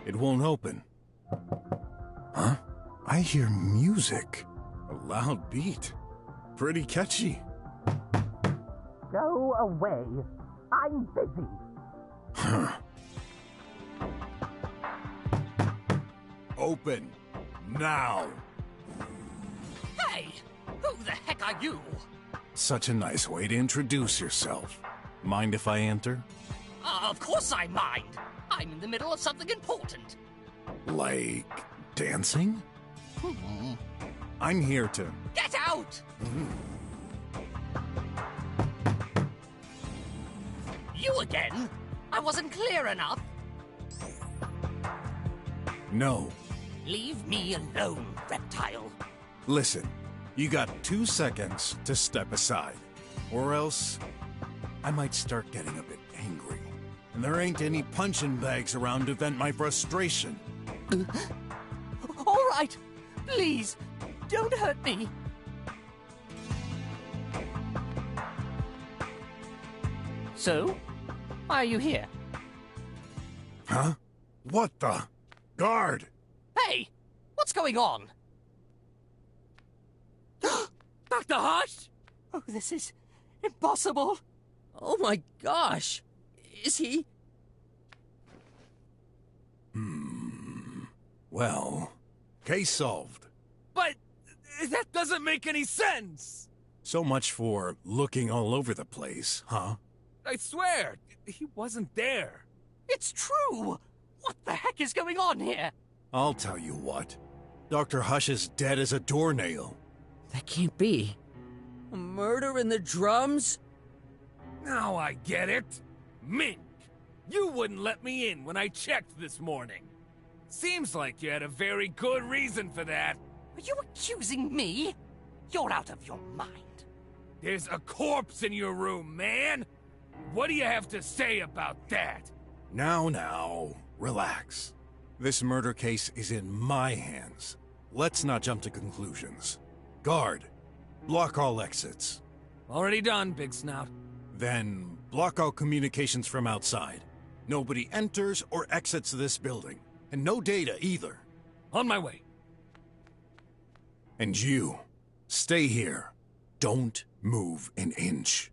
It won't open. Huh? I hear music. A loud beat. Pretty catchy. Go away. I'm busy. Huh. Open. Now. Hey! Who the heck are you? Such a nice way to introduce yourself. Mind if I enter? Of course I mind. I'm in the middle of something important. Like dancing? I'm here to... Get out! You again? I wasn't clear enough. No. Leave me alone, reptile. Listen, you got 2 seconds to step aside. Or else, I might start getting a bit angry. And there ain't any punching bags around to vent my frustration. All right, please, don't hurt me. So, why are you here? Huh? What the? Guard! Hey, what's going on? Dr. Hush? Oh, this is impossible. Oh my gosh! Is he? Well, case solved. But that doesn't make any sense! So much for looking all over the place, huh? I swear, he wasn't there. It's true. What the heck is going on here? I'll tell you what. Dr. Hush is dead as a doornail. That can't be. A murder in the drums? Now I get it. Mink, you wouldn't let me in when I checked this morning. Seems like you had a very good reason for that. Are you accusing me? You're out of your mind. There's a corpse in your room, man. What do you have to say about that? Now, relax. This murder case is in my hands. Let's not jump to conclusions. Guard, block all exits. Already done, Big Snout. Then block all communications from outside. Nobody enters or exits this building. And no data either. On my way. And you, stay here. Don't move an inch.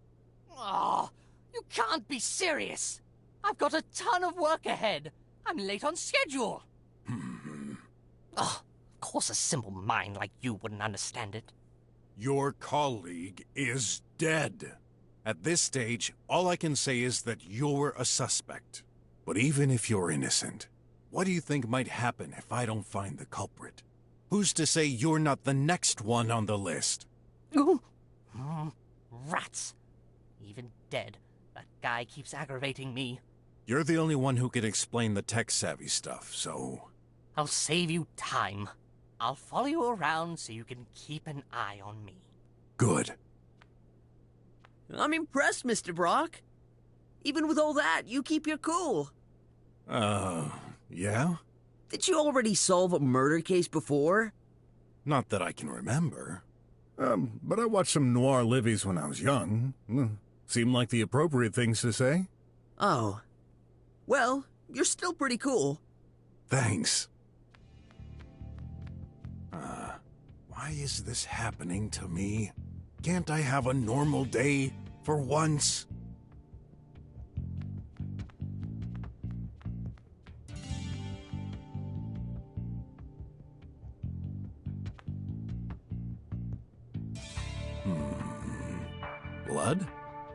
Oh, you can't be serious. I've got a ton of work ahead. I'm late on schedule. Of course a simple mind like you wouldn't understand it. Your colleague is dead. At this stage, all I can say is that you're a suspect. But even if you're innocent, what do you think might happen if I don't find the culprit? Who's to say you're not the next one on the list? Ooh. Rats. Even dead, that guy keeps aggravating me. You're the only one who can explain the tech-savvy stuff, so... I'll save you time. I'll follow you around so you can keep an eye on me. Good. I'm impressed, Mr. BROK. Even with all that, you keep your cool. Yeah? Did you already solve a murder case before? Not that I can remember. But I watched some noir livies when I was young. Seemed like the appropriate things to say. Oh. Well, you're still pretty cool. Thanks. Why is this happening to me? Can't I have a normal day for once? Blood?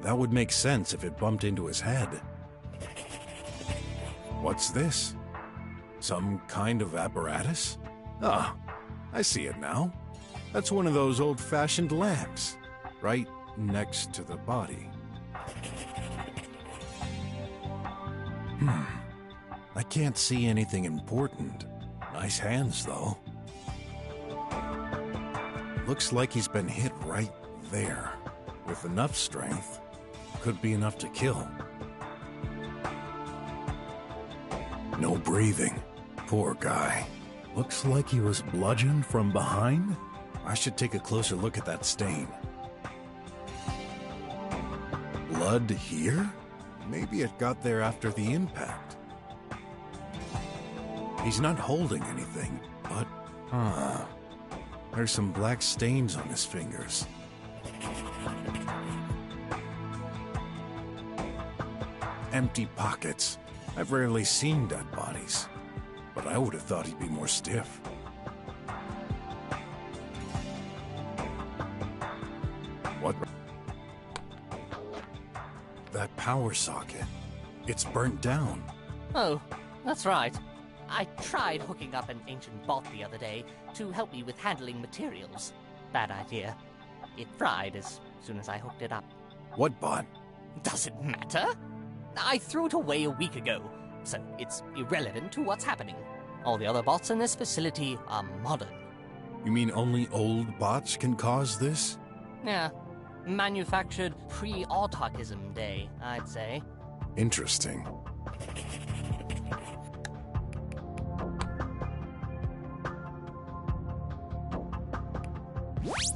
That would make sense if it bumped into his head. What's this? Some kind of apparatus? Ah, I see it now. That's one of those old-fashioned lamps, right next to the body. I can't see anything important. Nice hands, though. Looks like he's been hit right there. With enough strength, could be enough to kill. No breathing. Poor guy. Looks like he was bludgeoned from behind. I should take a closer look at that stain. Blood here? Maybe it got there after the impact. He's not holding anything, but... There's some black stains on his fingers. Empty pockets. I've rarely seen dead bodies, but I would have thought he'd be more stiff. What? That power socket. It's burnt down. Oh, that's right. I tried hooking up an ancient bot the other day to help me with handling materials. Bad idea. It fried as soon as I hooked it up. What bot? Does it matter? I threw it away a week ago, so it's irrelevant to what's happening. All the other bots in this facility are modern. You mean only old bots can cause this? Yeah, manufactured pre-autarchism day, I'd say. Interesting. What?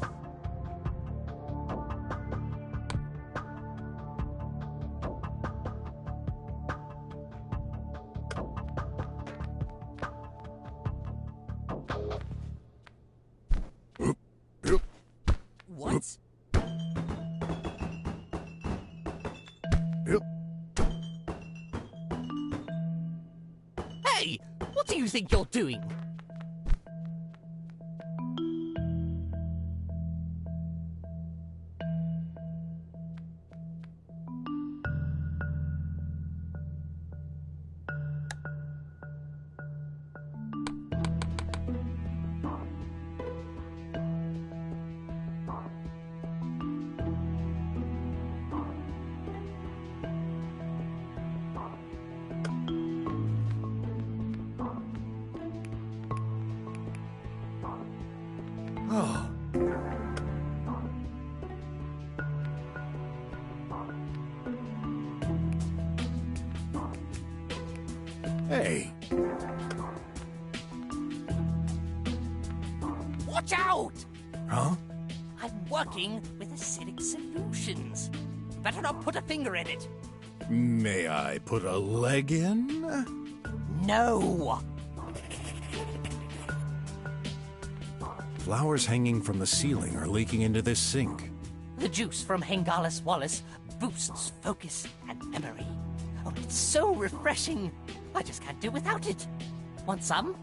Hey! What do you think you're doing? Oh. Hey. Watch out! Huh? I'm working with acidic solutions. Better not put a finger in it. May I put a leg in? No! Flowers hanging from the ceiling are leaking into this sink. The juice from Hengalis Wallace boosts focus and memory. Oh, it's so refreshing. I just can't do without it. Want some?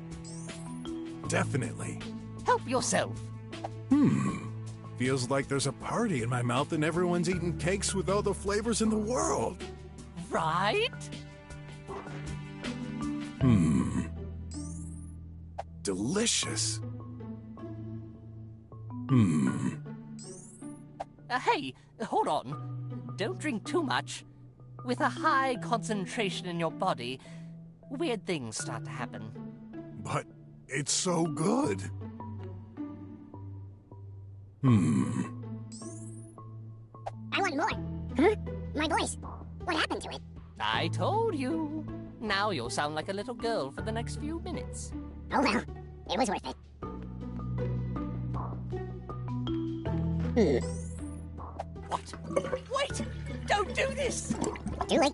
Definitely. Help yourself. Feels like there's a party in my mouth and everyone's eating cakes with all the flavors in the world. Right? Delicious. Hey, hold on. Don't drink too much. With a high concentration in your body, weird things start to happen. But it's so good. I want more. Huh? My voice. What happened to it? I told you. Now you'll sound like a little girl for the next few minutes. Oh well, it was worth it. What? Wait! Don't do this! Too late.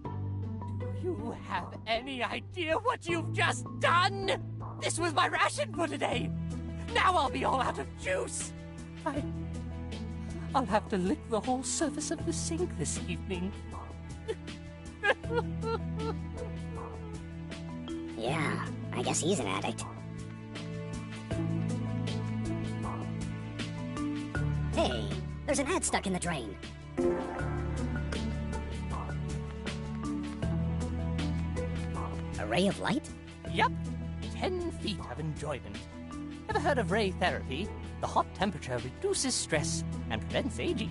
Do you have any idea what you've just done? This was my ration for today. Now I'll be all out of juice. I'll have to lick the whole surface of the sink this evening. Yeah, I guess he's an addict. Hey, there's an ad stuck in the drain. A ray of light? Yup. 10 feet of enjoyment. Ever heard of ray therapy? The hot temperature reduces stress and prevents aging.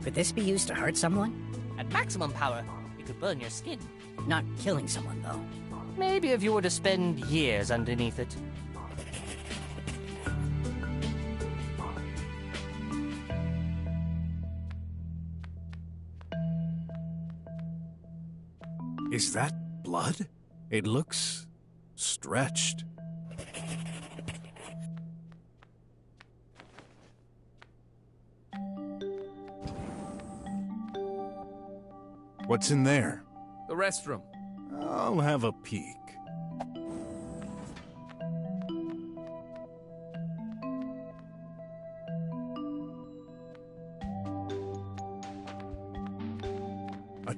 Could this be used to hurt someone? At maximum power, it could burn your skin. Not killing someone, though. Maybe if you were to spend years underneath it. Is that blood? It looks stretched. What's in there? The restroom. I'll have a peek.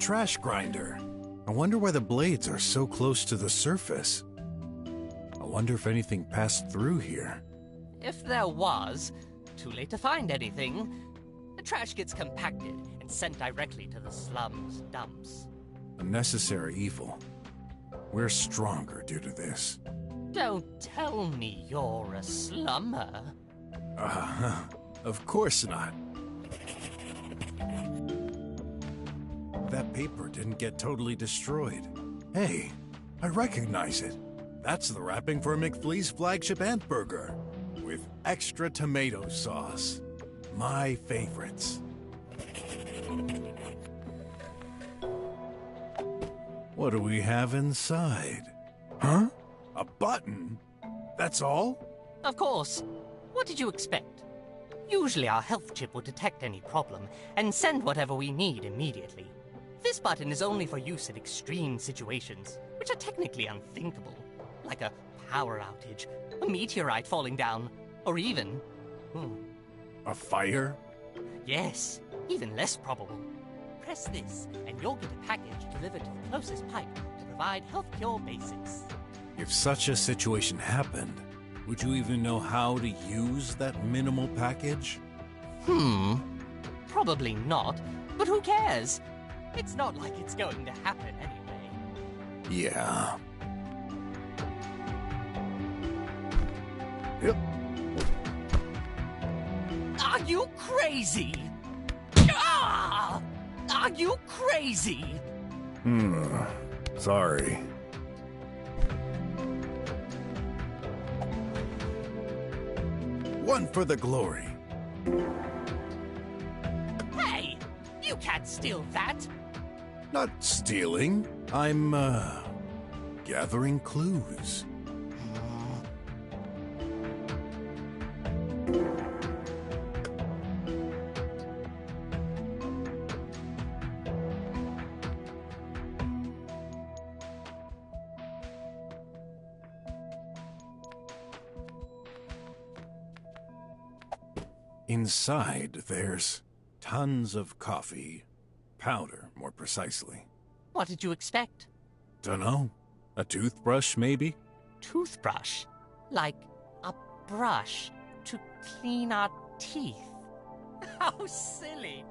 trash grinder. I wonder why the blades are so close to the surface. I wonder if anything passed through here. If there was, too late to find anything. The trash gets compacted and sent directly to the slums dumps. A necessary evil. We're stronger due to this. Don't tell me you're a slummer. Of course not. That paper didn't get totally destroyed. Hey, I recognize it. That's the wrapping for McFlea's flagship ant burger. With extra tomato sauce. My favorites. What do we have inside? Huh? A button? That's all? Of course. What did you expect? Usually our health chip will detect any problem and send whatever we need immediately. This button is only for use in extreme situations, which are technically unthinkable, like a power outage, a meteorite falling down, or even... A fire? Yes, even less probable. Press this, and you'll get a package delivered to the closest pipe to provide health cure basics. If such a situation happened, would you even know how to use that minimal package? Probably not, but who cares? It's not like it's going to happen anyway. Yeah. Yep. Are you crazy? Ah! Are you crazy? Sorry. One for the glory. Hey! You can't steal that! Not stealing. I'm, gathering clues. Inside, there's tons of coffee. Powder, more precisely. What did you expect? Dunno. A toothbrush, maybe? Toothbrush? Like a brush to clean our teeth? How silly!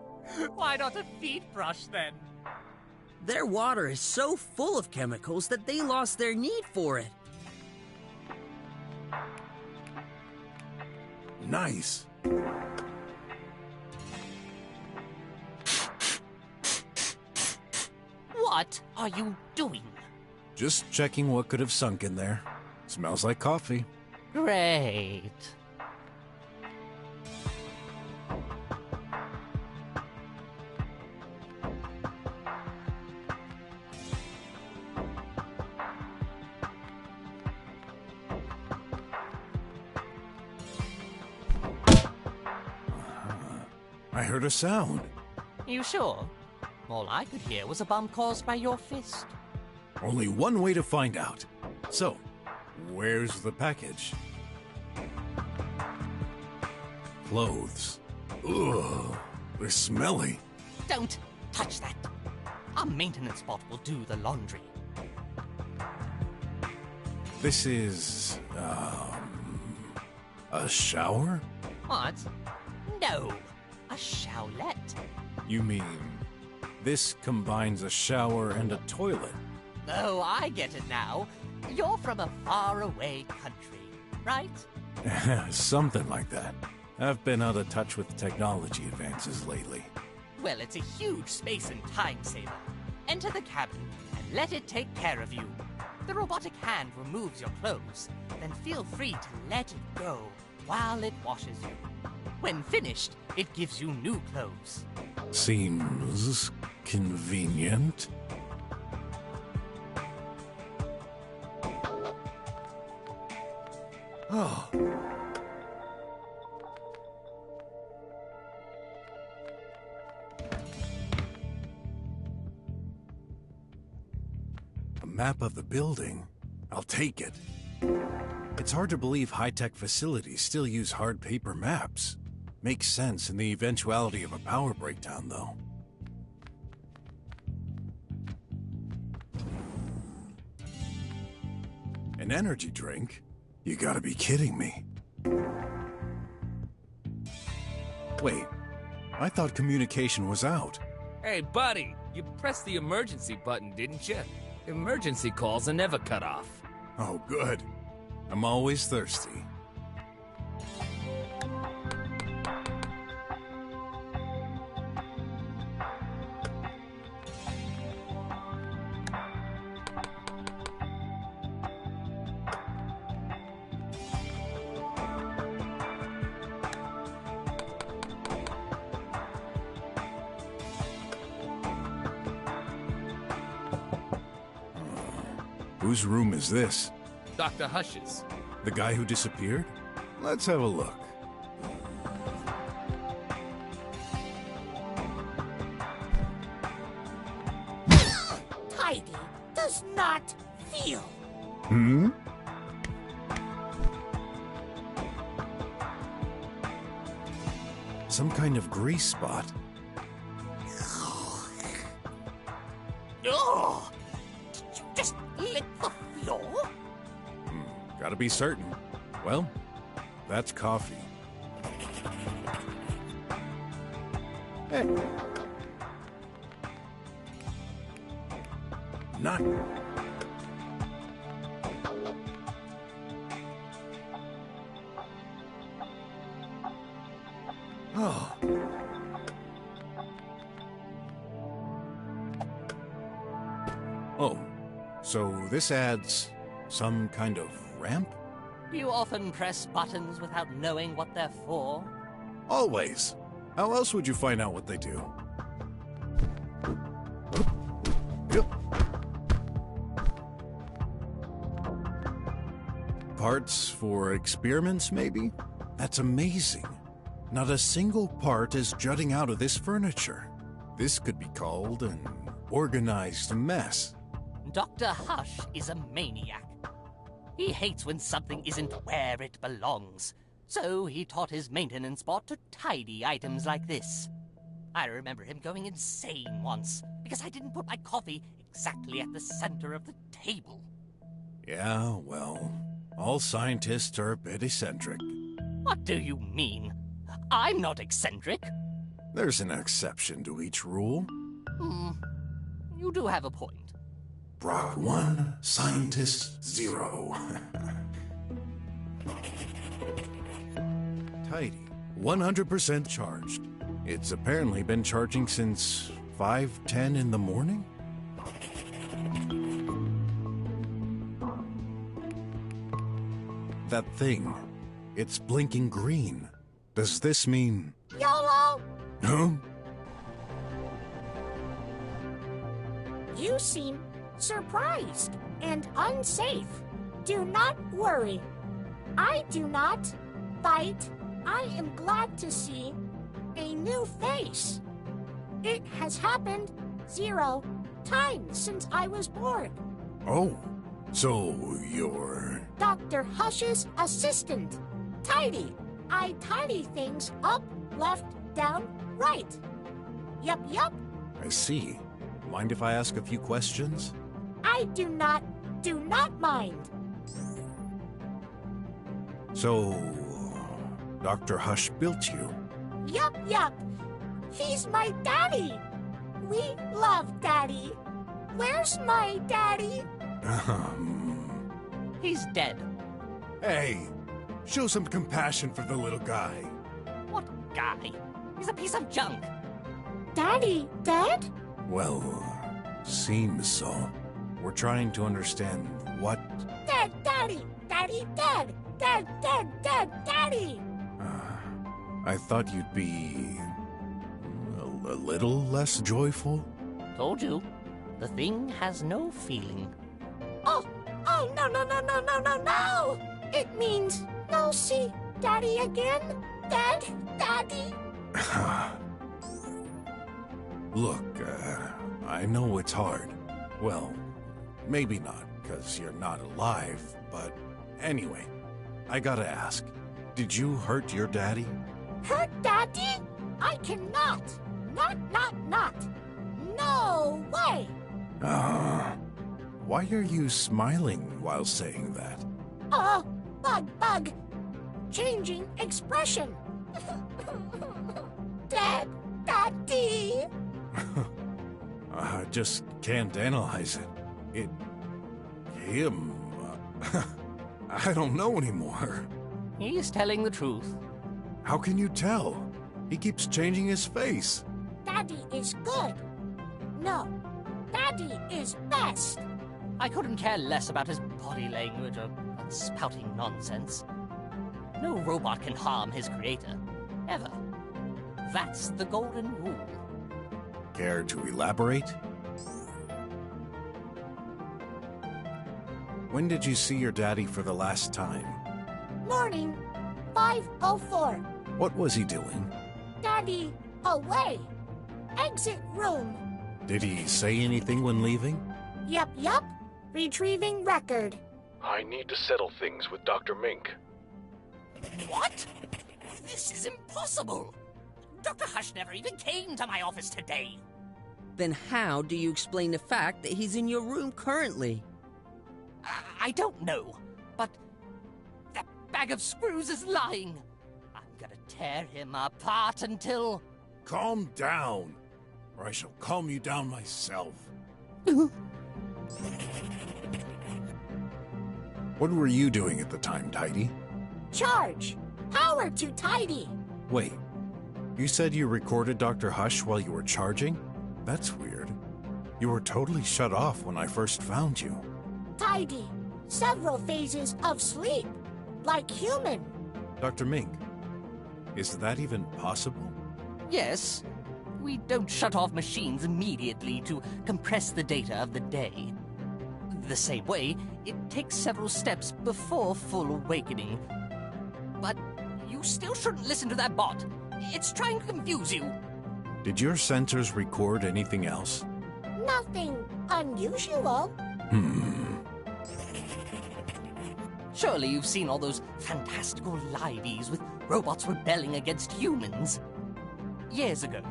Why not a feet brush then? Their water is so full of chemicals that they lost their need for it. Nice. What are you doing? Just checking what could have sunk in there. Smells like coffee. Great. I heard a sound. You sure? All I could hear was a bump caused by your fist. Only one way to find out. So, where's the package? Clothes. Ugh, they're smelly. Don't touch that. Our maintenance bot will do the laundry. This is, a shower? What? No, a showlet. You mean, this combines a shower and a toilet? Oh, I get it now. You're from a faraway country, right? Something like that. I've been out of touch with technology advances lately. Well, it's a huge space and time saver. Enter the cabin and let it take care of you. The robotic hand removes your clothes, then feel free to let it go while it washes you. When finished, it gives you new clothes. Seems convenient. Oh. A map of the building. I'll take it. It's hard to believe high-tech facilities still use hard paper maps. Makes sense in the eventuality of a power breakdown, though. An energy drink? You gotta be kidding me. Wait, I thought communication was out. Hey, buddy, you pressed the emergency button, didn't you? Emergency calls are never cut off. Oh, good. I'm always thirsty. Whose room is this? Dr. Hush's. The guy who disappeared? Let's have a look. Tidy does not feel. Hmm? Some kind of grease spot. Oh! Did you just lick the floor? Gotta be certain. Well, that's coffee. Hey. Not. Oh. Oh, so this adds some kind of ramp? Do you often press buttons without knowing what they're for? Always. How else would you find out what they do? Yep. Parts for experiments, maybe? That's amazing. Not a single part is jutting out of this furniture. This could be called an organized mess. Dr. Hush is a maniac. He hates when something isn't where it belongs. So he taught his maintenance bot to tidy items like this. I remember him going insane once because I didn't put my coffee exactly at the center of the table. Yeah, well, all scientists are a bit eccentric. What do you mean? I'm not eccentric. There's an exception to each rule. You do have a point. BROK 1, Scientist 0. Tidy. 100% charged. It's apparently been charging since 5:10 in the morning? That thing. It's blinking green. Does this mean... YOLO! Huh? You seem surprised and unsafe. Do not worry. I do not bite. I am glad to see a new face. It has happened 0 times since I was born. Oh, so you're... Dr. Hush's assistant. Tidy. I tidy things up, left, down, right. Yup, yup. I see. Mind if I ask a few questions? I do not mind. So, Dr. Hush built you? Yup, yup. He's my daddy. We love Daddy. Where's my daddy? He's dead. Hey, show some compassion for the little guy. What guy? He's a piece of junk. Daddy dead? Well, seems so. We're trying to understand what... Dead, Daddy. Daddy dead. Dead, dead, dead, Daddy. I thought you'd be... a little less joyful? Told you. The thing has no feeling. Oh, no, no, no, no, no, no, no. It means no see Daddy again. Dead, Daddy. Look, I know it's hard. Well, maybe not, because you're not alive, but anyway, I gotta ask, did you hurt your daddy? Hurt Daddy? I cannot. Not. No way. Why are you smiling while saying that? Oh, bug. Changing expression. Daddy. I just can't analyze it. Him. I don't know anymore. He's telling the truth. How can you tell? He keeps changing his face. Daddy is good. No, Daddy is best. I couldn't care less about his body language or spouting nonsense. No robot can harm his creator. Ever. That's the golden rule. Care to elaborate? When did you see your daddy for the last time? Morning, 5:04. What was he doing? Daddy, away. Exit room. Did he say anything when leaving? Yup. Retrieving record. I need to settle things with Dr. Mink. What? This is impossible! Dr. Hush never even came to my office today. Then how do you explain the fact that he's in your room currently? I don't know, but that bag of screws is lying. I'm gonna tear him apart until... Calm down, or I shall calm you down myself. What were you doing at the time, Tidy? Charge. Power to Tidy. Wait, you said you recorded Dr. Hush while you were charging? That's weird. You were totally shut off when I first found you. Tidy. Several phases of sleep. Like human. Dr. Mink, is that even possible? Yes, we don't shut off machines immediately to compress the data of the day. The same way, it takes several steps before full awakening. But you still shouldn't listen to that bot. It's trying to confuse you. Did your sensors record anything else? Nothing unusual. Surely you've seen all those fantastical liveys with robots rebelling against humans. Years ago,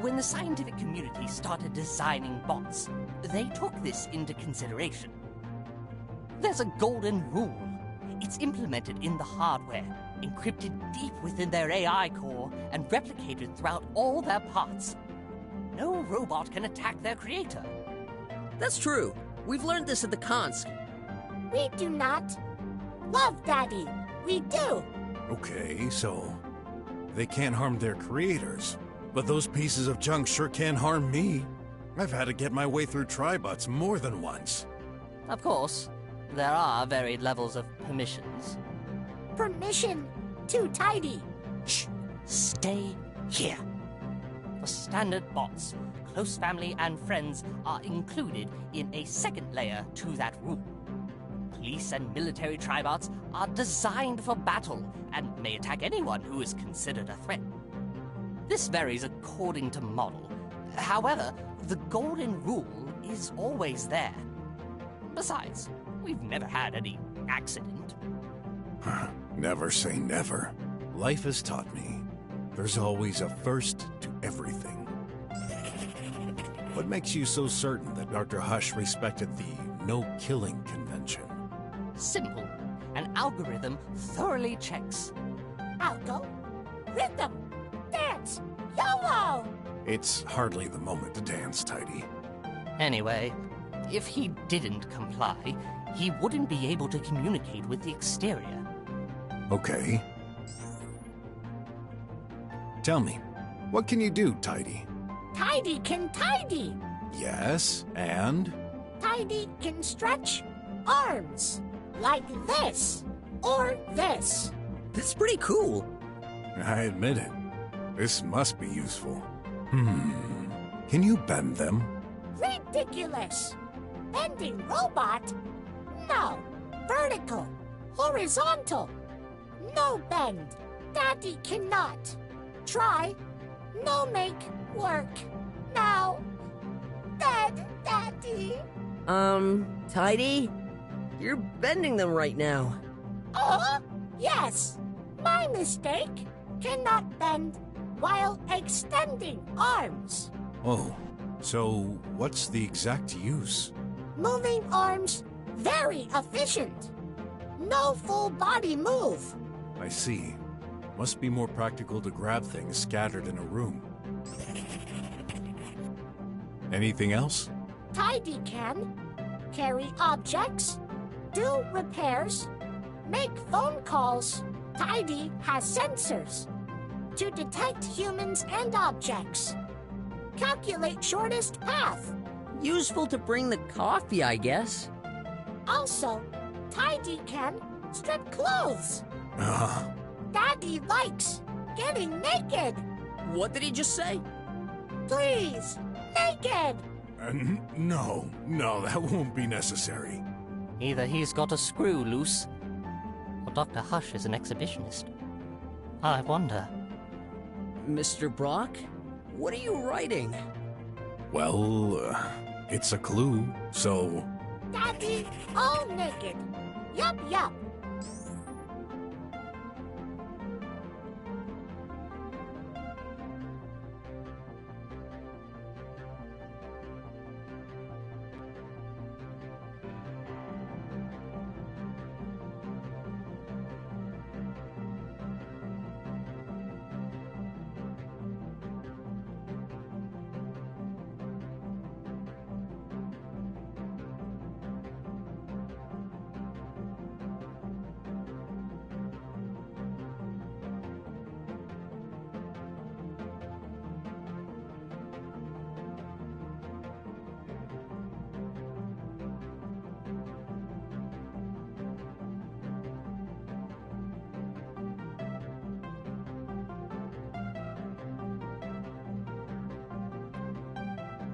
when the scientific community started designing bots, they took this into consideration. There's a golden rule. It's implemented in the hardware, encrypted deep within their AI core, and replicated throughout all their parts. No robot can attack their creator. That's true. We've learned this at the Konsk. We do not. Love Daddy. We do. Okay, so they can't harm their creators. But those pieces of junk sure can harm me. I've had to get my way through tribots more than once. Of course, there are varied levels of permissions. Permission to Tidy. Shh! Stay here. For standard bots, close family and friends are included in a second layer to that rule. Police and military tribots are designed for battle and may attack anyone who is considered a threat. This varies according to model. However, the golden rule is always there. Besides, we've never had any accident. Never say never. Life has taught me there's always a first to everything. What makes you so certain that Dr. Hush respected the no-killing convention? Simple. An algorithm thoroughly checks. Algo. Rhythm. Dance. YOLO. It's hardly the moment to dance, Tidy. Anyway, if he didn't comply, he wouldn't be able to communicate with the exterior. Okay. Tell me, what can you do, Tidy? Tidy can tidy. Yes, and? Tidy can stretch arms. Like this. Or this. That's pretty cool. I admit it. This must be useful. Can you bend them? Ridiculous. Bending robot? No. Vertical. Horizontal. No bend. Daddy cannot. Try. No make work. Now. Dead, Daddy. Tidy? You're bending them right now. Yes. My mistake. Cannot bend while extending arms. Oh, so what's the exact use? Moving arms, very efficient. No full body move. I see. Must be more practical to grab things scattered in a room. Anything else? Tidy can carry objects, do repairs, make phone calls. Tidy has sensors to detect humans and objects. Calculate shortest path. Useful to bring the coffee, I guess. Also, Tidy can strip clothes. Daddy likes getting naked. What did he just say? Please, naked. No, that won't be necessary. Either he's got a screw loose, or Dr. Hush is an exhibitionist. I wonder. Mr. Brock, what are you writing? Well, it's a clue, so... Daddy, all naked. Yup, yup.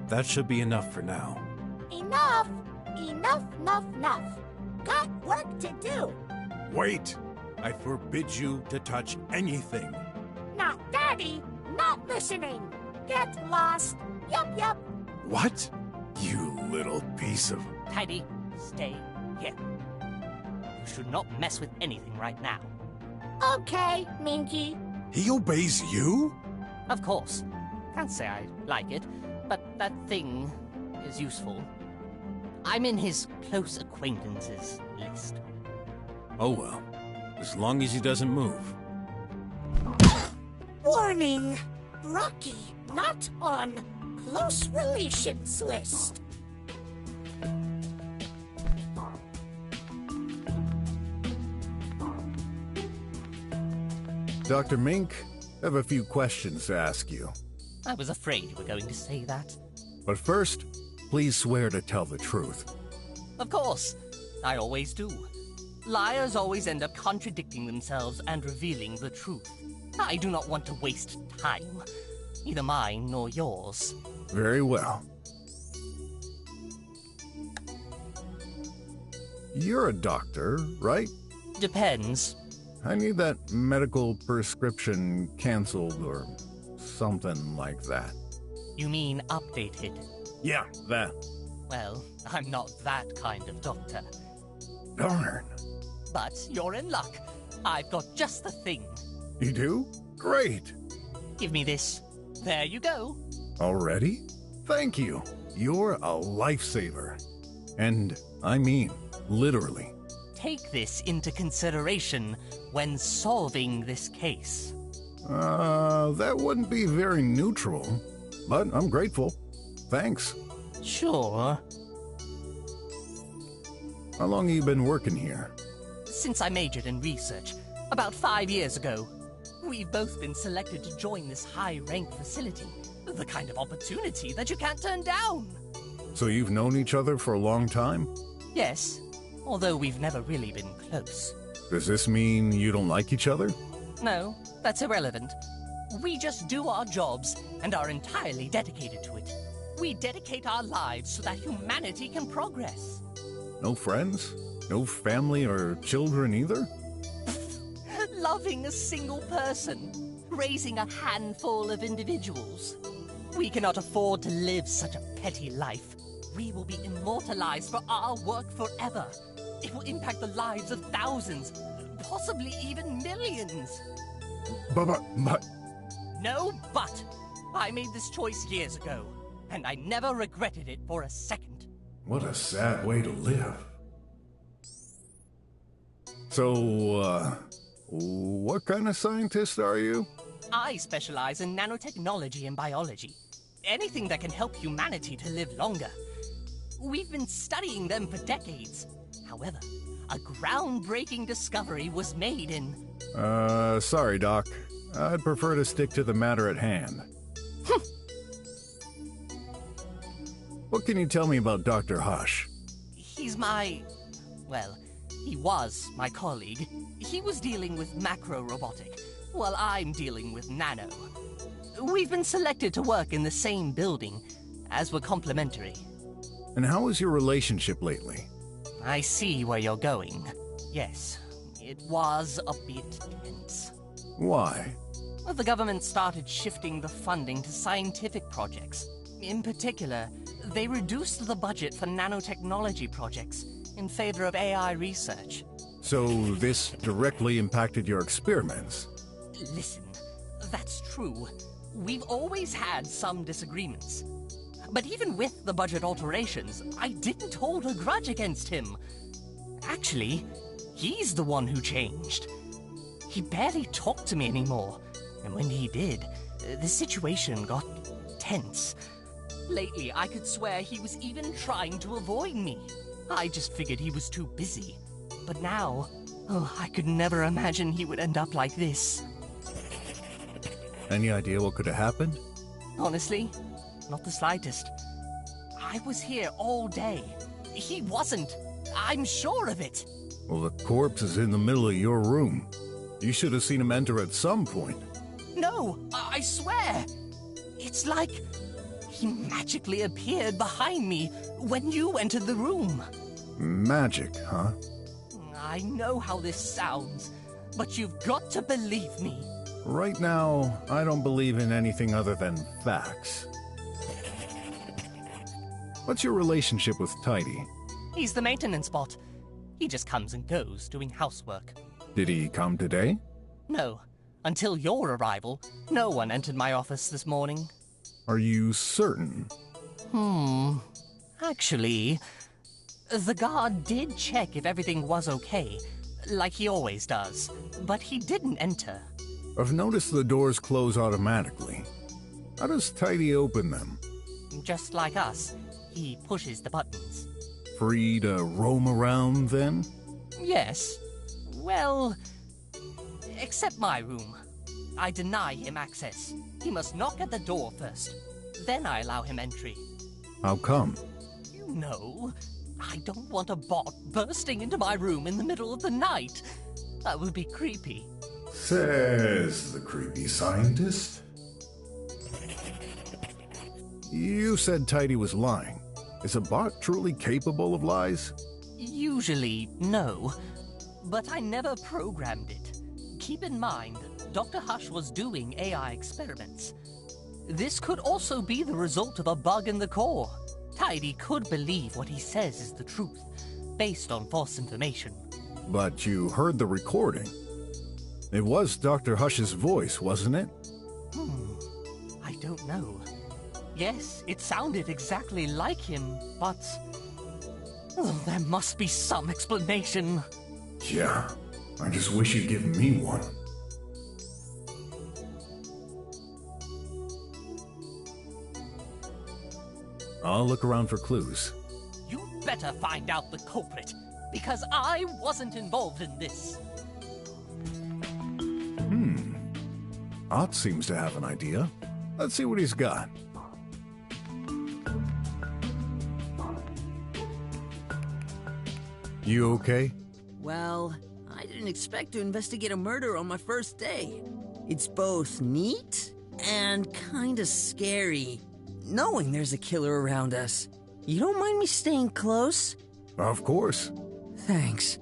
That should be enough for now. Enough. Got work to do. Wait! I forbid you to touch anything. Not Daddy, not listening. Get lost. Yup. What? You little piece of... Tidy, stay here. You should not mess with anything right now. Okay, Minky. He obeys you? Of course. Can't say I like it, but that thing is useful. I'm in his close acquaintances list. Oh well. As long as he doesn't move. Warning! Rocky not on close relations list. Dr. Mink, I have a few questions to ask you. I was afraid you were going to say that. But first, please swear to tell the truth. Of course. I always do. Liars always end up contradicting themselves and revealing the truth. I do not want to waste time. Either mine nor yours. Very well. You're a doctor, right? Depends. I need that medical prescription canceled or something like that. You mean updated? Yeah, that. Well, I'm not that kind of doctor. Darn. But you're in luck. I've got just the thing. You do? Great. Give me this. There you go. Already? Thank you. You're a lifesaver. And I mean, literally. Take this into consideration when solving this case. That wouldn't be very neutral, but I'm grateful. Thanks. Sure. How long have you been working here? Since I majored in research, about 5 years ago. We've both been selected to join this high-rank facility. The kind of opportunity that you can't turn down. So you've known each other for a long time? Yes, although we've never really been close. Does this mean you don't like each other? No, that's irrelevant. We just do our jobs and are entirely dedicated to it. We dedicate our lives so that humanity can progress. No friends? No family or children either? Loving a single person, raising a handful of individuals. We cannot afford to live such a petty life. We will be immortalized for our work forever. It will impact the lives of thousands, possibly even millions. But... No, but! I made this choice years ago, and I never regretted it for a second. What a sad way to live. So, what kind of scientist are you? I specialize in nanotechnology and biology. Anything that can help humanity to live longer. We've been studying them for decades. However, a groundbreaking discovery was made in... Sorry, Doc. I'd prefer to stick to the matter at hand. What can you tell me about Dr. Hush? He's my... well, he was my colleague. He was dealing with macro-robotic, while I'm dealing with nano. We've been selected to work in the same building, as we're complementary. And how is your relationship lately? I see where you're going. Yes, it was a bit tense. Why? Well, the government started shifting the funding to scientific projects. In particular, they reduced the budget for nanotechnology projects in favor of AI research. So this directly impacted your experiments? Listen, that's true. We've always had some disagreements. But even with the budget alterations, I didn't hold a grudge against him. Actually, he's the one who changed. He barely talked to me anymore, and when he did, the situation got tense. Lately, I could swear he was even trying to avoid me. I just figured he was too busy. But now, I could never imagine he would end up like this. Any idea what could have happened? Honestly, not the slightest. I was here all day. He wasn't. I'm sure of it. Well, the corpse is in the middle of your room. You should have seen him enter at some point. No, I swear. It's like he magically appeared behind me when you entered the room. Magic, huh? I know how this sounds, but you've got to believe me. Right now, I don't believe in anything other than facts. What's your relationship with Tidy? He's the maintenance bot. He just comes and goes doing housework. Did he come today? No. Until your arrival, no one entered my office this morning. Are you certain? Actually, the guard did check if everything was okay, like he always does, but he didn't enter. I've noticed the doors close automatically. How does Tidy open them? Just like us, he pushes the buttons. Free to roam around, then? Yes. Well, except my room. I deny him access. He must knock at the door first. Then I allow him entry. How come? You know, I don't want a bot bursting into my room in the middle of the night. That would be creepy. Says the creepy scientist. You said Tidy was lying. Is a bot truly capable of lies? Usually, no. But I never programmed it. Keep in mind, Dr. Hush was doing AI experiments. This could also be the result of a bug in the core. Tidy could believe what he says is the truth, based on false information. But you heard the recording. It was Dr. Hush's voice, wasn't it? I don't know. Yes, it sounded exactly like him, but... there must be some explanation. Yeah, I just wish you'd give me one. I'll look around for clues. You better find out the culprit, because I wasn't involved in this. Ott seems to have an idea. Let's see what he's got. You okay? Well, I didn't expect to investigate a murder on my first day. It's both neat and kinda scary, knowing there's a killer around us. You don't mind me staying close? Of course. Thanks.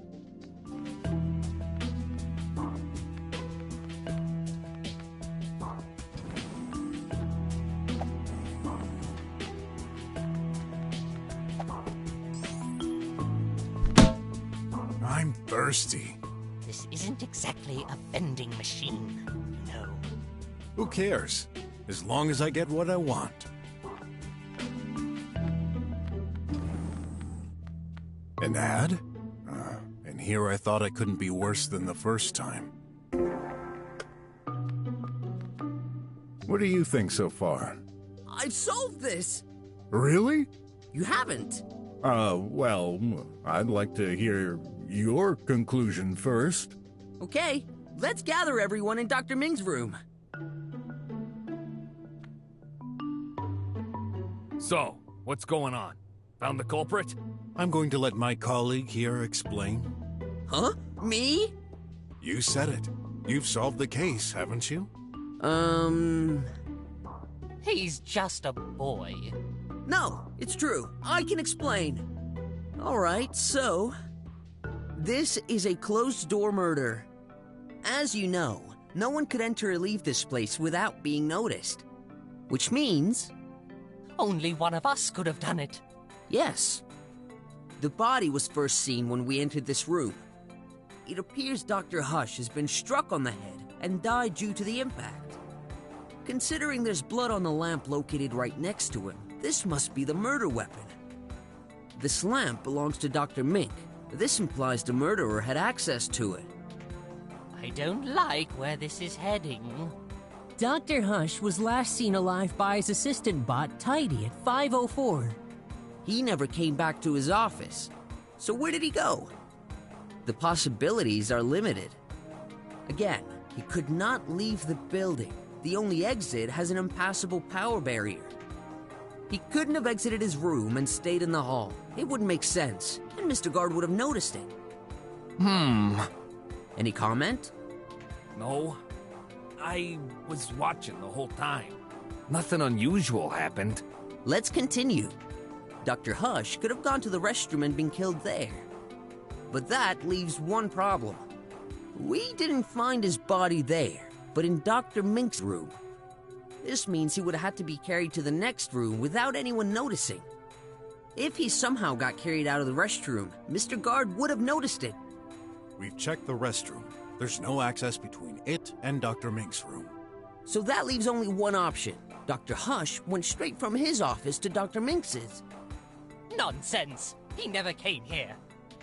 I'm thirsty. This isn't exactly a vending machine, you know. Who cares? As long as I get what I want. Dad? And here I thought I couldn't be worse than the first time. What do you think so far? I've solved this! Really? You haven't. Well, I'd like to hear your conclusion first. Okay, let's gather everyone in Dr. Ming's room. So, what's going on? Found the culprit? I'm going to let my colleague here explain. Huh? Me? You said it. You've solved the case, haven't you? He's just a boy. No, it's true. I can explain. Alright, so... this is a closed-door murder. As you know, no one could enter or leave this place without being noticed. Which means... only one of us could have done it. yes. The body was first seen when we entered this room. It appears Dr. Hush has been struck on the head and died due to the impact. Considering there's blood on the lamp located right next to him, this must be the murder weapon. This lamp belongs to Dr. Mink. This implies the murderer had access to it. I don't like where this is heading. Dr. Hush was last seen alive by his assistant bot, Tidy, at 5:04. He never came back to his office. So where did he go? The possibilities are limited. Again, he could not leave the building. The only exit has an impassable power barrier. He couldn't have exited his room and stayed in the hall. It wouldn't make sense, and Mr. Guard would have noticed it. Any comment? No. I was watching the whole time. Nothing unusual happened. Let's continue. Dr. Hush could have gone to the restroom and been killed there. But that leaves one problem. We didn't find his body there, but in Dr. Mink's room. This means he would have had to be carried to the next room without anyone noticing. If he somehow got carried out of the restroom, Mr. Guard would have noticed it. We've checked the restroom. There's no access between it and Dr. Mink's room. So that leaves only one option. Dr. Hush went straight from his office to Dr. Minx's. Nonsense! He never came here.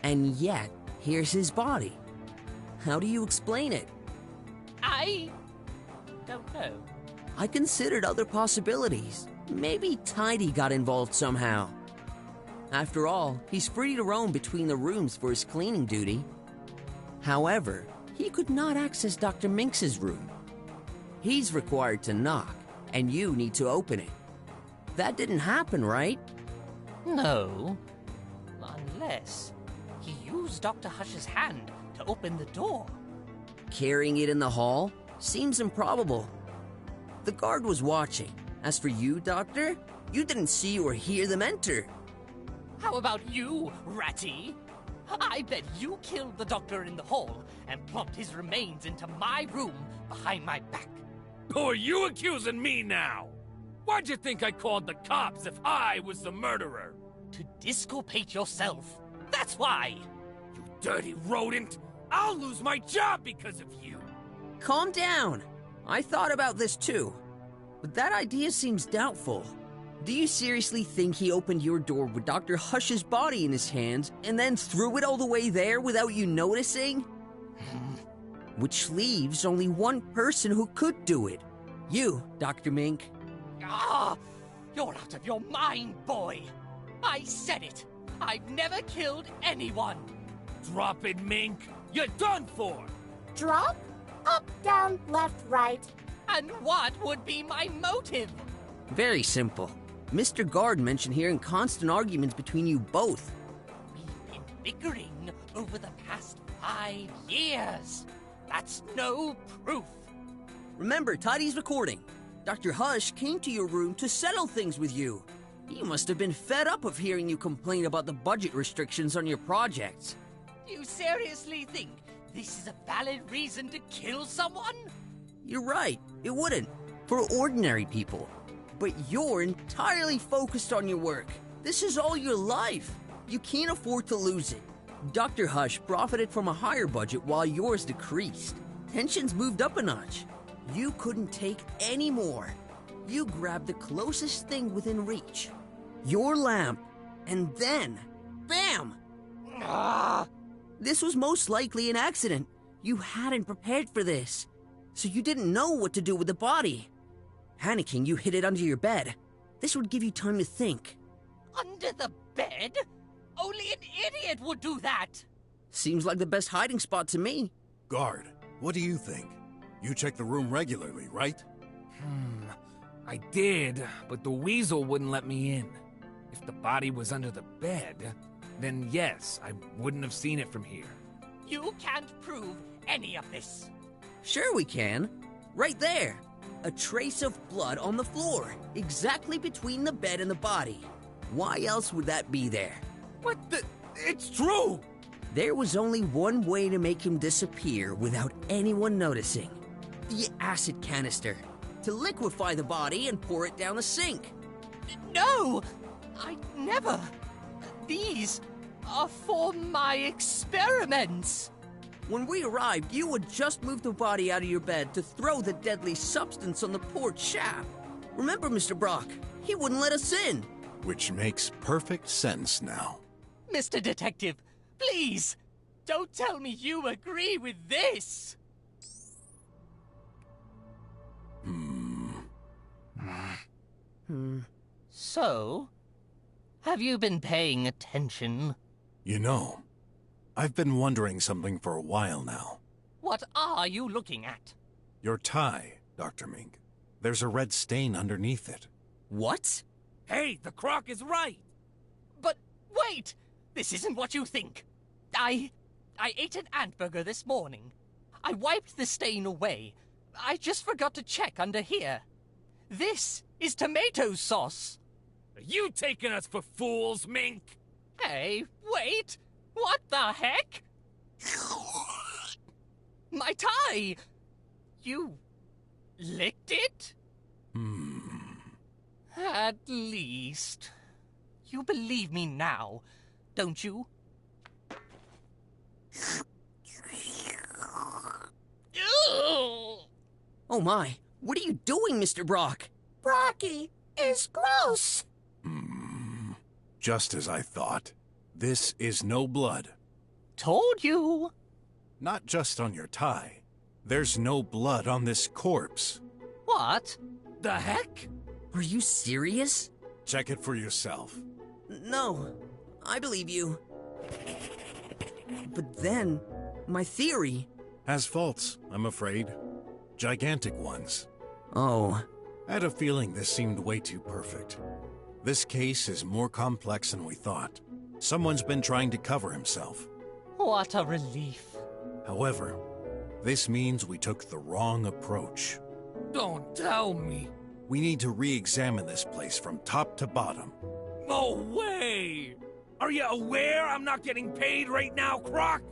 And yet, here's his body. How do you explain it? I don't know. I considered other possibilities. Maybe Tidy got involved somehow. After all, he's free to roam between the rooms for his cleaning duty. However, he could not access Dr. Minx's room. He's required to knock, and you need to open it. That didn't happen, right? No. Unless he used Dr. Hush's hand to open the door. Carrying it in the hall? Seems improbable. The guard was watching. As for you, Doctor, you didn't see or hear them enter. How about you, Ratty? I bet you killed the doctor in the hall and plopped his remains into my room behind my back. Who are you accusing me now? Why'd you think I called the cops if I was the murderer? To disculpate yourself. That's why. You dirty rodent! I'll lose my job because of you! Calm down. I thought about this too. But that idea seems doubtful. Do you seriously think he opened your door with Dr. Hush's body in his hands and then threw it all the way there without you noticing? Which leaves only one person who could do it. You, Dr. Mink. Ah! You're out of your mind, boy! I said it! I've never killed anyone! Drop it, Mink! You're done for! Drop? Up, down, left, right. And what would be my motive? Very simple. Mr. Guard mentioned hearing constant arguments between you both. We've been bickering over the past 5 years. That's no proof. Remember, Tidy's recording. Dr. Hush came to your room to settle things with you. He must have been fed up of hearing you complain about the budget restrictions on your projects. Do you seriously think this is a valid reason to kill someone? You're right, it wouldn't. For ordinary people. But you're entirely focused on your work. This is all your life. You can't afford to lose it. Dr. Hush profited from a higher budget while yours decreased. Tensions moved up a notch. You couldn't take any more. You grabbed the closest thing within reach. Your lamp. And then, bam! Ah! This was most likely an accident. You hadn't prepared for this, so you didn't know what to do with the body. Panicking, you hid it under your bed. This would give you time to think. Under the bed? Only an idiot would do that! Seems like the best hiding spot to me. Guard, what do you think? You check the room regularly, right? I did, but the weasel wouldn't let me in. If the body was under the bed, then yes, I wouldn't have seen it from here. You can't prove any of this. Sure we can. Right there. A trace of blood on the floor, exactly between the bed and the body. Why else would that be there? What the? It's true! There was only one way to make him disappear without anyone noticing. The acid canister. To liquefy the body and pour it down the sink. No! I never. These are for my experiments. When we arrived, you had just moved the body out of your bed to throw the deadly substance on the porch shaft. Remember, Mr. BROK, he wouldn't let us in. Which makes perfect sense now. Mr. Detective, please, don't tell me you agree with this. So, have you been paying attention? You know, I've been wondering something for a while now. What are you looking at? Your tie, Dr. Mink. There's a red stain underneath it. What? Hey, the croc is right! But wait! This isn't what you think. I ate an ant burger this morning. I wiped the stain away. I just forgot to check under here. This is tomato sauce. Are you taking us for fools, Mink? Hey, wait! What the heck? My tie! You licked it? At least. You believe me now, don't you? Oh my, what are you doing, Mr. BROK? Brocky is gross. Just as I thought. This is no blood. Told you. Not just on your tie. There's no blood on this corpse. What? The heck? Are you serious? Check it for yourself. No, I believe you. But then, my theory... Has faults, I'm afraid. Gigantic ones. Oh. I had a feeling this seemed way too perfect. This case is more complex than we thought. Someone's been trying to cover himself. What a relief. However, this means we took the wrong approach. Don't tell me. We need to re-examine this place from top to bottom. No way! Are you aware I'm not getting paid right now, Croc?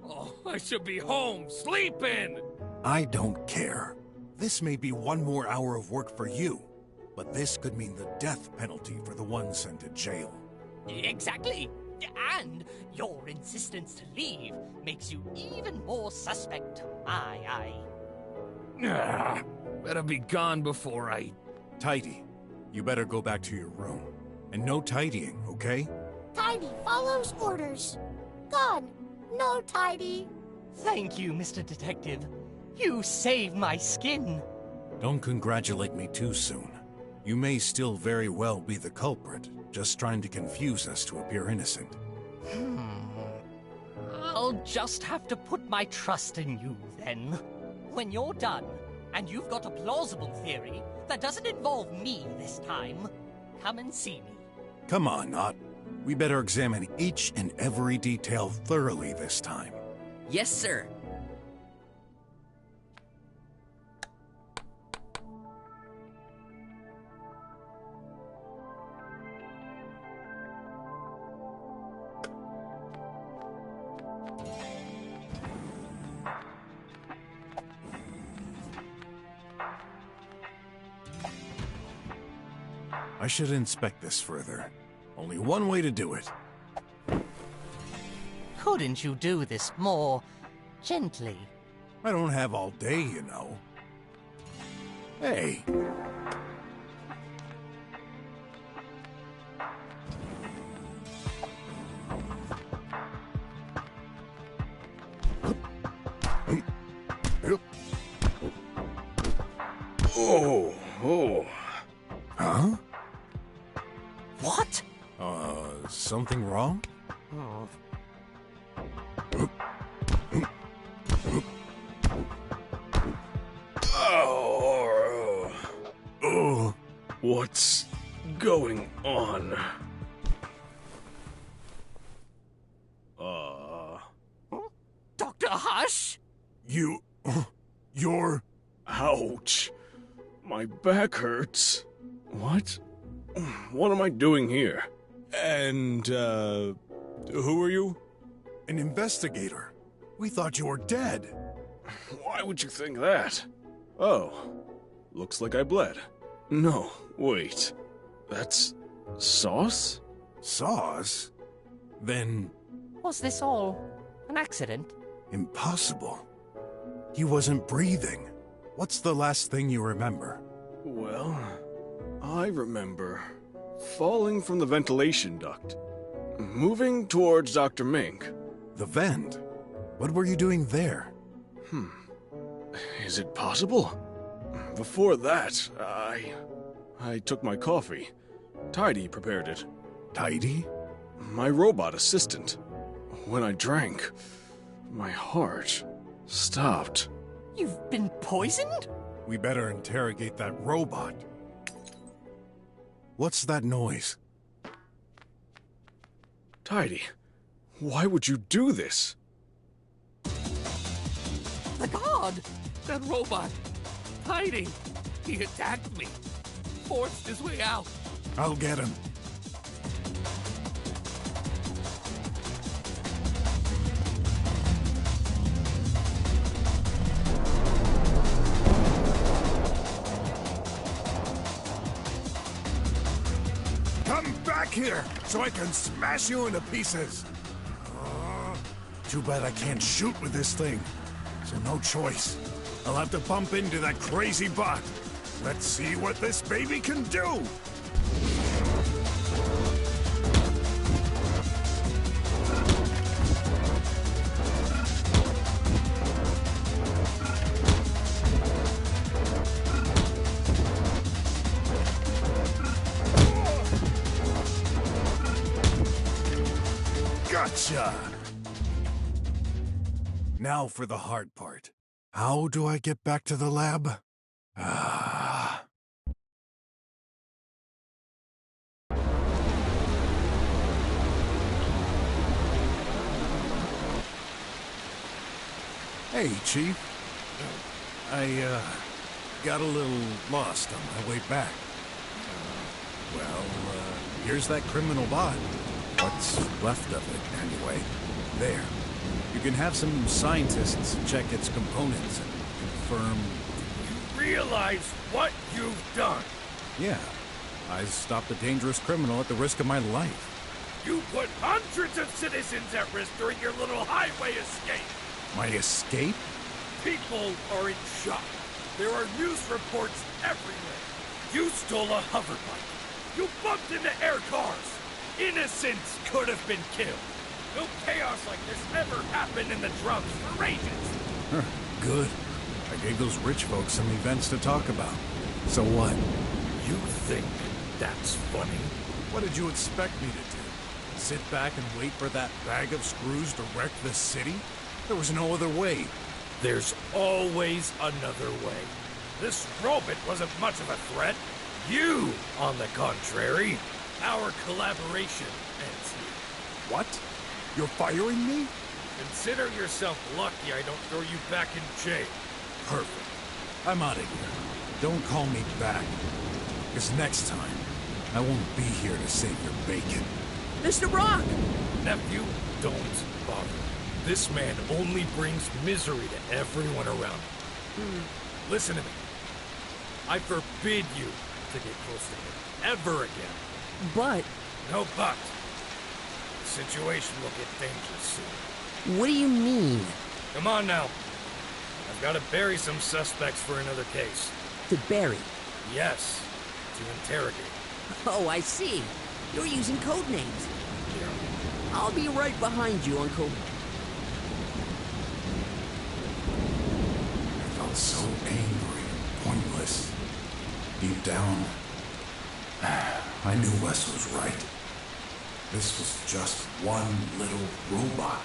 Oh, I should be home, sleeping! I don't care. This may be one more hour of work for you, but this could mean the death penalty for the one sent to jail. Exactly. And your insistence to leave makes you even more suspect to my eye. Better be gone before I... Tidy, you better go back to your room. And no tidying, okay? Tidy follows orders. Gone. No tidy. Thank you, Mr. Detective. You saved my skin. Don't congratulate me too soon. You may still very well be the culprit, just trying to confuse us to appear innocent. I'll just have to put my trust in you, then. When you're done, and you've got a plausible theory that doesn't involve me this time, come and see me. Come on, Not. We better examine each and every detail thoroughly this time. Yes, sir. I should inspect this further. Only one way to do it. Couldn't you do this more gently? I don't have all day, you know. Hey. Oh. Huh? What? Something wrong? Oh. Oh. What's going on? Dr. Hush? You're... Ouch. My back hurts. What? What am I doing here? And, who are you? An investigator. We thought you were dead. Why would you think that? Oh, looks like I bled. No, wait. That's sauce? Sauce? Then... Was this all an accident? Impossible. He wasn't breathing. What's the last thing you remember? Well, I remember falling from the ventilation duct, moving towards Dr. Mink. The vent? What were you doing there? Is it possible? Before that, I took my coffee. Tidy prepared it. Tidy? My robot assistant. When I drank, my heart stopped. You've been poisoned? We better interrogate that robot. What's that noise? Tidy, why would you do this? The god! That robot! Hiding! He attacked me! Forced his way out! I'll get him. Come back here so I can smash you into pieces. Too bad I can't shoot with this thing. So no choice. I'll have to bump into that crazy bot. Let's see what this baby can do. Gotcha! Now for the hard part. How do I get back to the lab? Hey, Chief. I, got a little lost on my way back. Here's that criminal bot. What's left of it, anyway. There. You can have some scientists check its components and confirm... You realize what you've done? Yeah. I stopped a dangerous criminal at the risk of my life. You put hundreds of citizens at risk during your little highway escape! My escape? People are in shock. There are news reports everywhere. You stole a hover bike. You bumped into air cars. Innocents could have been killed. No chaos like this ever happened in the drums for ages. Good. I gave those rich folks some events to talk about. So what? You think that's funny? What did you expect me to do? Sit back and wait for that bag of screws to wreck the city? There was no other way. There's always another way. This robot wasn't much of a threat. You, on the contrary, our collaboration ends here. What? You're firing me? Consider yourself lucky I don't throw you back in jail. Perfect. I'm out of here. Don't call me back. Because next time, I won't be here to save your bacon. Mr. BROK! Nephew, don't bother. This man only brings misery to everyone around him. Listen to me. I forbid you to get close to him ever again. But... No but. The situation will get dangerous soon. What do you mean? Come on now. I've got to bury some suspects for another case. To bury? Yes, to interrogate. Oh, I see. You're using code names. Yeah. I'll be right behind you, Uncle. felt so angry and pointless. Deep down, I knew Wes was right. This was just one little robot.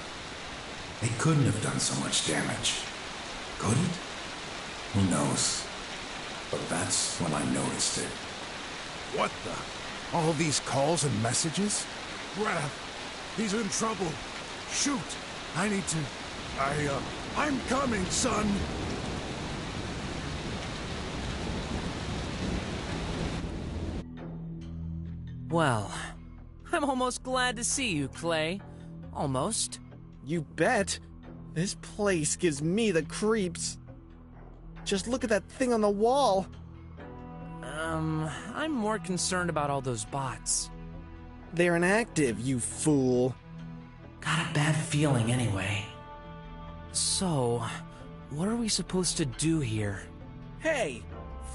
It couldn't have done so much damage. Could it? Who knows? But that's when I noticed it. What the? All these calls and messages? Grab! He's in trouble! Shoot! I need to... I'm coming, son! Well, I'm almost glad to see you, Clay. Almost. You bet. This place gives me the creeps. Just look at that thing on the wall. I'm more concerned about all those bots. They're inactive, you fool. Got a bad feeling anyway. So, what are we supposed to do here? Hey,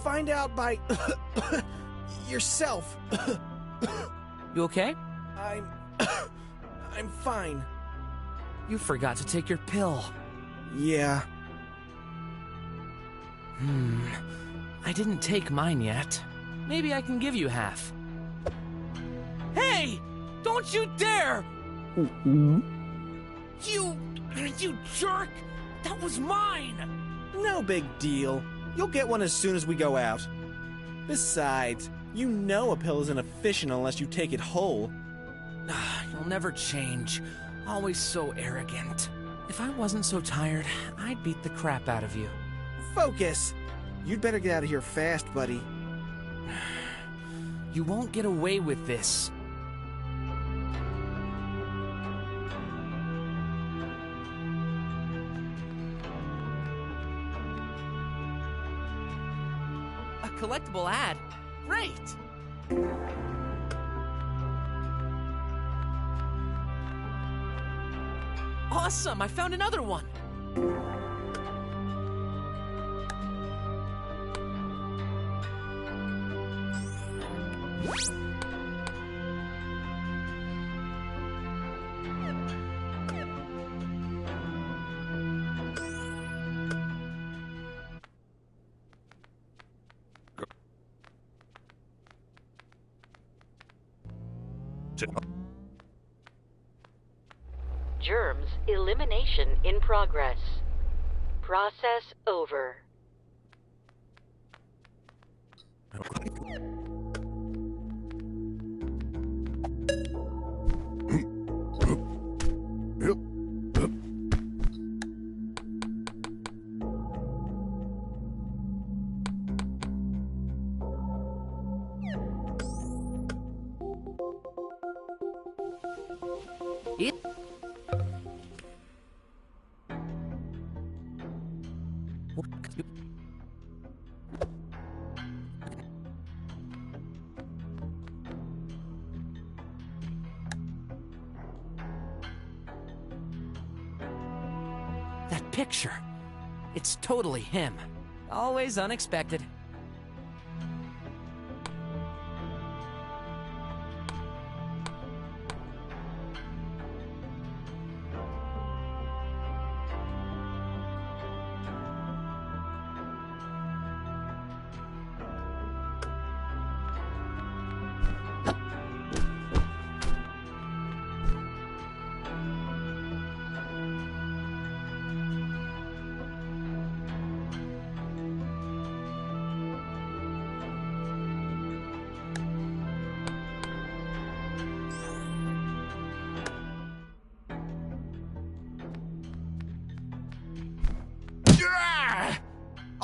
find out by yourself. You okay? I'm fine. You forgot to take your pill. Yeah. I didn't take mine yet. Maybe I can give you half. Hey! Don't you dare! You jerk! That was mine! No big deal. You'll get one as soon as we go out. Besides, you know a pill isn't efficient unless you take it whole. You'll never change. Always so arrogant. If I wasn't so tired, I'd beat the crap out of you. Focus! You'd better get out of here fast, buddy. You won't get away with this. A collectible ad? Great! Awesome! I found another one! Germs elimination in progress. Process over. That picture. It's totally him. Always unexpected.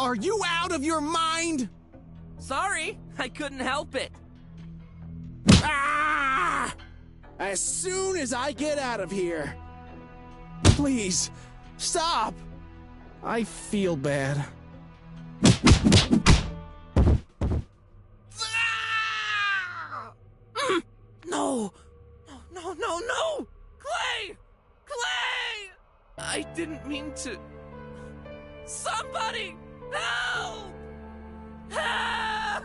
Are you out of your mind? Sorry, I couldn't help it. Ah! As soon as I get out of here. Please, stop. I feel bad. No! No! Clay! Clay! I didn't mean to... Somebody! Help! Help!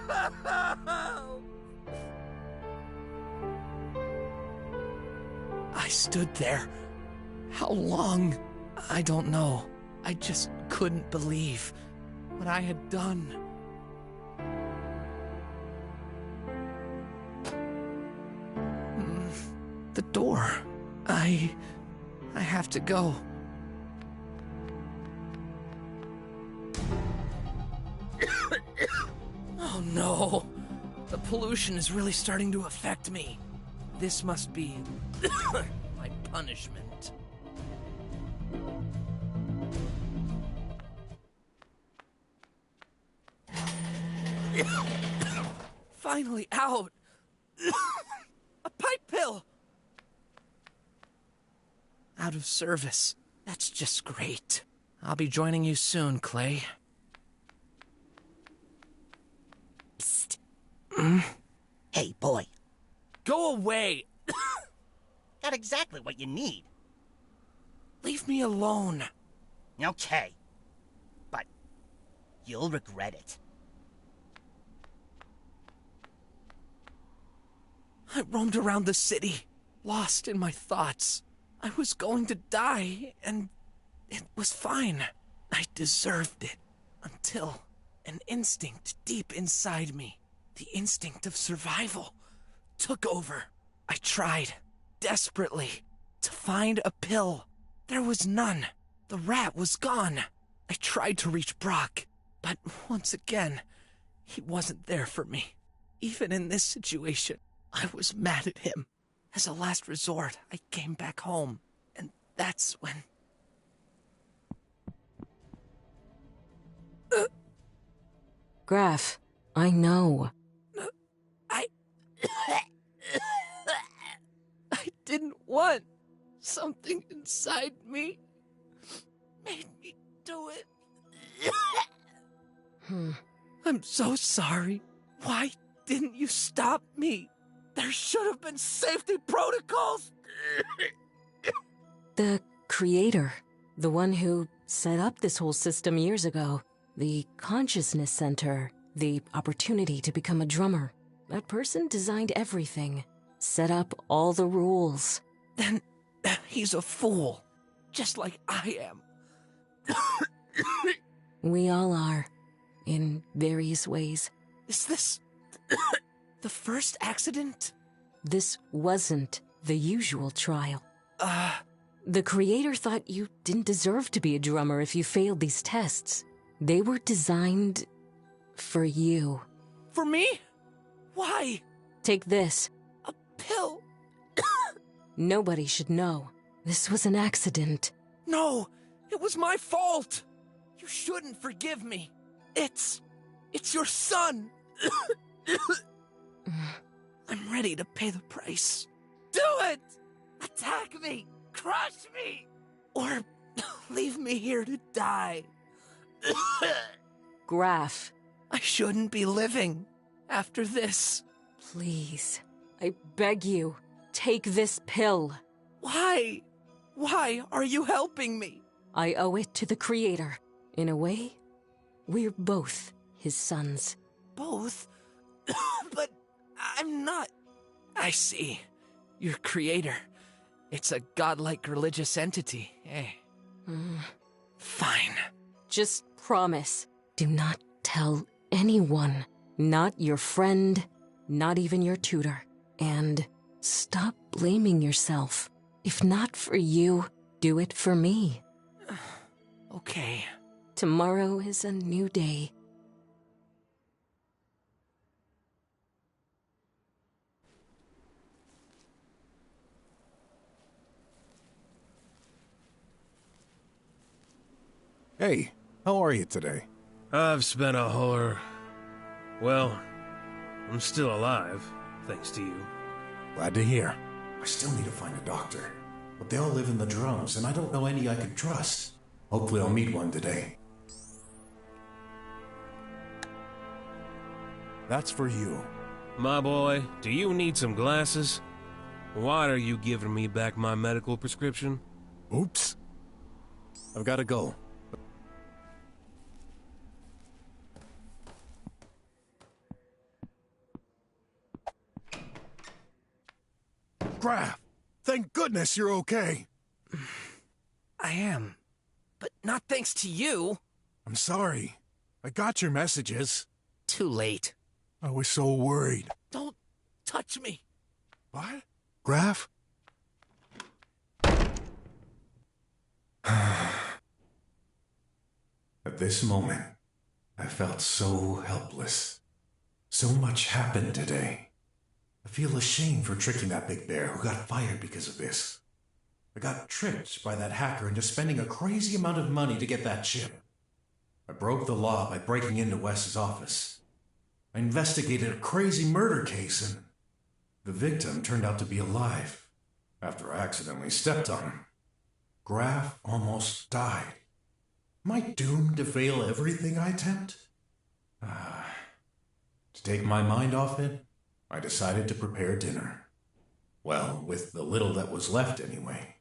I stood there. How long? I don't know. I just couldn't believe. what I had done. The door. I have to go. Oh no. The pollution is really starting to affect me. This must be my punishment. Finally out. A pipe pill. Out of service. That's just great. I'll be joining you soon, Clay. Psst. Hmm? Hey, boy. Go away. Got exactly what you need. Leave me alone. Okay. But you'll regret it. I roamed around the city, lost in my thoughts. I was going to die, and it was fine. I deserved it. Until an instinct deep inside me, the instinct of survival, took over. I tried, desperately, to find a pill. There was none. The rat was gone. I tried to reach BROK, but once again, he wasn't there for me. Even in this situation, I was mad at him. As a last resort, I came back home, and that's when... Graf, I know. I didn't want. Something inside me made me do it. I'm so sorry. Why didn't you stop me? There should have been safety protocols! The creator, the one who set up this whole system years ago, the consciousness center, the opportunity to become a drummer. That person designed everything, set up all the rules. Then he's a fool, just like I am. We all are, in various ways. Is this the first accident? This wasn't the usual trial. The creator thought you didn't deserve to be a drummer if you failed these tests. They were designed for you. For me? Why? Take this. A pill? Nobody should know. This was an accident. No, it was my fault. You shouldn't forgive me. It's your son. I'm ready to pay the price. Do it! Attack me! Crush me! Or leave me here to die. Graf. I shouldn't be living after this. Please, I beg you, take this pill. Why? Why are you helping me? I owe it to the creator. In a way, we're both his sons. Both? But I'm not. I see. Your creator. It's a godlike religious entity, eh? Fine. Just promise. Do not tell anyone. Not your friend, not even your tutor. And stop blaming yourself. If not for you, do it for me. Okay. Tomorrow is a new day. Hey, how are you today? I've spent a whole... Well, I'm still alive, thanks to you. Glad to hear. I still need to find a doctor. But they all live in the drums, and I don't know any I can trust. Hopefully I'll meet one today. That's for you. My boy, do you need some glasses? Why are you giving me back my medical prescription? Oops. I've got to go. Graf, thank goodness you're okay. I am. But not thanks to you. I'm sorry. I got your messages. Too late. I was so worried. Don't touch me. What? Graf? At this moment, I felt so helpless. So much happened today. I feel ashamed for tricking that big bear who got fired because of this. I got tricked by that hacker into spending a crazy amount of money to get that chip. I broke the law by breaking into Wes's office. I investigated a crazy murder case and the victim turned out to be alive after I accidentally stepped on him. Graf almost died. Am I doomed to fail everything I attempt? To take my mind off it, I decided to prepare dinner. Well, with the little that was left anyway.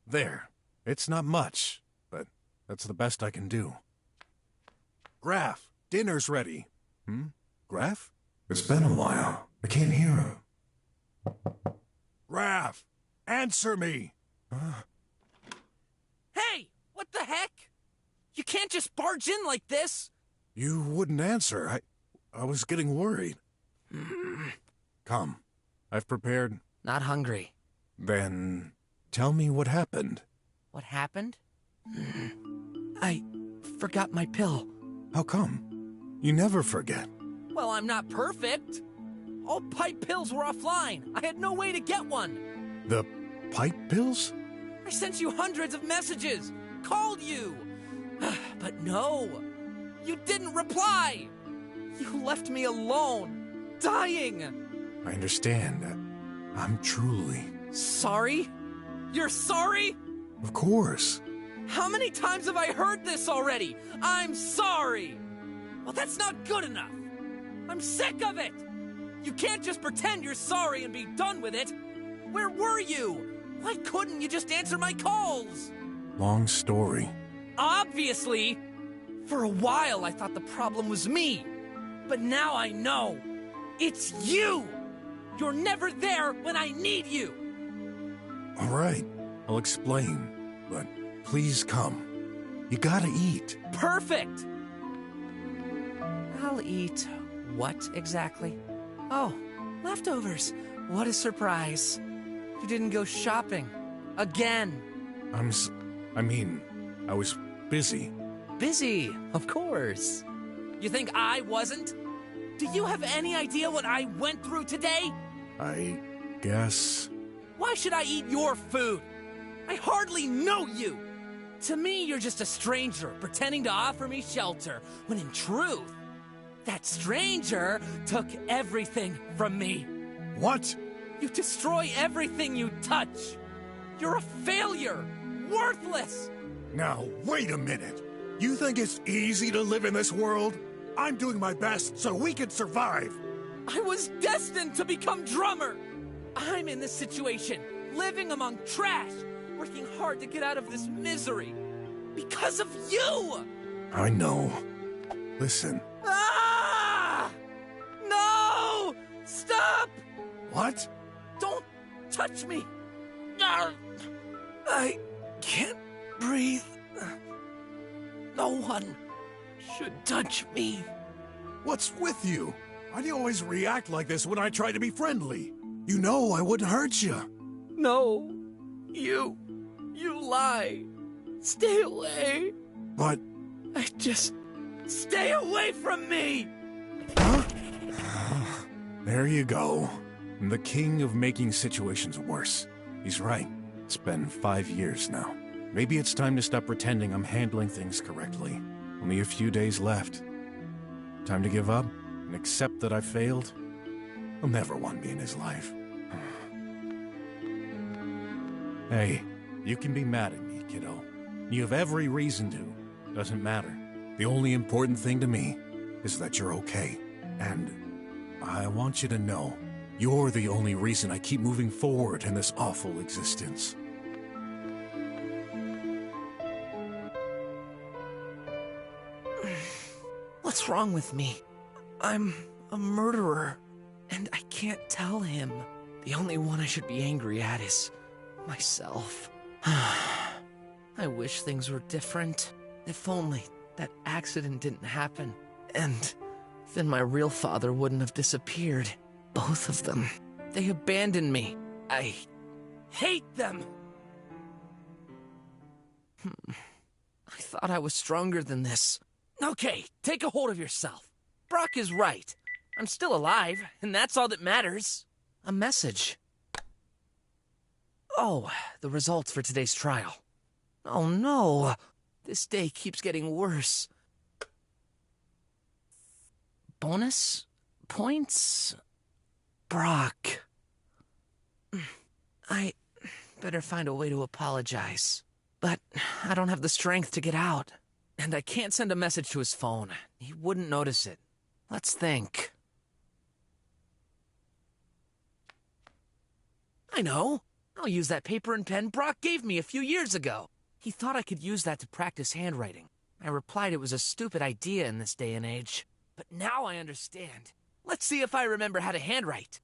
There. It's not much, but that's the best I can do. Graf, dinner's ready. Graf? It's been a while. I can't hear him. Graf, answer me! Hey! What the heck? You can't just barge in like this! You wouldn't answer. I was getting worried. Come. I've prepared... Not hungry. Then tell me what happened. What happened? I forgot my pill. How come? You never forget. Well, I'm not perfect. All pipe pills were offline. I had no way to get one. The pipe pills? I sent you hundreds of messages. Called you. But no. You didn't reply. You left me alone. Dying. I understand. I'm truly... Sorry? You're sorry? Of course. How many times have I heard this already? I'm sorry. Well, that's not good enough. I'm sick of it. You can't just pretend you're sorry and be done with it. Where were you? Why couldn't you just answer my calls? Long story. Obviously. For a while, I thought the problem was me. But now I know. It's you. You're never there when I need you. All right. I'll explain. But please come. You gotta eat. Perfect. I'll eat what exactly? Oh, leftovers. What a surprise. You didn't go shopping. Again. I was busy. Busy, of course. You think I wasn't? Do you have any idea what I went through today? I guess... Why should I eat your food? I hardly know you. To me, you're just a stranger pretending to offer me shelter, when in truth, that stranger took everything from me. What? You destroy everything you touch. You're a failure. Worthless. Now, wait a minute. You think it's easy to live in this world? I'm doing my best so we can survive. I was destined to become drummer. I'm in this situation, living among trash, working hard to get out of this misery. Because of you! I know. Listen. Ah! No! Stop! What? Don't touch me! I can't breathe. No one should touch me. What's with you? Why do you always react like this when I try to be friendly? You know I wouldn't hurt you. No. You lie. Stay away. But... Stay away from me! Huh? There you go. I'm the king of making situations worse. He's right. It's been 5 years now. Maybe it's time to stop pretending I'm handling things correctly. Only a few days left. Time to give up and accept that I failed? He'll never want me in his life. Hey, you can be mad at me, kiddo. You have every reason to. Doesn't matter. The only important thing to me is that you're okay. And I want you to know, you're the only reason I keep moving forward in this awful existence. What's wrong with me? I'm a murderer, and I can't tell him. The only one I should be angry at is myself. I wish things were different. If only that accident didn't happen, and then my real father wouldn't have disappeared. Both of them. They abandoned me. I hate them! I thought I was stronger than this. Okay, take a hold of yourself. BROK is right. I'm still alive, and that's all that matters. A message. Oh, the results for today's trial. Oh no, this day keeps getting worse. Bonus points? BROK. I better find a way to apologize. But I don't have the strength to get out. And I can't send a message to his phone. He wouldn't notice it. Let's think. I know. I'll use that paper and pen BROK gave me a few years ago. He thought I could use that to practice handwriting. I replied it was a stupid idea in this day and age. But now I understand. Let's see if I remember how to handwrite.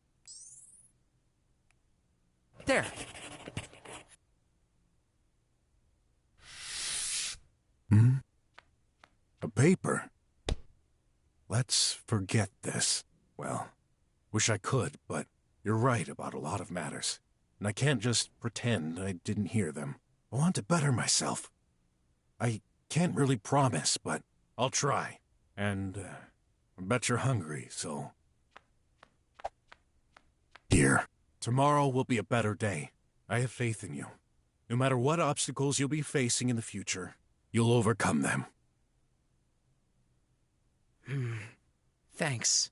There. A paper? Let's forget this. Well, wish I could, but you're right about a lot of matters. And I can't just pretend I didn't hear them. I want to better myself. I can't really promise, but I'll try. And I bet you're hungry, so... Here, tomorrow will be a better day. I have faith in you. No matter what obstacles you'll be facing in the future, you'll overcome them. Thanks.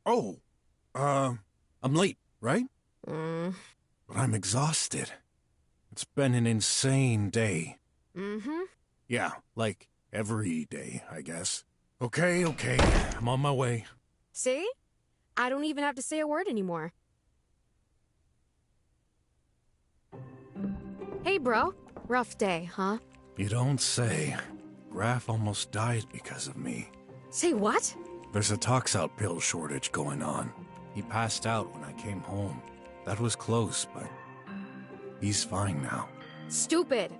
Oh, I'm late, right? But I'm exhausted. It's been an insane day. Yeah, like every day, I guess. Okay, I'm on my way. See? I don't even have to say a word anymore. Hey, bro. Rough day, huh? You don't say. Graf almost died because of me. Say what? There's a tox-out pill shortage going on. He passed out when I came home. That was close, but he's fine now. Stupid.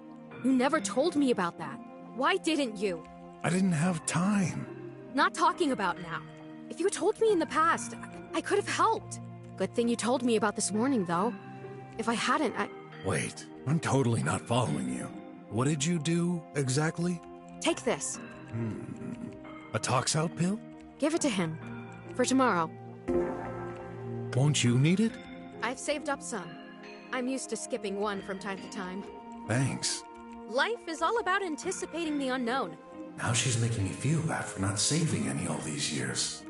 You never told me about that. Why didn't you? I didn't have time. Not talking about now. If you told me in the past, I could have helped. Good thing you told me about this morning, though. If I hadn't, Wait, I'm totally not following you. What did you do, exactly? Take this. A tox-out pill? Give it to him. For tomorrow. Won't you need it? I've saved up some. I'm used to skipping one from time to time. Thanks. Life is all about anticipating the unknown. Now she's making me feel bad for not saving any all these years.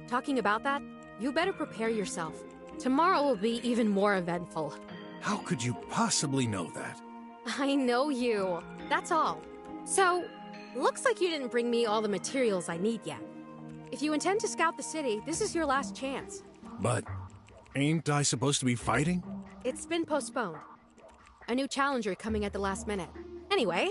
Talking about that, you better prepare yourself. Tomorrow will be even more eventful. How could you possibly know that? I know you. That's all. So, looks like you didn't bring me all the materials I need yet. If you intend to scout the city, this is your last chance. But ain't I supposed to be fighting? It's been postponed. A new challenger coming at the last minute. Anyway,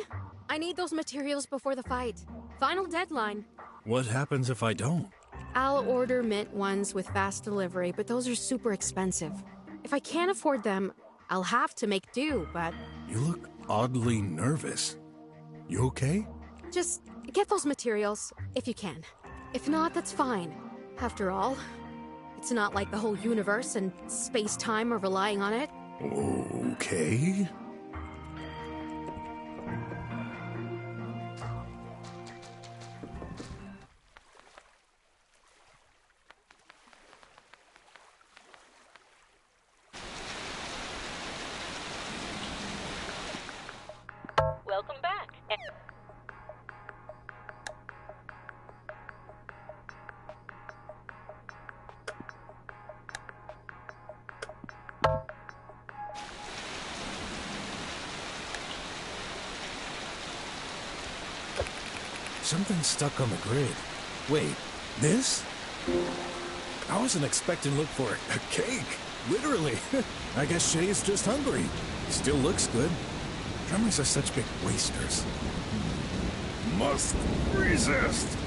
I need those materials before the fight. Final deadline. What happens if I don't? I'll order mint ones with fast delivery, but those are super expensive. If I can't afford them, I'll have to make do, but... You look oddly nervous. You okay? Just get those materials, if you can. If not, that's fine. After all, it's not like the whole universe and space-time are relying on it. Okay. Welcome back. Something's stuck on the grid. Wait, this? I wasn't expecting to look for a cake. Literally. I guess Shay's just hungry. Still looks good. Drummers are such big wasters. Must resist.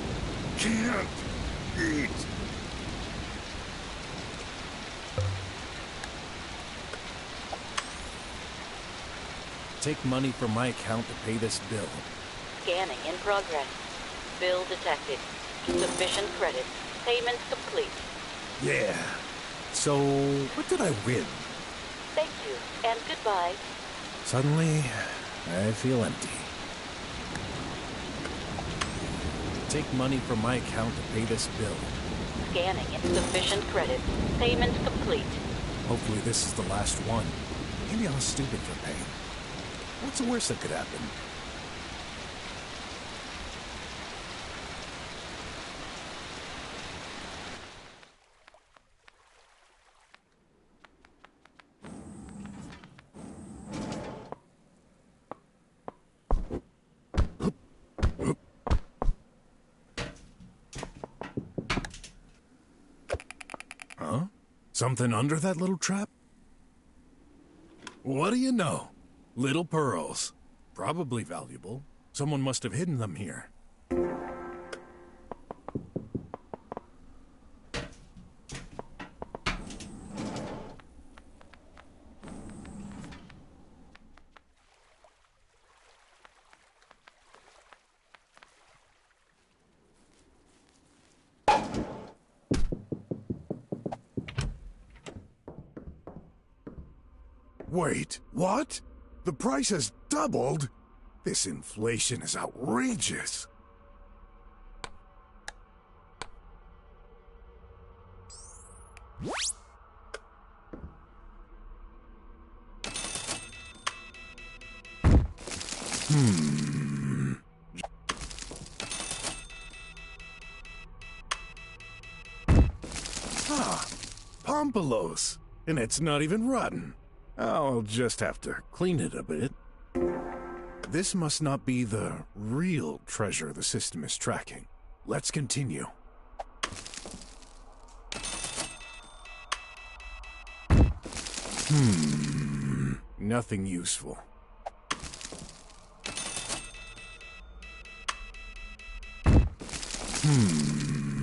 Can't eat. Take money from my account to pay this bill. Scanning in progress. Bill detected. Sufficient credit. Payment complete. Yeah. So, what did I win? Thank you, and goodbye. Suddenly, I feel empty. Take money from my account to pay this bill. Scanning insufficient credit. Payment complete. Hopefully this is the last one. Maybe I was stupid for paying. What's the worst that could happen? Huh? Something under that little trap? What do you know? Little pearls. Probably valuable. Someone must have hidden them here. Wait, what? The price has doubled? This inflation is outrageous. Ah, Pompolos. And it's not even rotten. I'll just have to clean it a bit. This must not be the real treasure the system is tracking. Let's continue. Nothing useful.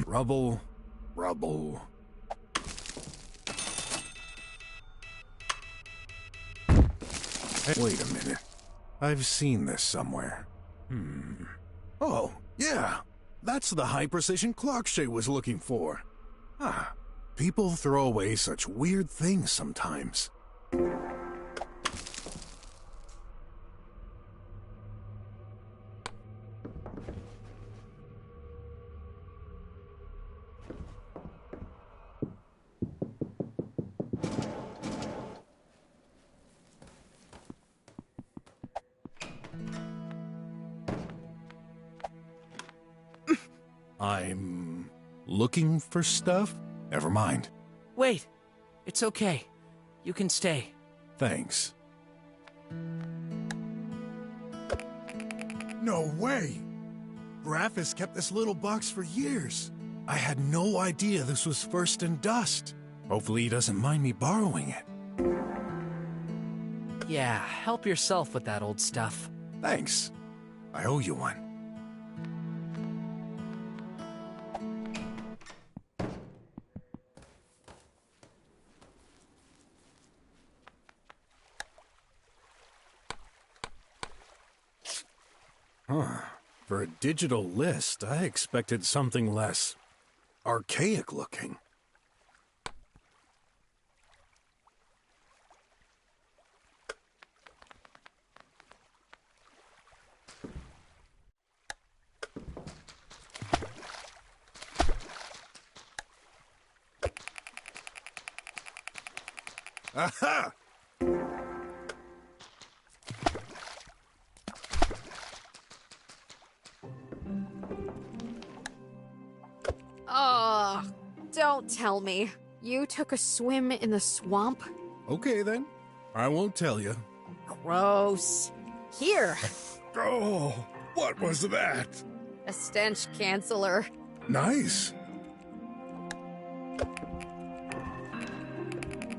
Rubble, rubble. Wait a minute. I've seen this somewhere. Oh, yeah. That's the high-precision clock Shay was looking for. Ah, people throw away such weird things sometimes. I'm looking for stuff? Never mind. Wait. It's okay. You can stay. Thanks. No way! Graf has kept this little box for years. I had no idea this was first in dust. Hopefully he doesn't mind me borrowing it. Yeah, help yourself with that old stuff. Thanks. I owe you one. For a digital list, I expected something less archaic looking. Aha! Don't tell me. You took a swim in the swamp? Okay then. I won't tell you. Gross. Here. Oh, what was that? A stench canceller. Nice.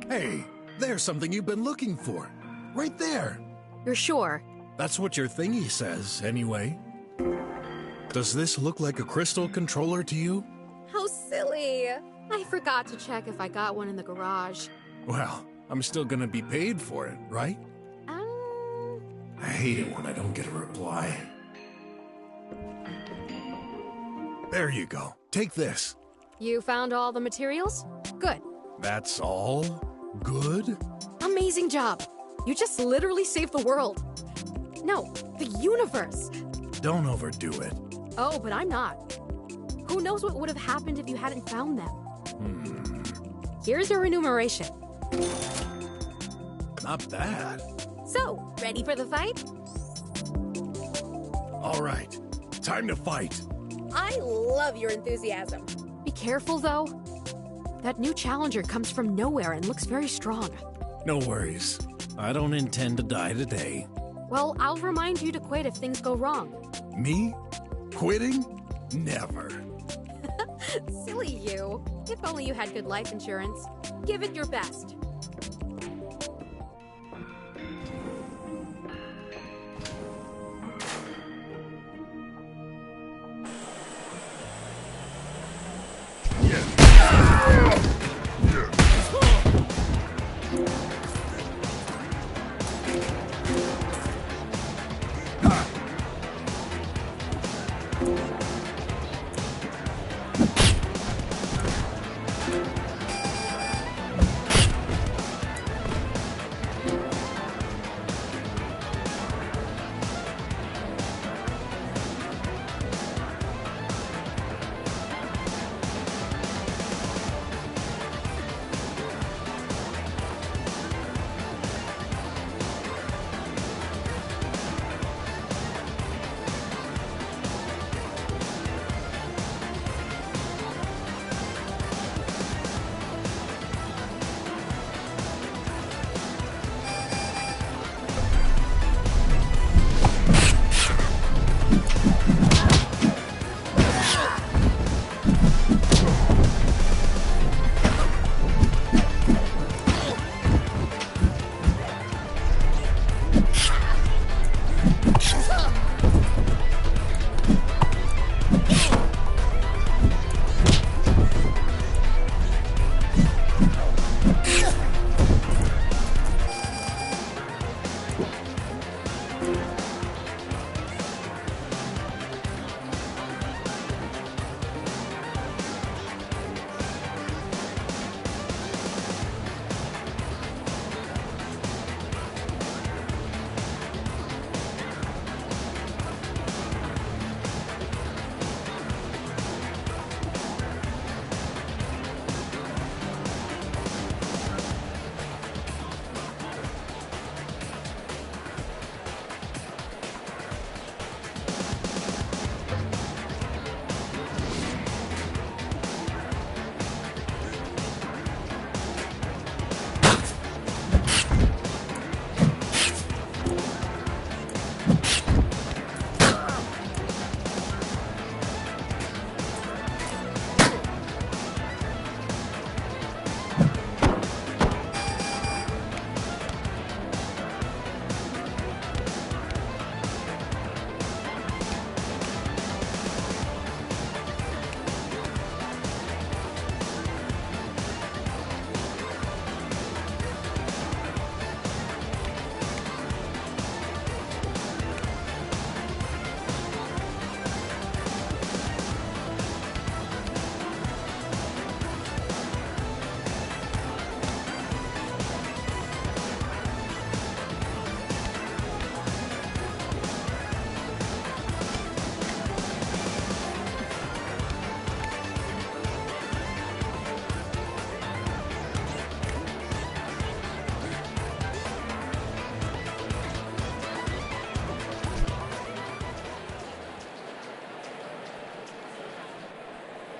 Hey, there's something you've been looking for. Right there. You're sure? That's what your thingy says, anyway. Does this look like a crystal controller to you? How silly. I forgot to check if I got one in the garage. Well, I'm still gonna be paid for it, right? I hate it when I don't get a reply. There you go. Take this. You found all the materials? Good. That's all? Good? Amazing job. You just literally saved the world. No, the universe. Don't overdo it. Oh, but I'm not. Who knows what would have happened if you hadn't found them? Here's your enumeration. Not bad. So, ready for the fight? All right. Time to fight. I love your enthusiasm. Be careful, though. That new challenger comes from nowhere and looks very strong. No worries. I don't intend to die today. Well, I'll remind you to quit if things go wrong. Me? Quitting? Never. Silly you. If only you had good life insurance. Give it your best.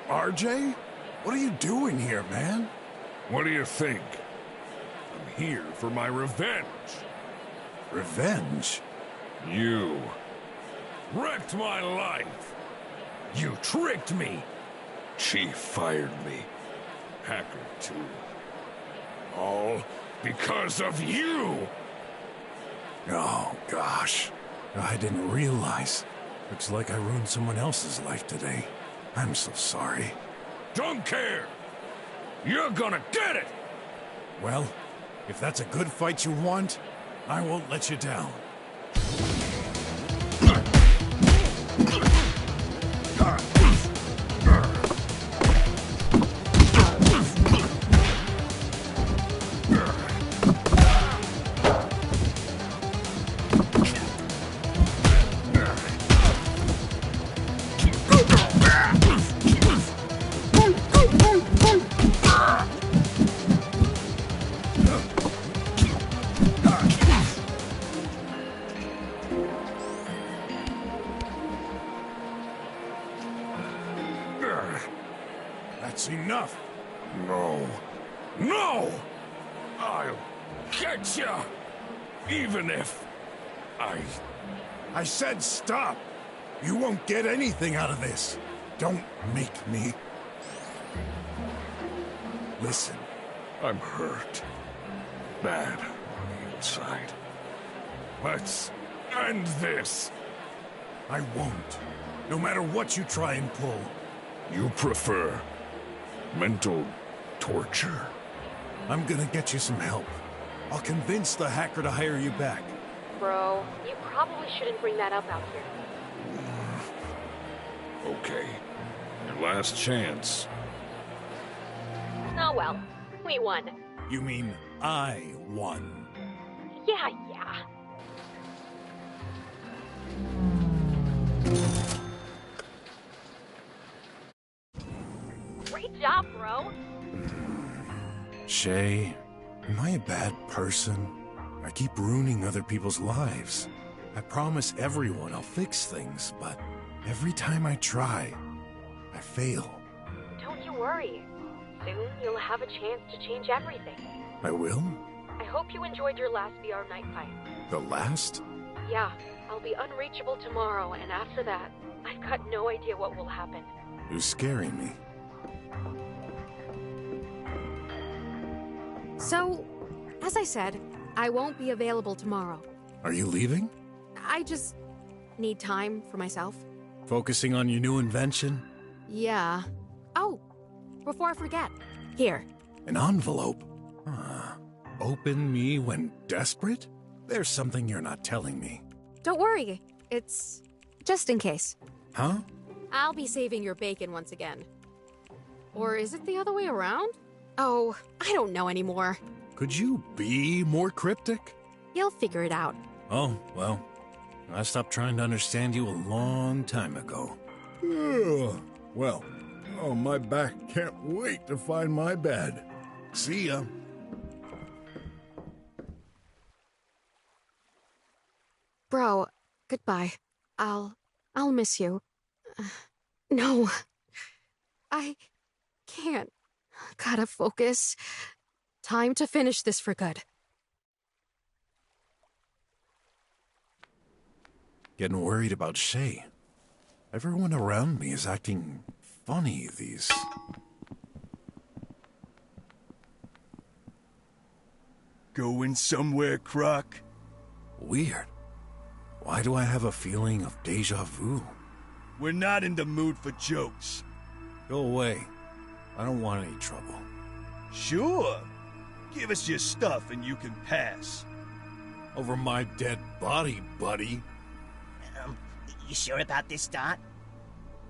RJ? What are you doing here, man? What do you think? I'm here for my revenge. Revenge? You wrecked my life. You tricked me. Chief fired me. Hacker, too. All because of you! Oh, gosh. I didn't realize. Looks like I ruined someone else's life today. I'm so sorry. Don't care! You're gonna get it! Well, if that's a good fight you want, I won't let you down. I'll get ya! Even if I said stop! You won't get anything out of this. Don't make me. Listen. I'm hurt. Bad on the inside. Let's end this. I won't. No matter what you try and pull. You prefer mental torture? I'm gonna get you some help. I'll convince the hacker to hire you back. Bro, you probably shouldn't bring that up out here. Okay. Your last chance. Oh well, we won. You mean I won? Yeah. Great job, bro. Shay, am I a bad person? I keep ruining other people's lives. I promise everyone I'll fix things, but every time I try, I fail. Don't you worry. Soon you'll have a chance to change everything. I will? I hope you enjoyed your last VR night fight. The last? Yeah, I'll be unreachable tomorrow, and after that, I've got no idea what will happen. You're scaring me. So, as I said, I won't be available tomorrow. Are you leaving? I just need time for myself. Focusing on your new invention? Yeah. Oh, before I forget, here. An envelope? Open me when desperate? There's something you're not telling me. Don't worry, it's just in case. Huh? I'll be saving your bacon once again. Or is it the other way around? Oh, I don't know anymore. Could you be more cryptic? You'll figure it out. Oh, well, I stopped trying to understand you a long time ago. Well, my back can't wait to find my bed. See ya. Bro, goodbye. I'll miss you. No. I can't. Gotta focus. Time to finish this for good. Getting worried about Shay. Everyone around me is acting funny these... Going somewhere, Croc? Weird. Why do I have a feeling of deja vu? We're not in the mood for jokes. Go away. I don't want any trouble. Sure. Give us your stuff and you can pass. Over my dead body, buddy. You sure about this, Dot?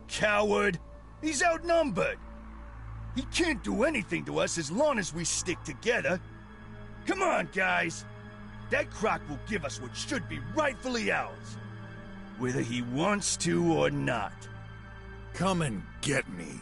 Coward! He's outnumbered! He can't do anything to us as long as we stick together. Come on, guys! That Croc will give us what should be rightfully ours. Whether he wants to or not. Come and get me.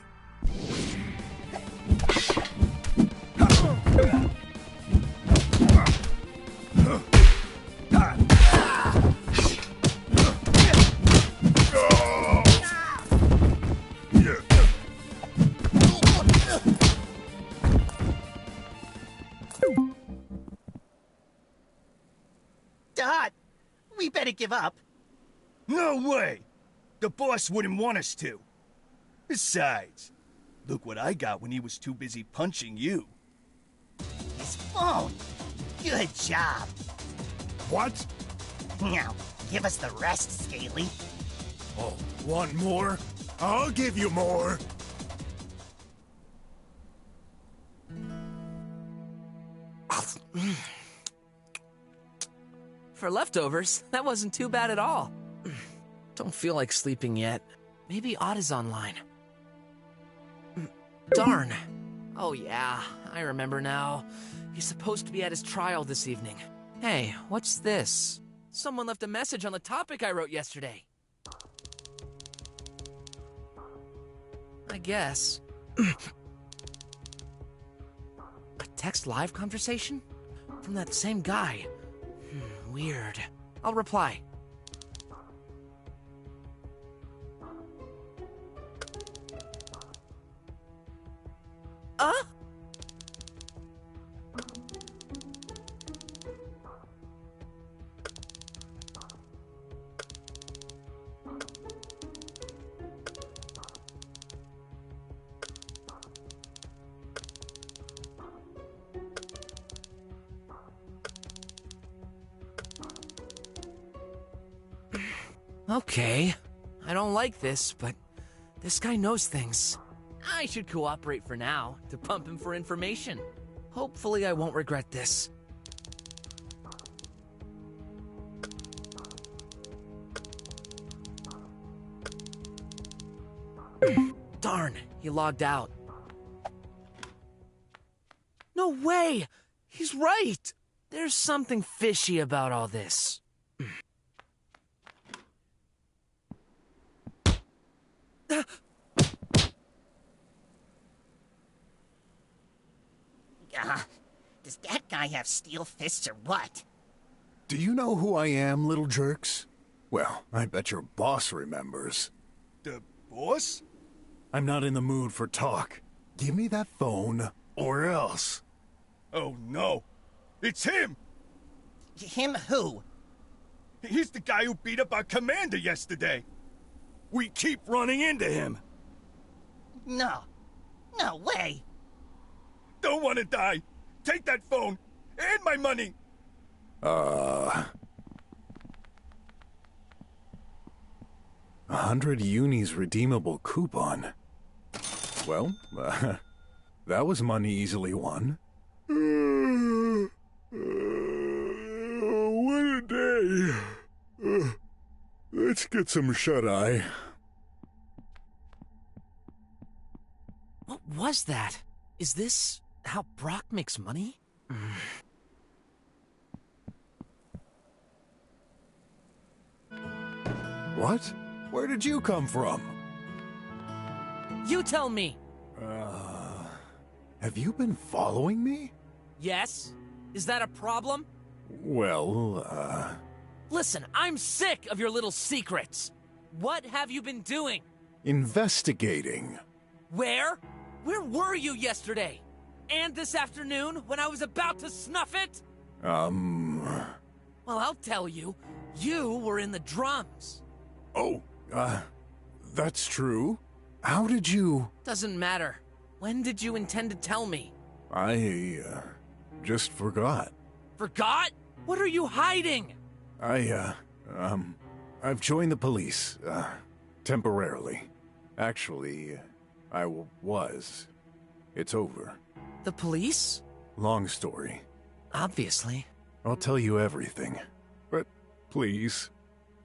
Dot, we better give up. No way! The boss wouldn't want us to. Besides, look what I got when he was too busy punching you. His phone. Good job. What? Now, give us the rest, Scaly. Oh, want more? I'll give you more. For leftovers, that wasn't too bad at all. Don't feel like sleeping yet. Maybe Odd is online. Darn. Oh yeah, I remember now. He's supposed to be at his trial this evening. Hey, what's this? Someone left a message on the topic I wrote yesterday. I guess. A text live conversation? From that same guy. Weird. I'll reply. Okay. I don't like this, but this guy knows things. I should cooperate for now, to pump him for information. Hopefully I won't regret this. Darn, he logged out. No way! He's right! There's something fishy about all this. Does that guy have steel fists or what? Do you know who I am, little jerks? Well, I bet your boss remembers. The boss? I'm not in the mood for talk. Give me that phone, or else. Oh no, it's him! Him who? He's the guy who beat up our commander yesterday. We keep running into him. No. No way. Don't want to die. Take that phone and my money. 100 unis redeemable coupon. Well, that was money easily won. What a day. Let's get some shut-eye. What was that? Is this how BROK makes money? What? Where did you come from? You tell me! Have you been following me? Yes? Is that a problem? Well, Listen, I'm sick of your little secrets. What have you been doing? investigating. Where? Where were you yesterday? And this afternoon when I was about to snuff it? Well, I'll tell you. You were in the drums. Oh, that's true. How did you... Doesn't matter. When did you intend to tell me? I, just forgot. Forgot? What are you hiding? I've joined the police, temporarily. Actually, I was. It's over. The police? Long story. Obviously. I'll tell you everything. But please,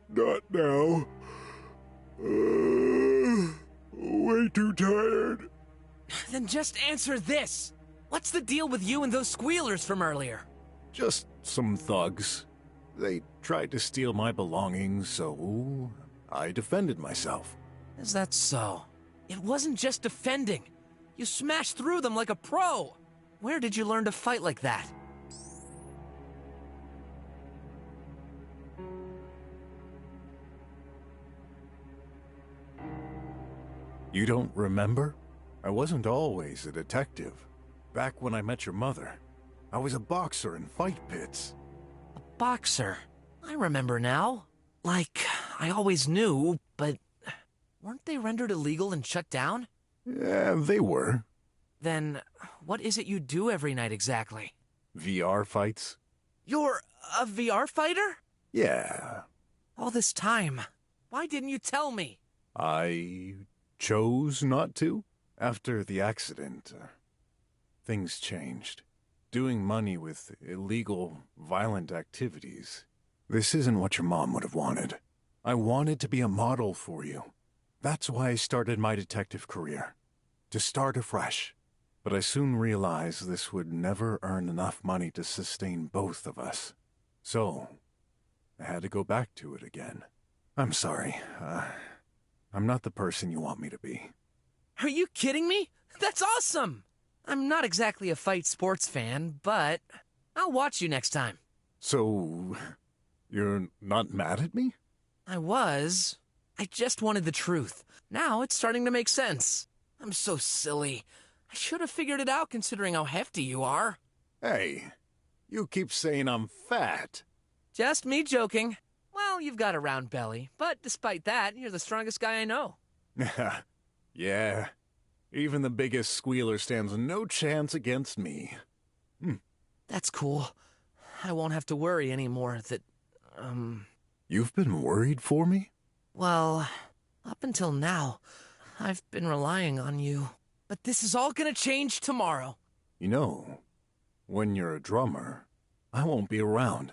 not now. Way too tired. Then just answer this. What's the deal with you and those squealers from earlier? Just some thugs. They tried to steal my belongings, so I defended myself. Is that so? It wasn't just defending. You smashed through them like a pro. Where did you learn to fight like that? You don't remember? I wasn't always a detective. Back when I met your mother, I was a boxer in fight pits. A boxer? I remember now. Like, I always knew, but weren't they rendered illegal and shut down? Yeah, they were. Then, what is it you do every night exactly? VR fights? You're a VR fighter? Yeah. All this time, why didn't you tell me? I chose not to. After the accident, things changed. Doing money with illegal, violent activities. This isn't what your mom would have wanted. I wanted to be a model for you. That's why I started my detective career. To start afresh. But I soon realized this would never earn enough money to sustain both of us. So, I had to go back to it again. I'm sorry. I'm not the person you want me to be. Are you kidding me? That's awesome! I'm not exactly a fight sports fan, but I'll watch you next time. So, you're not mad at me? I was. I just wanted the truth. Now it's starting to make sense. I'm so silly. I should have figured it out considering how hefty you are. Hey, you keep saying I'm fat. Just me joking. Well, you've got a round belly, but despite that, you're the strongest guy I know. Yeah, even the biggest squealer stands no chance against me. That's cool. I won't have to worry anymore that, You've been worried for me? Well, up until now, I've been relying on you. But this is all gonna change tomorrow. You know, when you're a drummer, I won't be around.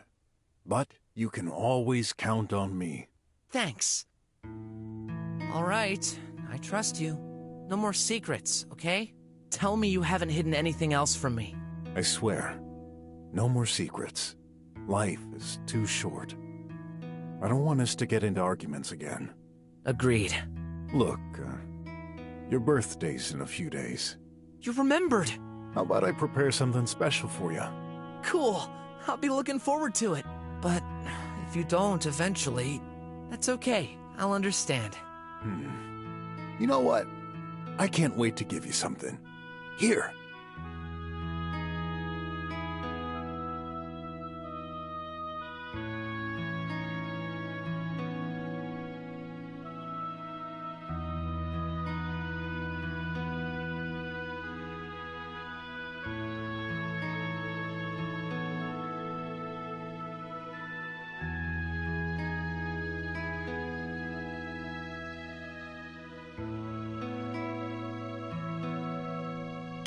But you can always count on me. Thanks. All right, I trust you. No more secrets, okay? Tell me you haven't hidden anything else from me. I swear, no more secrets. Life is too short. I don't want us to get into arguments again. Agreed. Look, your birthday's in a few days. You remembered! How about I prepare something special for you? Cool. I'll be looking forward to it. But if you don't eventually, that's okay. I'll understand. You know what? I can't wait to give you something. Here.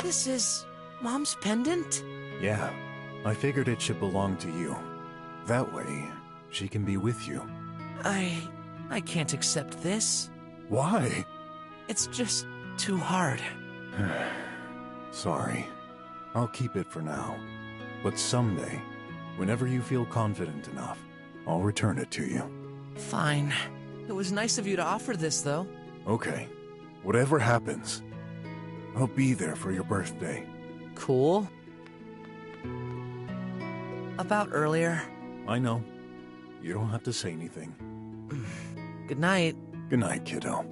This is Mom's pendant? Yeah, I figured it should belong to you. That way, she can be with you. I can't accept this. Why? It's just too hard. Sorry. I'll keep it for now. But someday, whenever you feel confident enough, I'll return it to you. Fine. It was nice of you to offer this, though. Okay. Whatever happens, I'll be there for your birthday. Cool. About earlier. I know. You don't have to say anything. Good night. Good night, kiddo.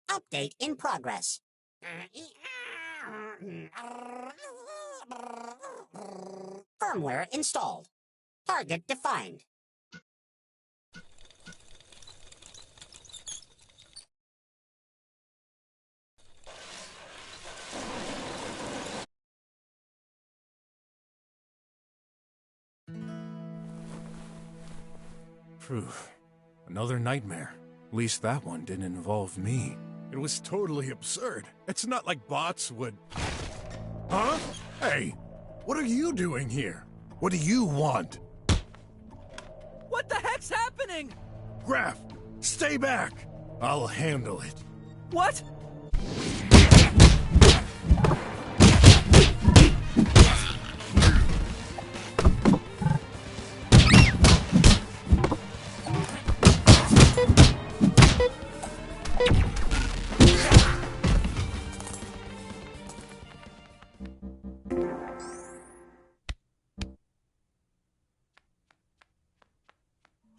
Update in progress. Firmware installed. Target defined. Phew. Another nightmare. At least that one didn't involve me. It was totally absurd. It's not like bots would... Huh? Hey, what are you doing here? What do you want? What the heck's happening? Graf, stay back! I'll handle it. What?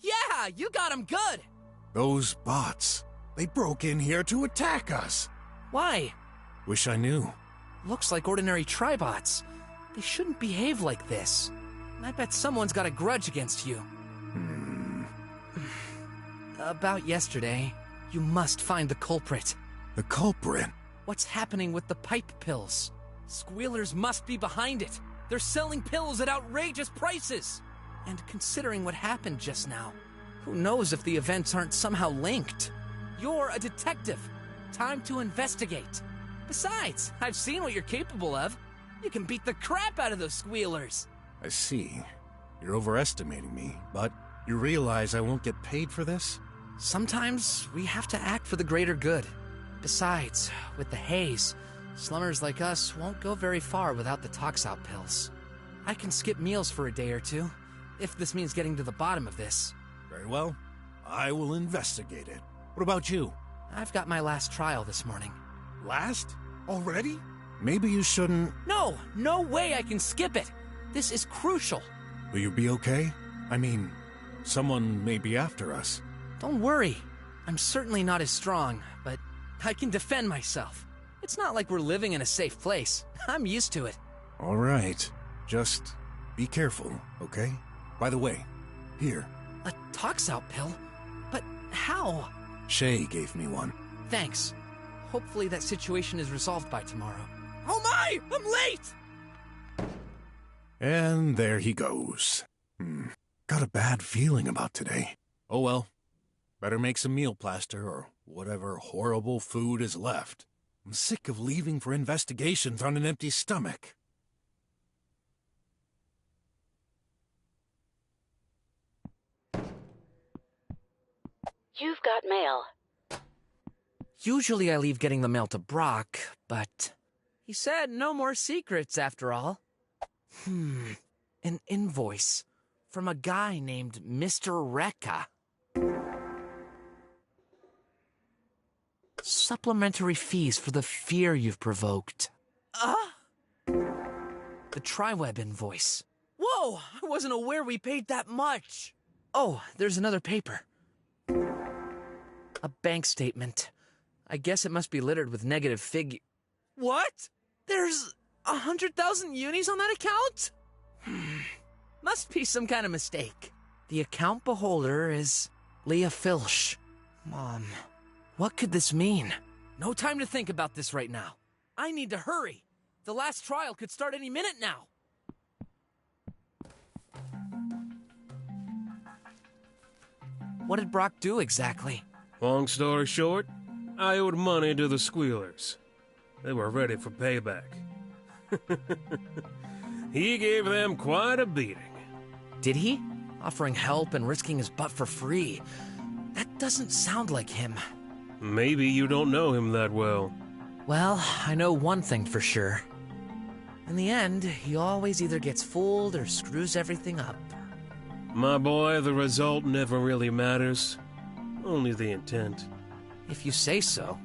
Yeah, you got him good! Those bots. They broke in here to attack us. Why? Wish I knew. Looks like ordinary Tribots. They shouldn't behave like this. I bet someone's got a grudge against you. About yesterday, you must find the culprit. The culprit? What's happening with the pipe pills? Squealers must be behind it. They're selling pills at outrageous prices. And considering what happened just now, who knows if the events aren't somehow linked? You're a detective. Time to investigate. Besides, I've seen what you're capable of. You can beat the crap out of those squealers. I see. You're overestimating me, but you realize I won't get paid for this? Sometimes we have to act for the greater good. Besides, with the haze, slummers like us won't go very far without the tox-out pills. I can skip meals for a day or two, if this means getting to the bottom of this. Very well. I will investigate it. What about you? I've got my last trial this morning. Last? Already? Maybe you shouldn't... No! No way I can skip it! This is crucial. Will you be okay? I mean, someone may be after us. Don't worry. I'm certainly not as strong, but I can defend myself. It's not like we're living in a safe place. I'm used to it. All right. Just be careful, okay? By the way, here. A tox-out pill? But how? Shay gave me one. Thanks. Hopefully that situation is resolved by tomorrow. Oh my! I'm late! And there he goes. Got a bad feeling about today. Oh well. Better make some meal plaster or whatever horrible food is left. I'm sick of leaving for investigations on an empty stomach. You've got mail. Usually I leave getting the mail to BROK, but he said no more secrets after all. An invoice from a guy named Mr. Rekka. Supplementary fees for the fear you've provoked. The Triweb invoice. Whoa! I wasn't aware we paid that much! Oh, there's another paper. A bank statement. I guess it must be littered with negative figure. What? There's 100,000 unis on that account? Must be some kind of mistake. The account beholder is Leah Filch. Mom, what could this mean? No time to think about this right now. I need to hurry. The last trial could start any minute now. What did BROK do exactly? Long story short, I owed money to the Squealers. They were ready for payback. He gave them quite a beating. Did he? Offering help and risking his butt for free. That doesn't sound like him. Maybe you don't know him that well. Well, I know one thing for sure. In the end, he always either gets fooled or screws everything up. My boy, the result never really matters. Only the intent. If you say so.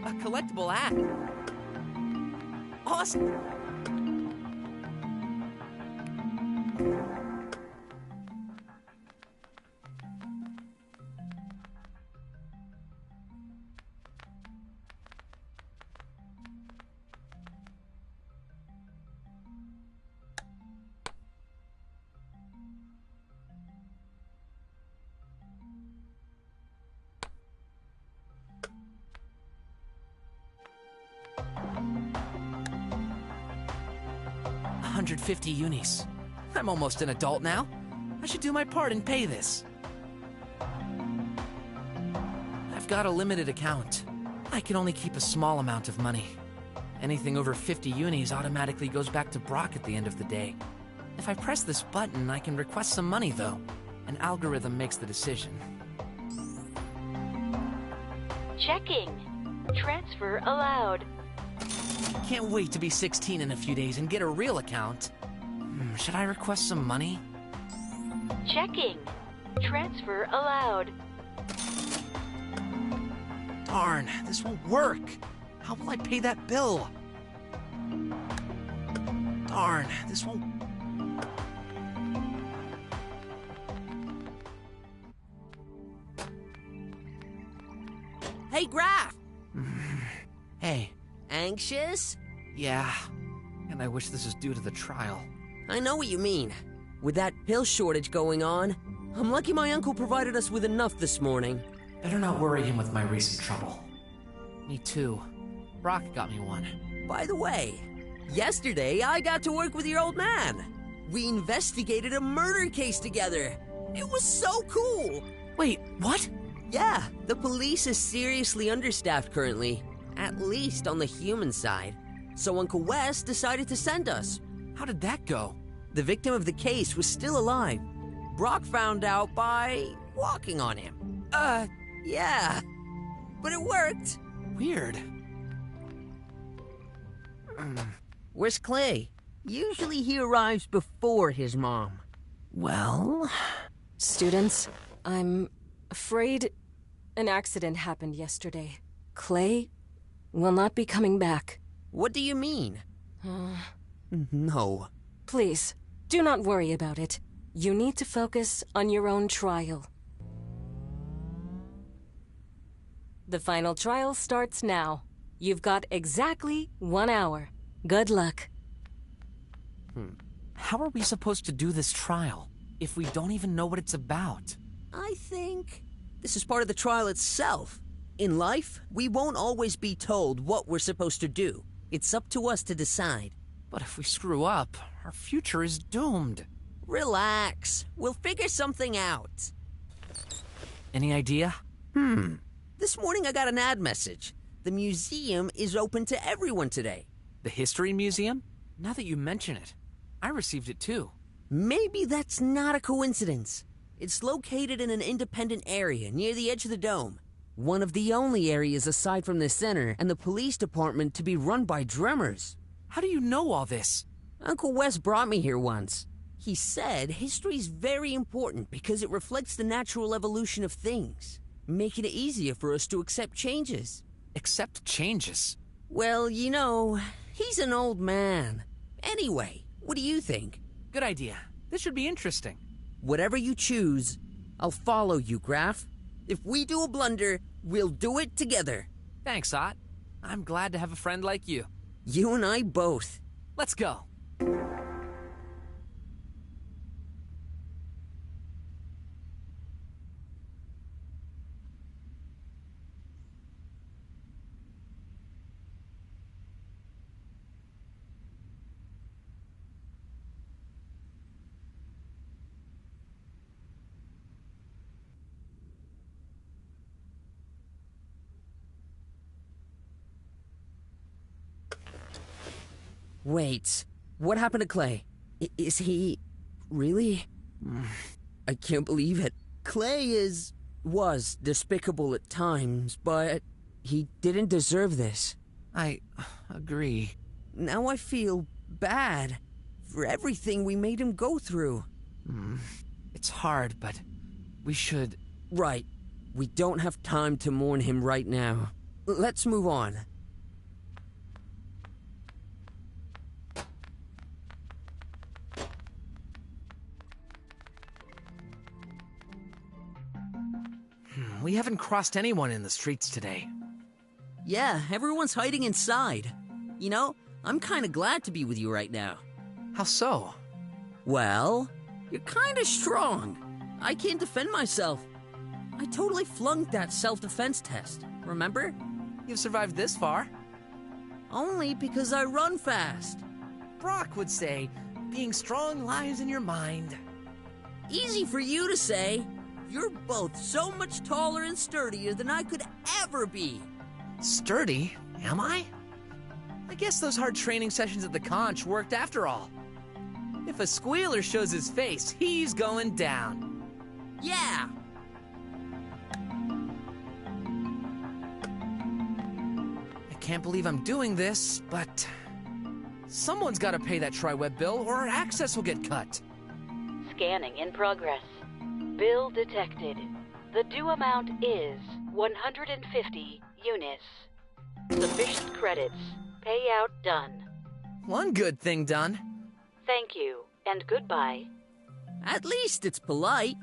A collectible app. Awesome. $150 unis. I'm almost an adult now. I should do my part and pay this. I've got a limited account. I can only keep a small amount of money. Anything over 50 unis automatically goes back to BROK at the end of the day. If I press this button, I can request some money, though. An algorithm makes the decision. Checking. Transfer allowed. Can't wait to be 16 in a few days and get a real account. Should I request some money? Checking. Transfer allowed. Darn, this won't work. How will I pay that bill? Darn, this won't... Hey, Graf! Hey. Anxious? Yeah. And I wish this was due to the trial. I know what you mean. With that pill shortage going on, I'm lucky my uncle provided us with enough this morning. Better not worry him with my recent trouble. Me too. BROK got me one. By the way, yesterday I got to work with your old man. We investigated a murder case together. It was so cool. Wait, what? Yeah, the police is seriously understaffed currently. At least on the human side. So Uncle Wes decided to send us. How did that go? The victim of the case was still alive. BROK found out by walking on him. Yeah. But it worked. Weird. Where's Clay? Usually he arrives before his mom. Well... Students, I'm afraid an accident happened yesterday. Clay will not be coming back. What do you mean? No. Please, do not worry about it. You need to focus on your own trial. The final trial starts now. You've got exactly 1 hour. Good luck. how are we supposed to do this trial if we don't even know what it's about? I think this is part of the trial itself. In life, we won't always be told what we're supposed to do. It's up to us to decide. But if we screw up, our future is doomed. Relax. We'll figure something out. Any idea? This morning I got an ad message. The museum is open to everyone today. The History Museum? Now that you mention it, I received it too. Maybe that's not a coincidence. It's located in an independent area near the edge of the dome. One of the only areas aside from the center and the police department to be run by drummers. How do you know all this? Uncle Wes brought me here once. He said history's very important because it reflects the natural evolution of things, making it easier for us to accept changes. Accept changes? Well, you know, he's an old man. Anyway, what do you think? Good idea. This should be interesting. Whatever you choose, I'll follow you, Graf. If we do a blunder, we'll do it together. Thanks, Ott. I'm glad to have a friend like you. You and I both. Let's go. Wait, what happened to Clay? Is he... really? I can't believe it. Clay was despicable at times, but he didn't deserve this. I agree. Now I feel bad for everything we made him go through. It's hard, but we should... Right. We don't have time to mourn him right now. Let's move on. We haven't crossed anyone in the streets today. Yeah, everyone's hiding inside. You know, I'm kinda glad to be with you right now. How so? Well, you're kinda strong. I can't defend myself. I totally flunked that self-defense test, remember? You've survived this far. Only because I run fast. BROK would say, being strong lies in your mind. Easy for you to say. You're both so much taller and sturdier than I could ever be. Sturdy? Am I? I guess those hard training sessions at the conch worked after all. If a squealer shows his face, he's going down. Yeah! I can't believe I'm doing this, but... someone's gotta pay that tri-web bill or our access will get cut. Scanning in progress. Bill detected. The due amount is 150 units. Sufficient credits. Payout done. One good thing done. Thank you, and goodbye. At least it's polite.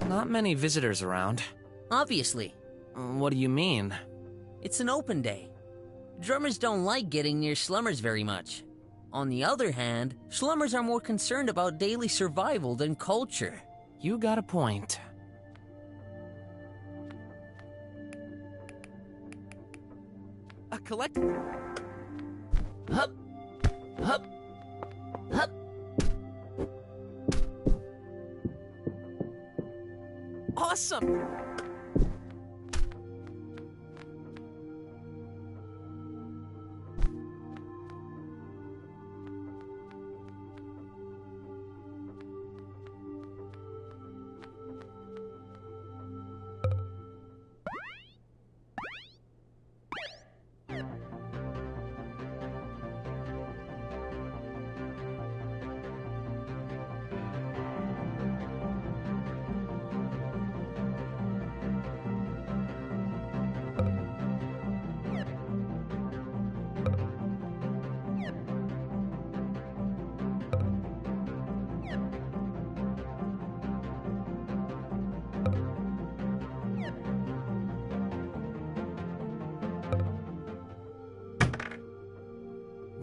Not many visitors around. Obviously. What do you mean? It's an open day. Drummers don't like getting near slummers very much. On the other hand, slummers are more concerned about daily survival than culture. You got a point. A collect... Hup! Hup! Hup! Awesome!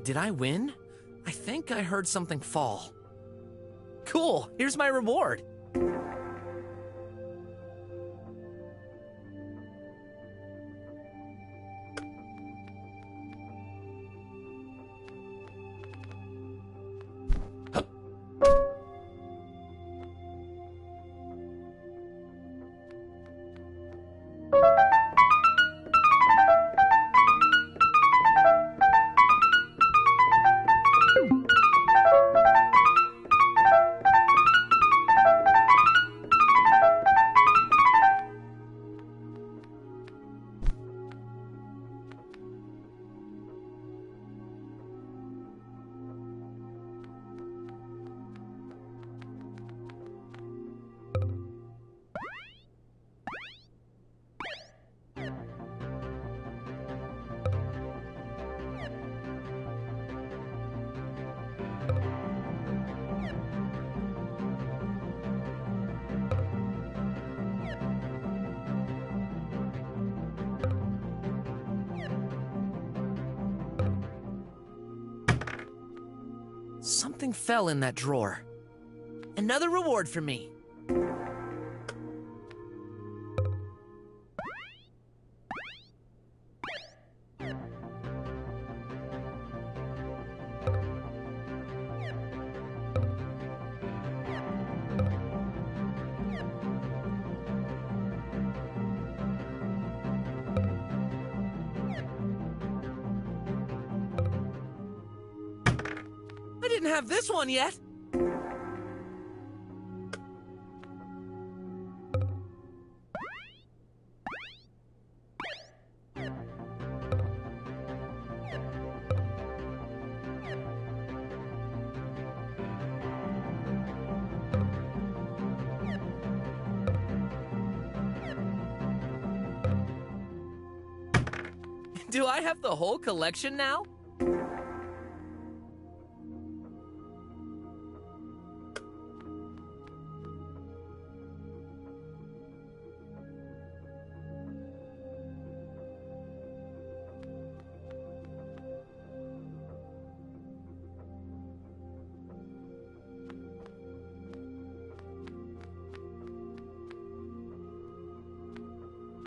Did I win? I think I heard something fall. Cool, here's my reward. Something fell in that drawer. Another reward for me. I didn't have this one yet. Do I have the whole collection now?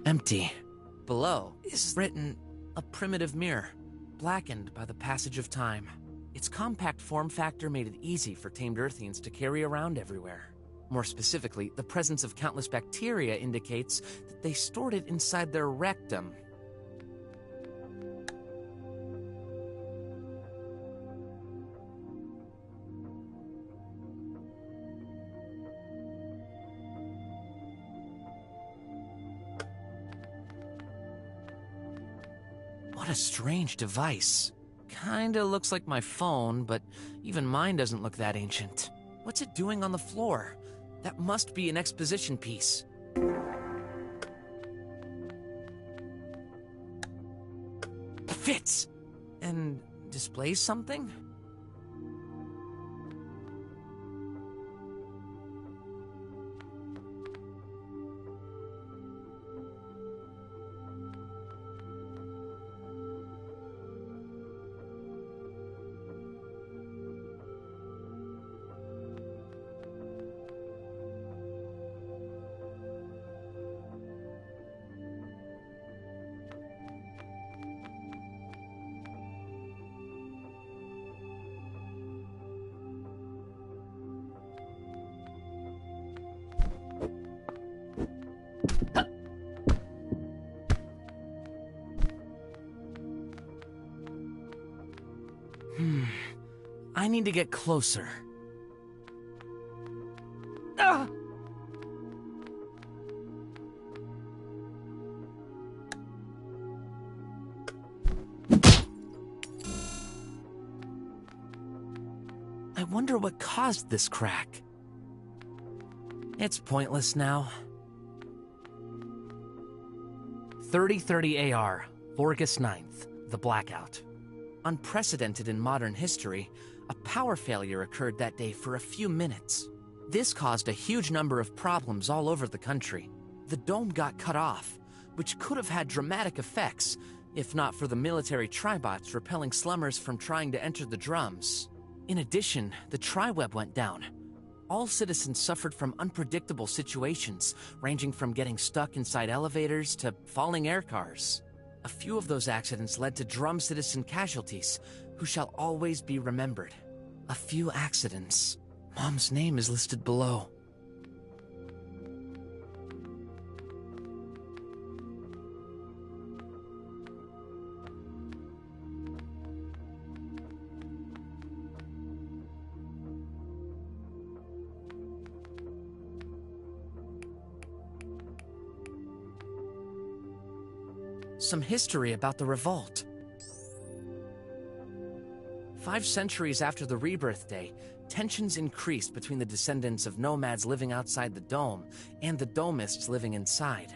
Empty. Below is written, a primitive mirror, blackened by the passage of time. Its compact form factor made it easy for tamed Earthians to carry around everywhere. More specifically, the presence of countless bacteria indicates that they stored it inside their rectum. What a strange device. Kinda looks like my phone, but even mine doesn't look that ancient. What's it doing on the floor? That must be an exposition piece. It fits! And displays something? I need to get closer. Ah! I wonder what caused this crack. It's pointless now. 3030 AR, August 9th, the blackout. Unprecedented in modern history, a power failure occurred that day for a few minutes. This caused a huge number of problems all over the country. The dome got cut off, which could have had dramatic effects, if not for the military tribots repelling slummers from trying to enter the drums. In addition, the tri-web went down. All citizens suffered from unpredictable situations, ranging from getting stuck inside elevators to falling air cars. A few of those accidents led to drum citizen casualties, who shall always be remembered. A few accidents. Mom's name is listed below. Some history about the revolt. 5 centuries after the Rebirth Day, tensions increased between the descendants of nomads living outside the dome and the domists living inside.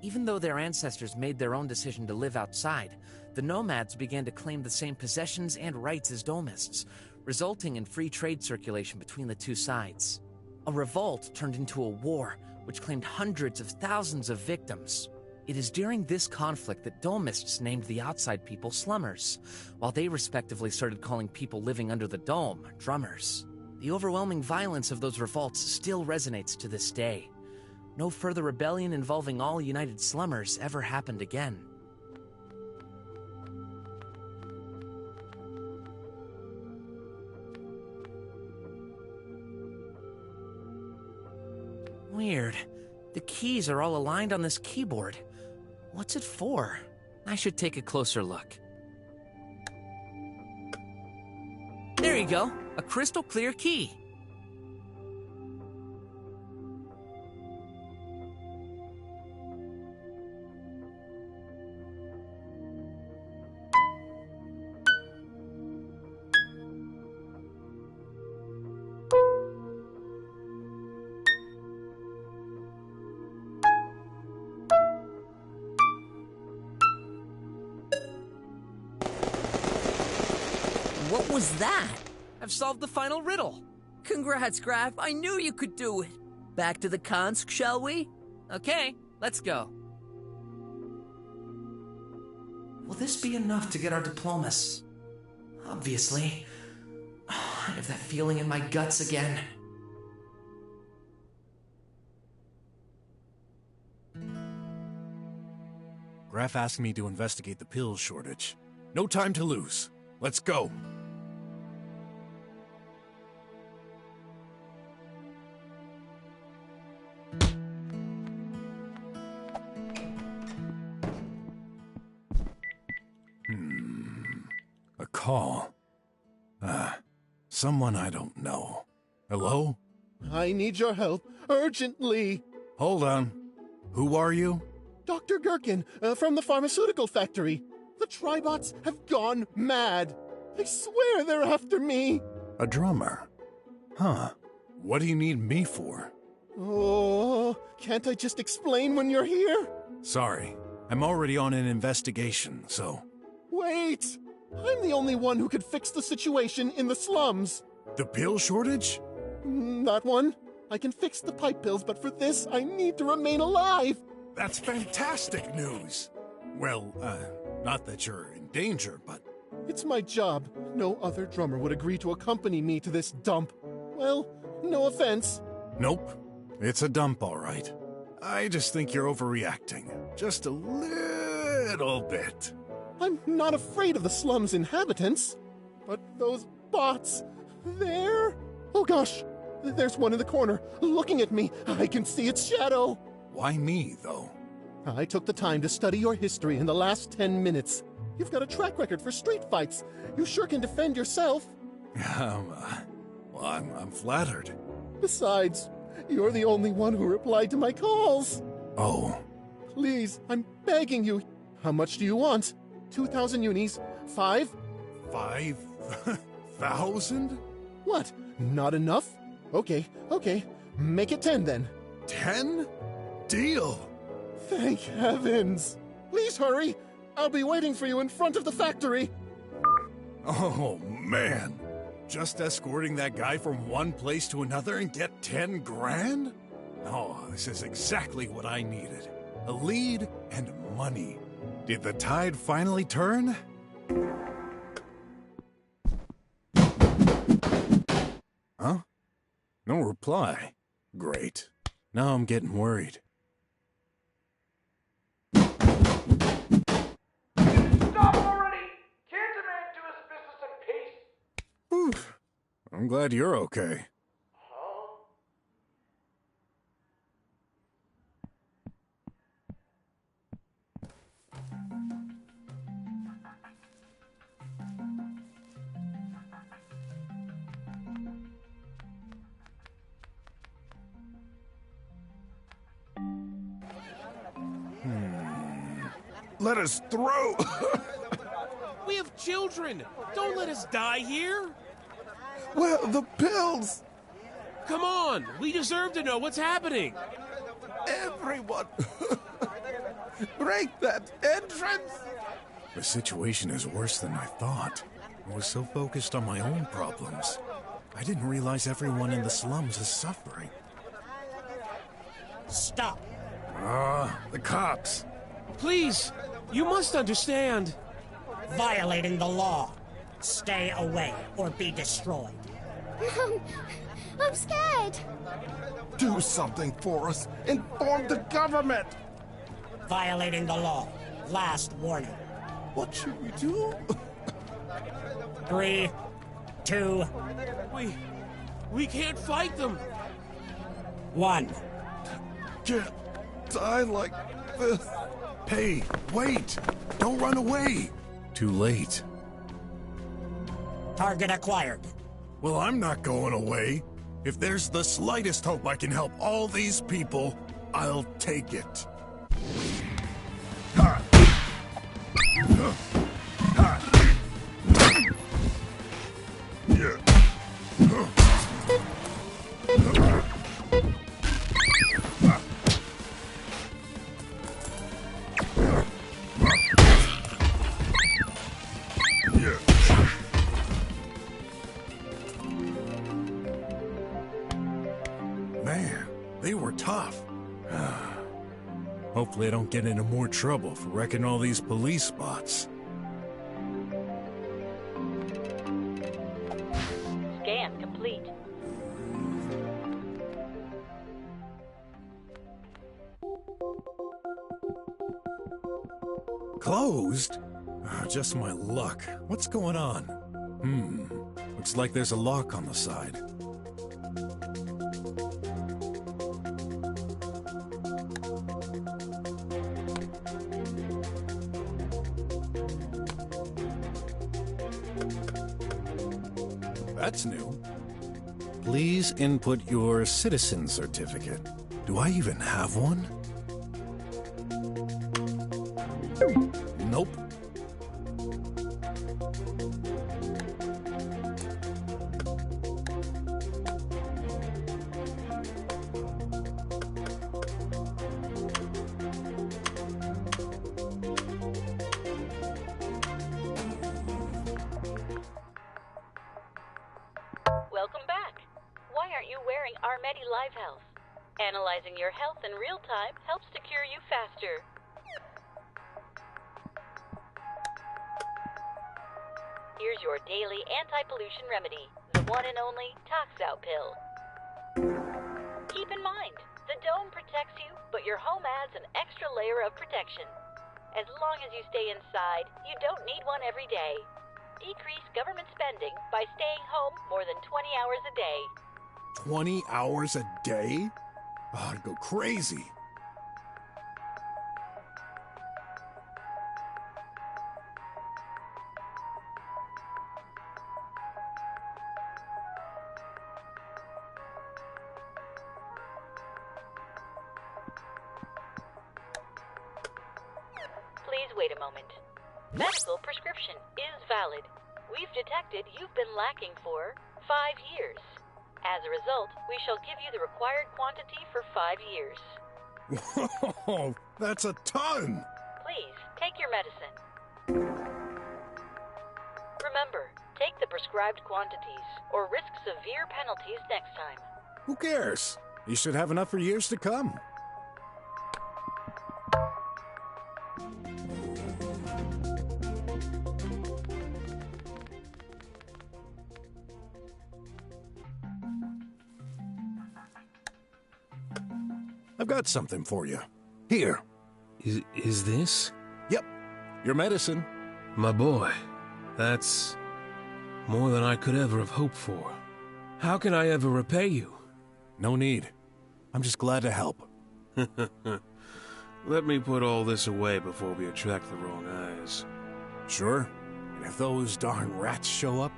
Even though their ancestors made their own decision to live outside, the nomads began to claim the same possessions and rights as domists, resulting in free trade circulation between the two sides. A revolt turned into a war, which claimed hundreds of thousands of victims. It is during this conflict that domists named the outside people slummers, while they respectively started calling people living under the dome drummers. The overwhelming violence of those revolts still resonates to this day. No further rebellion involving all united slummers ever happened again. Weird. The keys are all aligned on this keyboard. What's it for? I should take a closer look. There you go, a crystal clear key. What was that? I've solved the final riddle. Congrats, Graf. I knew you could do it. Back to the Kansk, shall we? Okay, let's go. Will this be enough to get our diplomas? Obviously. I have that feeling in my guts again. Graf asked me to investigate the pills shortage. No time to lose. Let's go. A call. Someone I don't know. Hello? I need your help, urgently. Hold on. Who are you? Dr. Gherkin, from the pharmaceutical factory. The tribots have gone mad. I swear they're after me. A drummer? Huh. What do you need me for? Oh, can't I just explain when you're here? Sorry. I'm already on an investigation, so... Wait! I'm the only one who could fix the situation in the slums. The pill shortage? That one. I can fix the pipe pills, but for this, I need to remain alive. That's fantastic news. Well, not that you're in danger, but... It's my job. No other drummer would agree to accompany me to this dump. Well, no offense. Nope. It's a dump, all right. I just think you're overreacting. Just a little bit. I'm not afraid of the slum's inhabitants. But those bots, they're... Oh gosh, there's one in the corner, looking at me. I can see its shadow. Why me, though? I took the time to study your history in the last 10 minutes. You've got a track record for street fights. You sure can defend yourself. Well, I'm flattered. Besides, you're the only one who replied to my calls. Oh. Please, I'm begging you. How much do you want? 2,000 unis? 5? 5,000? What? Not enough? Okay. Make it 10 then. 10? Deal. Thank heavens. Please hurry. I'll be waiting for you in front of the factory. Oh, man. Just escorting that guy from one place to another and get 10 grand? Oh, this is exactly what I needed. A lead and money. Did the tide finally turn? Huh? No reply. Great. Now I'm getting worried. Stop already! Can't a man do his business in peace? Whew. I'm glad you're okay. Let us through! We have children! Don't let us die here! Well, the pills! Come on! We deserve to know what's happening! Everyone! Break that entrance! The situation is worse than I thought. I was so focused on my own problems. I didn't realize everyone in the slums is suffering. Stop. The cops. Please! You must understand. Violating the law. Stay away or be destroyed. I'm scared. Do something for us. Inform the government. Violating the law. Last warning. What should we do? 3, 2... We can't fight them. 1. Can't die like this. Hey, wait! Don't run away! Too late. Target acquired. Well, I'm not going away. If there's the slightest hope I can help all these people, I'll take it. Ha! Ha! Yeah. Man, they were tough. Hopefully I don't get into more trouble for wrecking all these police spots. Scan complete. Closed? Just my luck. What's going on? Looks like there's a lock on the side. That's new. Please input your citizen certificate. Do I even have one? Nope. Welcome back. Why aren't you wearing Armedi Live Health? Analyzing your health in real time helps to cure you faster. Here's your daily anti-pollution remedy, the one and only Tox Out Pill. Keep in mind, the dome protects you, but your home adds an extra layer of protection. As long as you stay inside, you don't need one every day. Decrease government spending by staying home more than 20 hours a day. 20 hours a day? Oh, I'd go crazy. Please wait a moment. Medical prescription is valid. We've detected you've been lacking for 5 years. As a result, we shall give you the required quantity for 5 years. Whoa, that's a ton! Please, take your medicine. Remember, take the prescribed quantities, or risk severe penalties next time. Who cares? You should have enough for years to come. I've got something for you. Here. Is this? Yep. Your medicine. My boy, that's more than I could ever have hoped for. How can I ever repay you? No need. I'm just glad to help. Let me put all this away before we attract the wrong eyes. Sure. And if those darn rats show up,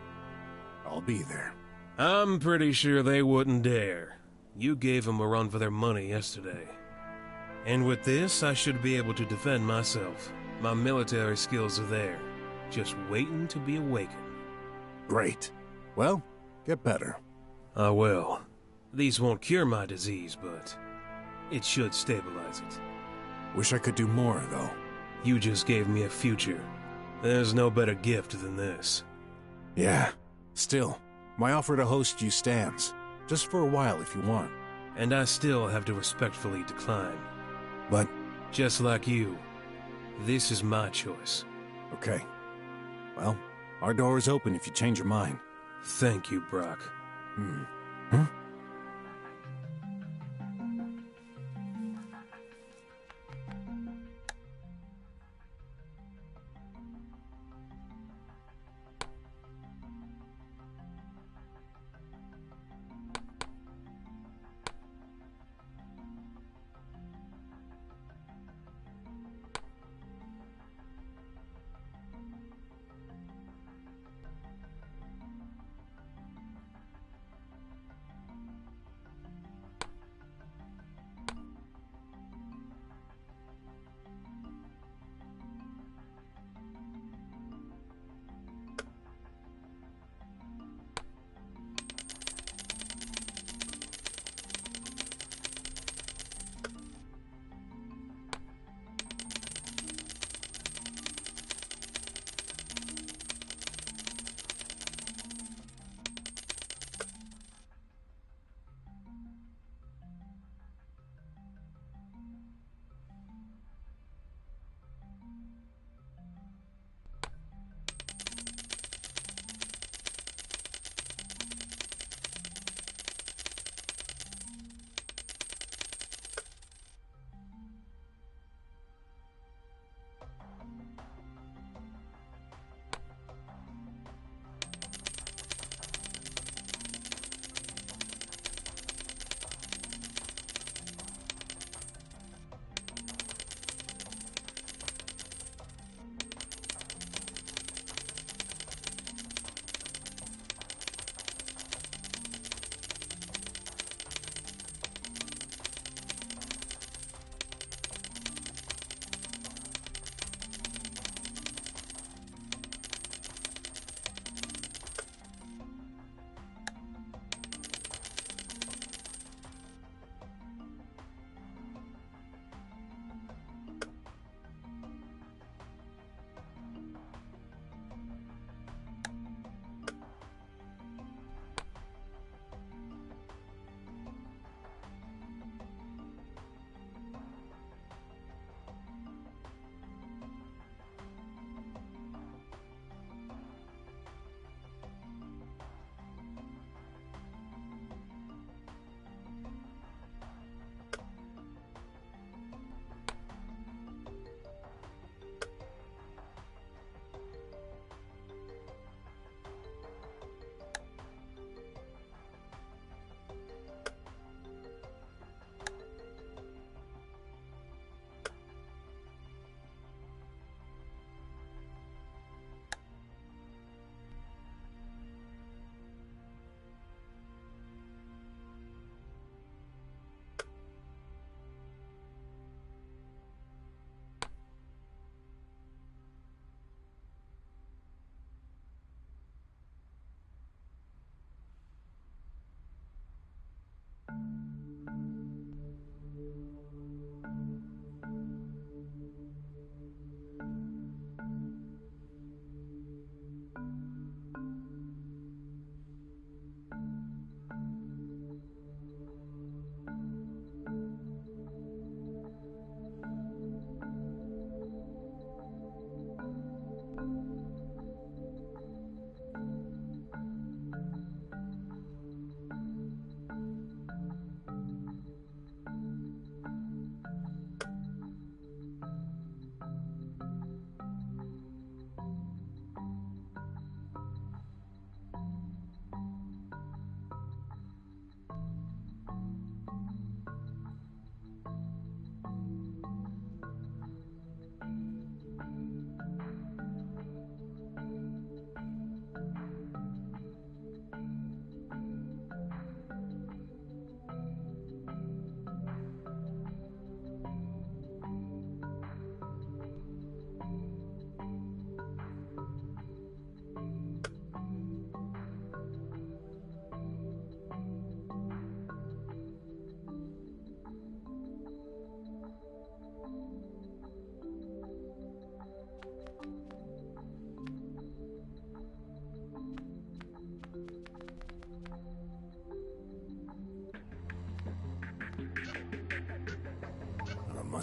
I'll be there. I'm pretty sure they wouldn't dare. You gave them a run for their money yesterday. And with this, I should be able to defend myself. My military skills are there, just waiting to be awakened. Great. Well, get better. I will. These won't cure my disease, but it should stabilize it. Wish I could do more, though. You just gave me a future. There's no better gift than this. Yeah. Still, my offer to host you stands. Just for a while if you want. And I still have to respectfully decline. But... just like you, this is my choice. Okay. Well, our door is open if you change your mind. Thank you, BROK. Huh?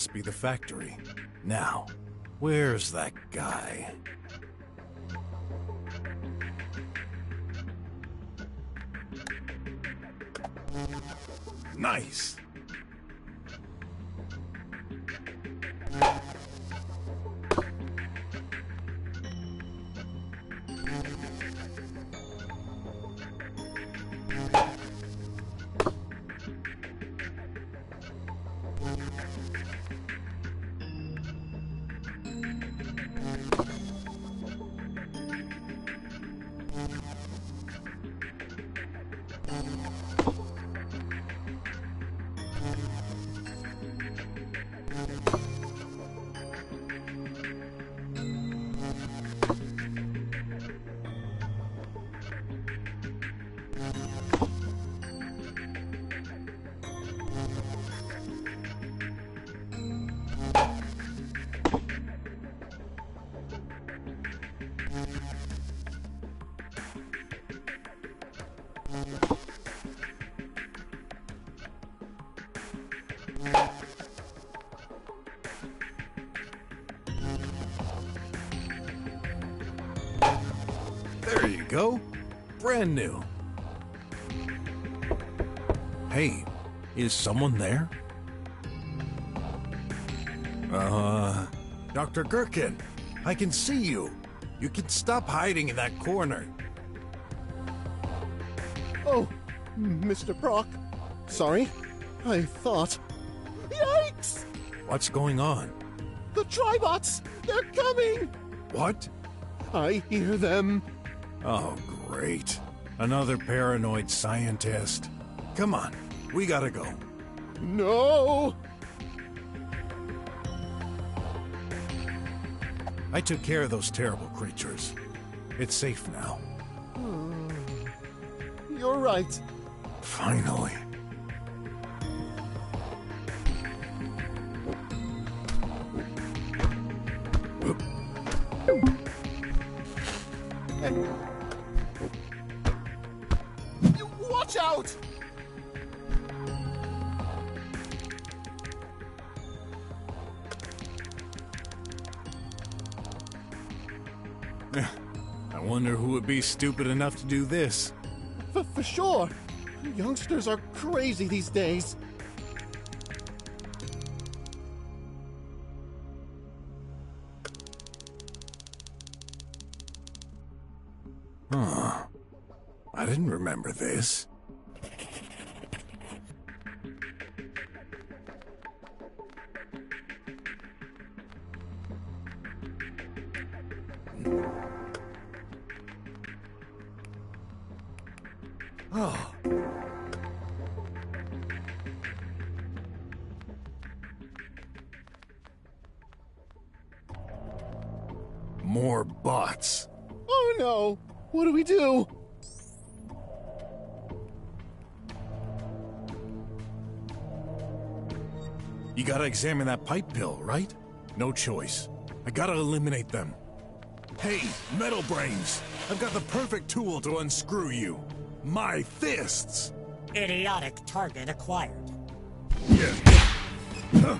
must be the factory. Now, where's that guy? Nice! There you go. Brand new. Hey, is someone there? Dr. Gherkin, I can see you. You can stop hiding in that corner. Oh, Mr. BROK. Sorry. I thought... Yikes! What's going on? The Tribots! They're coming! What? I hear them. Oh, great. Another paranoid scientist. Come on, we gotta go. No! I took care of those terrible creatures. It's safe now. You're right. Finally. Watch out! I wonder who would be stupid enough to do this. For sure. Youngsters are crazy these days. Huh. I didn't remember this. Oh. More bots. Oh no! What do we do? You gotta examine that pipe pill, right? No choice. I gotta eliminate them. Hey, Metal Brains! I've got the perfect tool to unscrew you. My fists! Idiotic target acquired. Yeah. Yeah.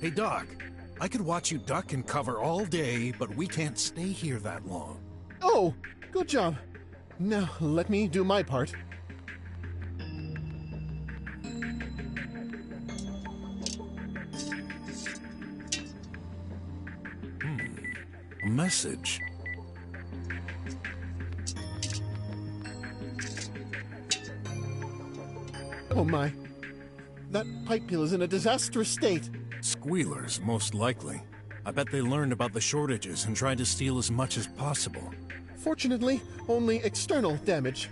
Hey, Doc. I could watch you duck and cover all day, but we can't stay here that long. Oh, good job. Now, let me do my part. A message. Oh my. That pipe pill is in a disastrous state. Squealers, most likely. I bet they learned about the shortages and tried to steal as much as possible. Fortunately, only external damage.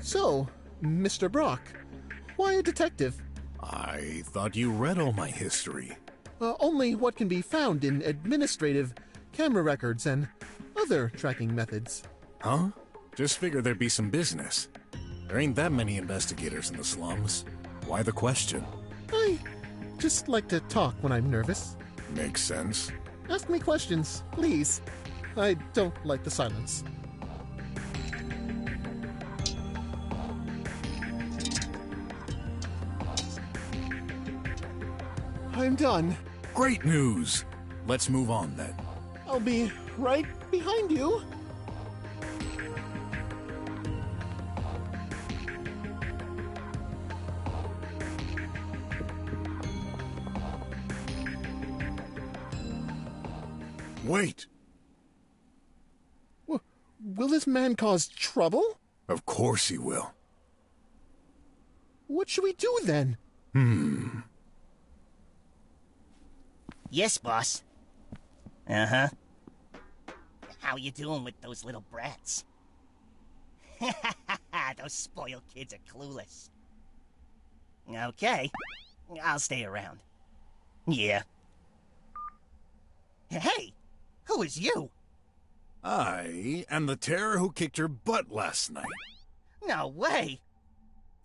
So, Mr. BROK, why a detective? I thought you read all my history. Only what can be found in administrative, camera records, and other tracking methods. Huh? Just figured there'd be some business. There ain't that many investigators in the slums. Why the question? I just like to talk when I'm nervous. Makes sense. Ask me questions, please. I don't like the silence. I'm done. Great news! Let's move on then. I'll be right behind you. Wait! Will this man cause trouble? Of course he will. What should we do then? Yes, boss. Uh-huh. How you doing with those little brats? Those spoiled kids are clueless. Okay. I'll stay around. Yeah. Hey! Who is you? I am the terror who kicked your butt last night. No way!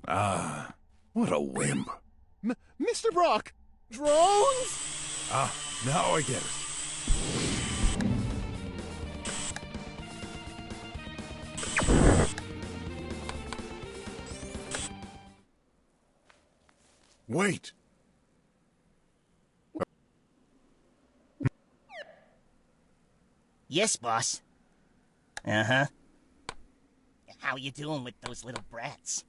What a wimp. Mr. BROK! Drones? Now I get it. Wait! Yes, boss. Uh-huh. How you doing with those little brats?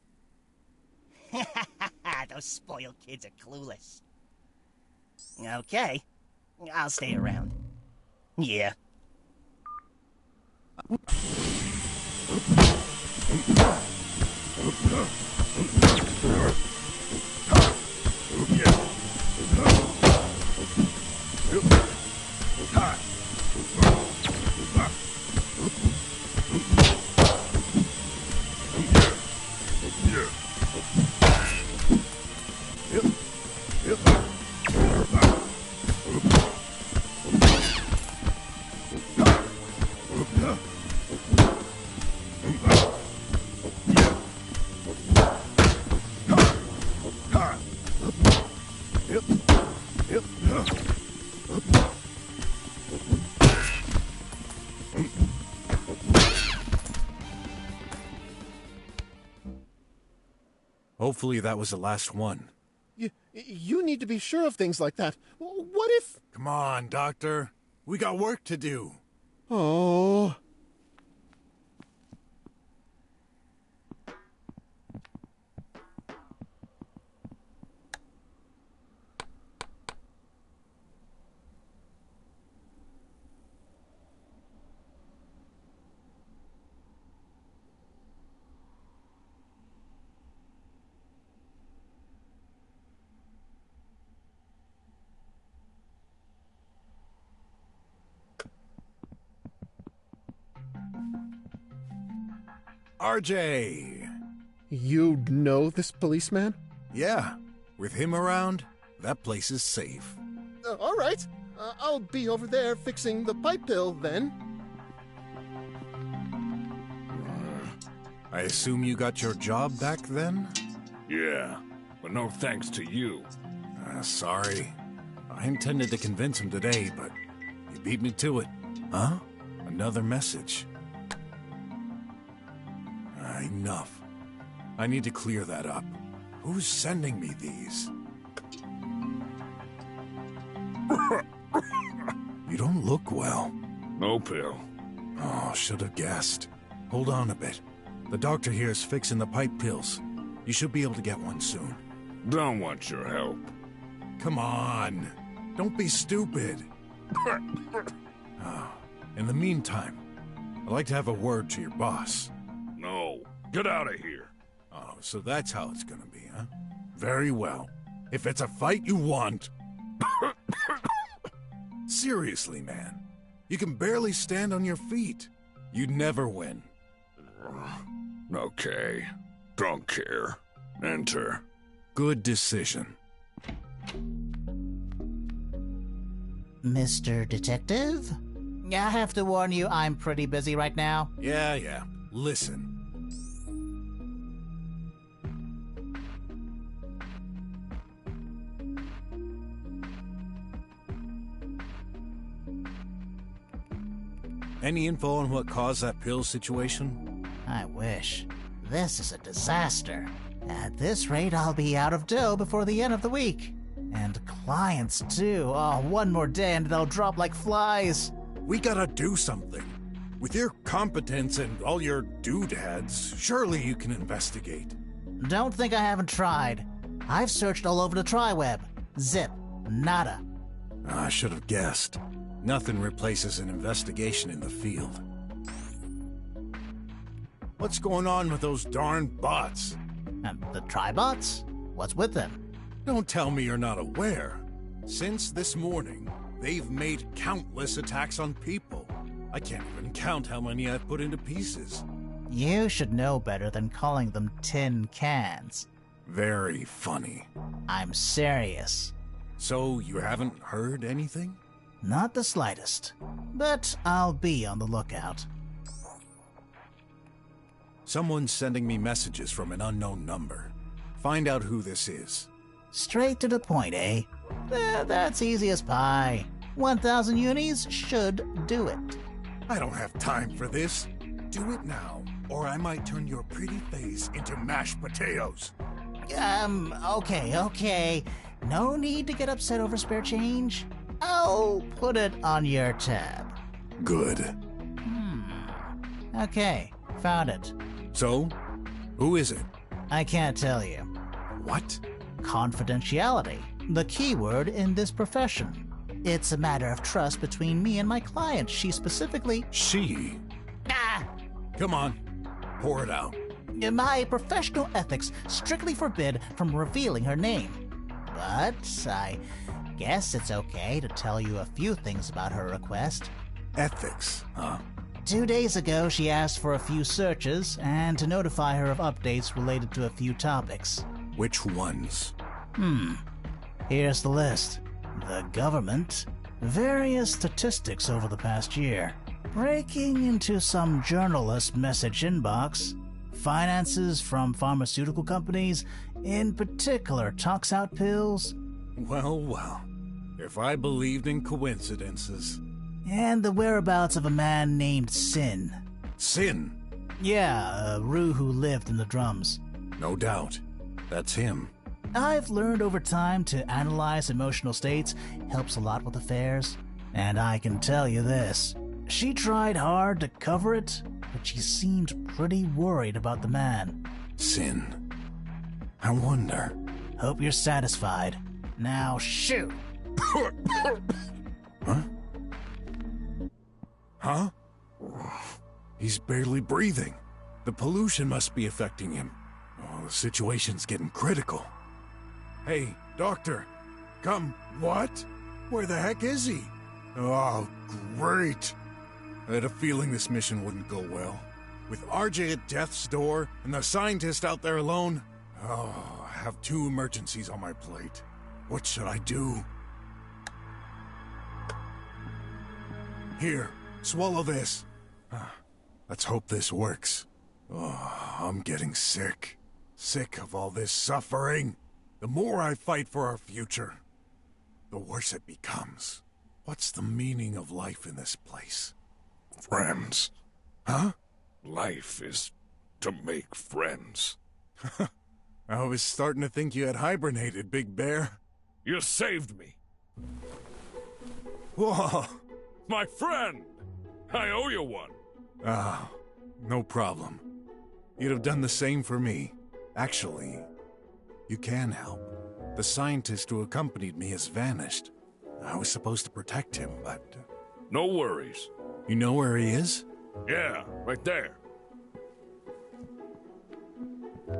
Those spoiled kids are clueless. Okay. I'll stay around. Yeah. Hopefully that was the last one. You need to be sure of things like that. What if... Come on, Doctor. We got work to do. Oh... RJ! You know this policeman? Yeah. With him around, that place is safe. All right. I'll be over there fixing the pipe pill then. I assume you got your job back then? Yeah, but no thanks to you. Sorry. I intended to convince him today, but you beat me to it. Huh? Another message. Enough. I need to clear that up. Who's sending me these? You don't look well. No pill. Oh, should have guessed. Hold on a bit. The doctor here is fixing the pipe pills. You should be able to get one soon. Don't want your help. Come on. Don't be stupid. In the meantime, I'd like to have a word to your boss. No. Get out of here. Oh, so that's how it's gonna be, huh? Very well. If it's a fight you want... Seriously, man. You can barely stand on your feet. You'd never win. Okay. Don't care. Enter. Good decision. Mr. Detective? I have to warn you, I'm pretty busy right now. Yeah. Listen. Any info on what caused that pill situation? I wish. This is a disaster. At this rate, I'll be out of dough before the end of the week. And clients, too. Oh, one more day and they'll drop like flies. We gotta do something. With your competence and all your doodads, surely you can investigate. Don't think I haven't tried. I've searched all over the tri-web. Zip. Nada. I should have guessed. Nothing replaces an investigation in the field. What's going on with those darn bots? The tri-bots? What's with them? Don't tell me you're not aware. Since this morning, they've made countless attacks on people. I can't even count how many I've put into pieces. You should know better than calling them tin cans. Very funny. I'm serious. So you haven't heard anything? Not the slightest. But I'll be on the lookout. Someone's sending me messages from an unknown number. Find out who this is. Straight to the point, eh? That's easy as pie. 1,000 unis should do it. I don't have time for this. Do it now, or I might turn your pretty face into mashed potatoes. Okay. No need to get upset over spare change. I'll put it on your tab. Good. Okay, found it. So, who is it? I can't tell you. What? Confidentiality, the key word in this profession. It's a matter of trust between me and my client. She specifically... She? Come on, pour it out. My professional ethics strictly forbid from revealing her name. But I guess it's okay to tell you a few things about her request. Ethics, huh? 2 days ago, she asked for a few searches and to notify her of updates related to a few topics. Which ones? Here's the list. The government, various statistics over the past year, breaking into some journalist message inbox, finances from pharmaceutical companies, in particular tox out pills. Well, if I believed in coincidences. And the whereabouts of a man named Sin. Sin? Yeah, a Rue who lived in the drums. No doubt. That's him. I've learned over time to analyze emotional states helps a lot with affairs. And I can tell you this. She tried hard to cover it, but she seemed pretty worried about the man. Sin. I wonder. Hope you're satisfied. Now shoo! Huh? He's barely breathing. The pollution must be affecting him. Oh, the situation's getting critical. Hey, doctor. Come. What? Where the heck is he? Oh, great. I had a feeling this mission wouldn't go well. With RJ at death's door and the scientist out there alone, I have 2 emergencies on my plate. What should I do? Here, swallow this. Let's hope this works. Oh, I'm getting sick. Sick of all this suffering. The more I fight for our future, the worse it becomes. What's the meaning of life in this place? Friends. Huh? Life is to make friends. I was starting to think you had hibernated, Big Bear. You saved me. Whoa! My friend! I owe you one. No problem. You'd have done the same for me. Actually, you can help. The scientist who accompanied me has vanished. I was supposed to protect him, but... No worries. You know where he is? Yeah, right there.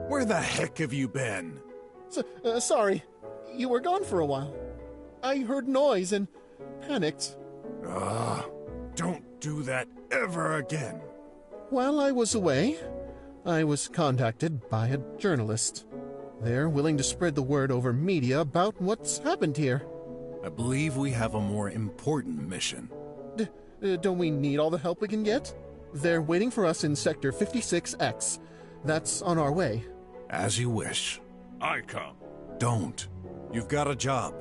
Where the heck have you been? Sorry. You were gone for a while. I heard noise and panicked. Don't do that ever again. While I was away, I was contacted by a journalist. They're willing to spread the word over media about what's happened here. I believe we have a more important mission. Don't we need all the help we can get? They're waiting for us in Sector 56X. That's on our way. As you wish. I come. Don't. You've got a job.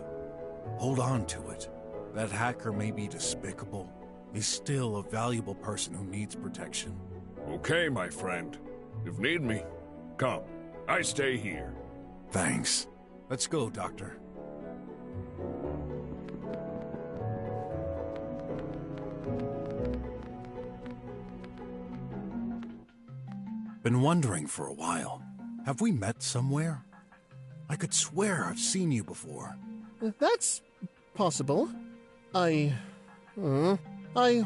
Hold on to it. That hacker may be despicable. He's still a valuable person who needs protection. Okay, my friend. If need me, come. I stay here. Thanks. Let's go, Doctor. Been wondering for a while. Have we met somewhere? I could swear I've seen you before. That's possible. I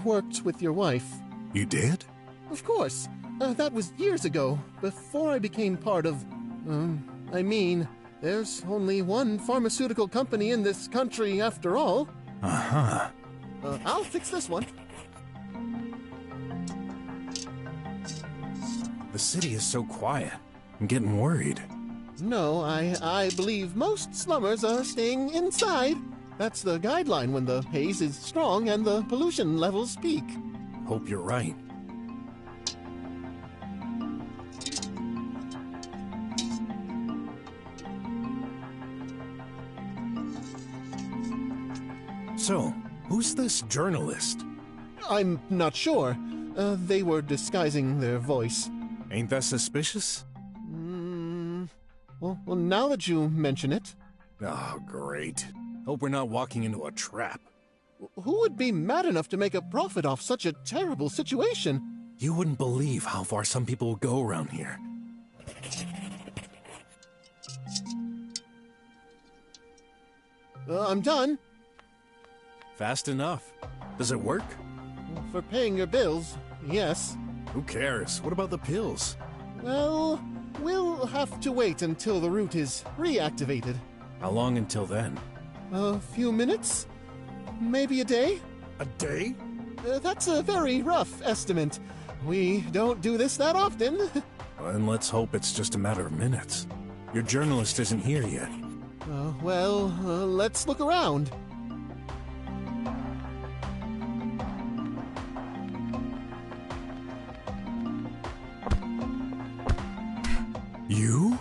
worked with your wife. You did? Of course. That was years ago, before I became part of... there's only one pharmaceutical company in this country after all. Uh-huh. I'll fix this one. The city is so quiet. I'm getting worried. No, I believe most slummers are staying inside. That's the guideline when the haze is strong and the pollution levels peak. Hope you're right. So, who's this journalist? I'm not sure. They were disguising their voice. Ain't that suspicious? Well, now that you mention it... Oh, great. Hope we're not walking into a trap. Who would be mad enough to make a profit off such a terrible situation? You wouldn't believe how far some people will go around here. I'm done. Fast enough. Does it work? For paying your bills, yes. Who cares? What about the pills? Well, we'll have to wait until the route is reactivated. How long until then? A few minutes? Maybe a day? A day? That's a very rough estimate. We don't do this that often. And let's hope it's just a matter of minutes. Your journalist isn't here yet. Let's look around. You?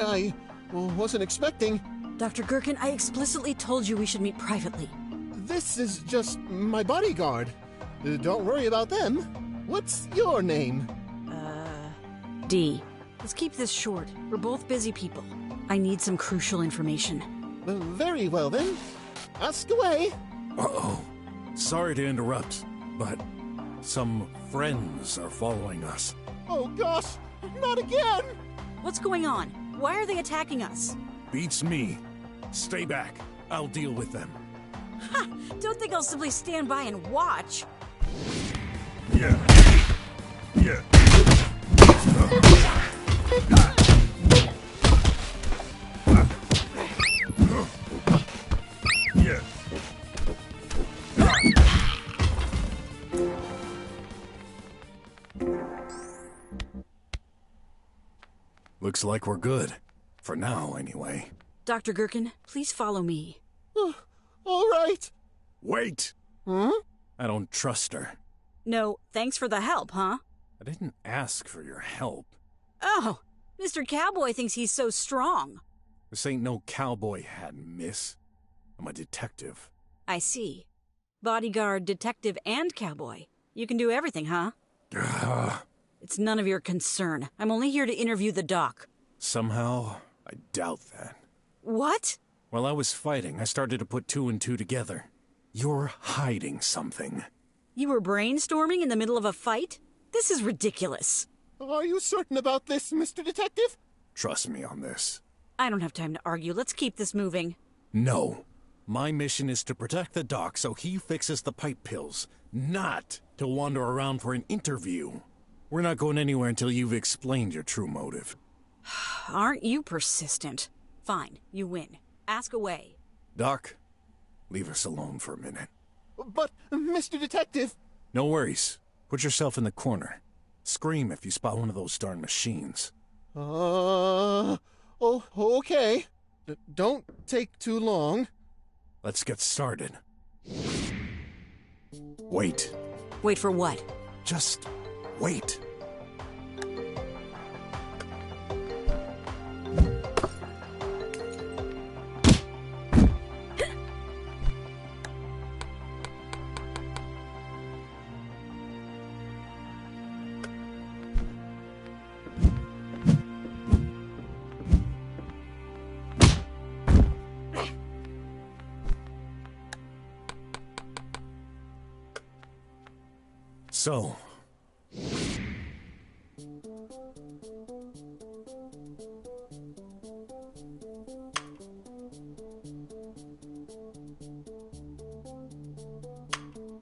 I wasn't expecting... Dr. Gherkin, I explicitly told you we should meet privately. This is just my bodyguard. Don't worry about them. What's your name? D. Let's keep this short. We're both busy people. I need some crucial information. Very well then. Ask away. Uh-oh. Sorry to interrupt, but some friends are following us. Oh gosh, not again! What's going on? Why are they attacking us? Beats me. Stay back. I'll deal with them. Ha! Don't think I'll simply stand by and watch. Yeah. Yeah. Yeah. Looks like we're good. For now, anyway. Dr. Gherkin, please follow me. All right. Wait! Huh? I don't trust her. No, thanks for the help, huh? I didn't ask for your help. Oh, Mr. Cowboy thinks he's so strong. This ain't no cowboy hat, miss. I'm a detective. I see. Bodyguard, detective, and cowboy. You can do everything, huh? It's none of your concern. I'm only here to interview the doc. Somehow, I doubt that. What? While I was fighting, I started to put two and two together. You're hiding something. You were brainstorming in the middle of a fight? This is ridiculous. Are you certain about this, Mr. Detective? Trust me on this. I don't have time to argue. Let's keep this moving. No. My mission is to protect the doc so he fixes the pipe pills, not to wander around for an interview. We're not going anywhere until you've explained your true motive. Aren't you persistent? Fine, you win. Ask away. Doc, leave us alone for a minute. But, Mr. Detective... No worries. Put yourself in the corner. Scream if you spot one of those darn machines. Oh, okay. Don't take too long. Let's get started. Wait. Wait for what? Just wait. So,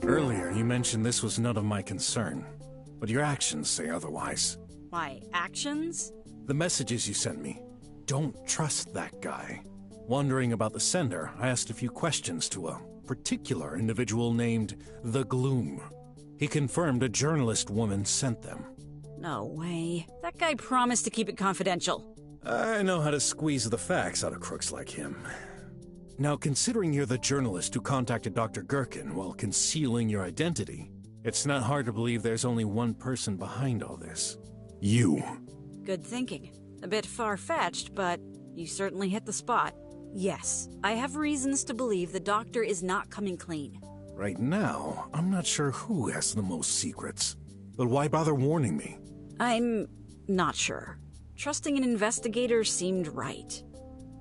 earlier you mentioned this was none of my concern, but your actions say otherwise. My actions? The messages you sent me. Don't trust that guy. Wondering about the sender, I asked a few questions to a particular individual named The Gloom. He confirmed a journalist woman sent them. No way. That guy promised to keep it confidential. I know how to squeeze the facts out of crooks like him. Now, considering you're the journalist who contacted Dr. Gherkin while concealing your identity, it's not hard to believe there's only one person behind all this. You. Good thinking. A bit far-fetched, but you certainly hit the spot. Yes, I have reasons to believe the doctor is not coming clean. Right now, I'm not sure who has the most secrets. But why bother warning me? I'm not sure. Trusting an investigator seemed right.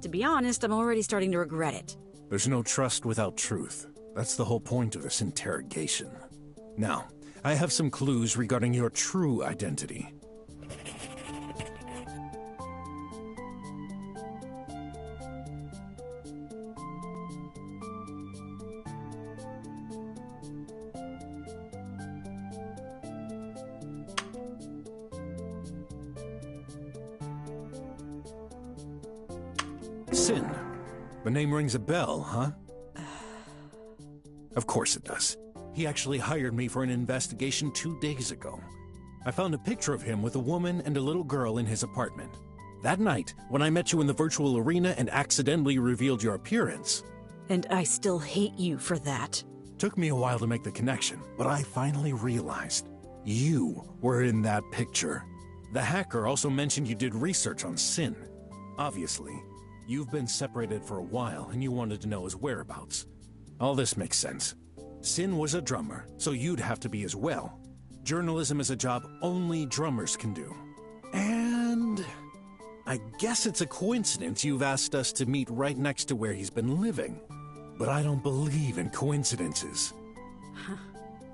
To be honest, I'm already starting to regret it. There's no trust without truth. That's the whole point of this interrogation. Now, I have some clues regarding your true identity. Sin. The name rings a bell, huh? Of course it does. He actually hired me for an investigation 2 days ago. I found a picture of him with a woman and a little girl in his apartment. That night, when I met you in the virtual arena and accidentally revealed your appearance. And I still hate you for that. Took me a while to make the connection, but I finally realized you were in that picture. The hacker also mentioned you did research on Sin. Obviously, you've been separated for a while and you wanted to know his whereabouts. All this makes sense. Sin was a drummer, so you'd have to be as well. Journalism is a job only drummers can do. And I guess it's a coincidence you've asked us to meet right next to where he's been living. But I don't believe in coincidences.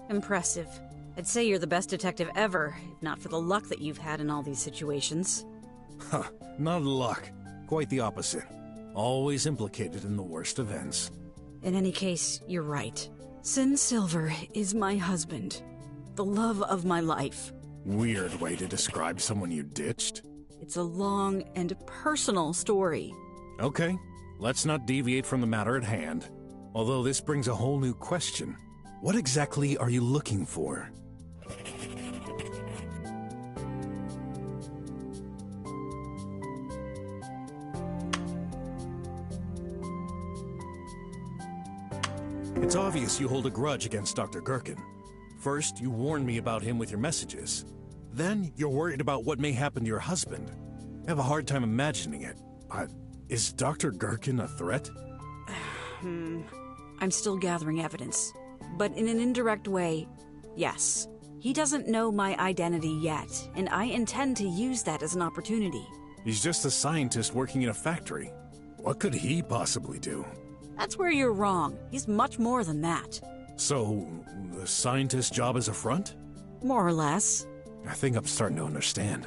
Impressive. I'd say you're the best detective ever, if not for the luck that you've had in all these situations. Huh, not luck. Quite the opposite. Always implicated in the worst events. In any case, you're right. Sin Silver is my husband. The love of my life. Weird way to describe someone you ditched. It's a long and personal story. Okay, let's not deviate from the matter at hand. Although this brings a whole new question. What exactly are you looking for? It's obvious you hold a grudge against Dr. Gherkin. First, you warned me about him with your messages. Then, you're worried about what may happen to your husband. I have a hard time imagining it, but is Dr. Gherkin a threat? I'm still gathering evidence. But in an indirect way, yes. He doesn't know my identity yet, and I intend to use that as an opportunity. He's just a scientist working in a factory. What could he possibly do? That's where you're wrong. He's much more than that. So, the scientist's job is a front? More or less. I think I'm starting to understand.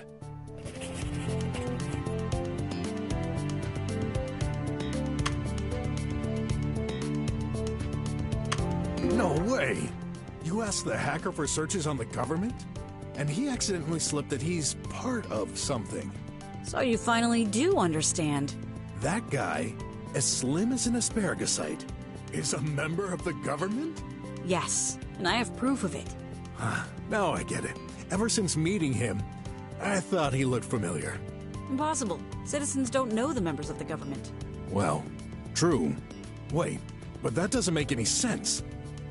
No way! You asked the hacker for searches on the government? And he accidentally slipped that he's part of something. So you finally do understand. That guy, as slim as an asparagusite, is a member of the government? Yes, and I have proof of it. Now I get it. Ever since meeting him, I thought he looked familiar. Impossible. Citizens don't know the members of the government. Well, true. Wait, but that doesn't make any sense.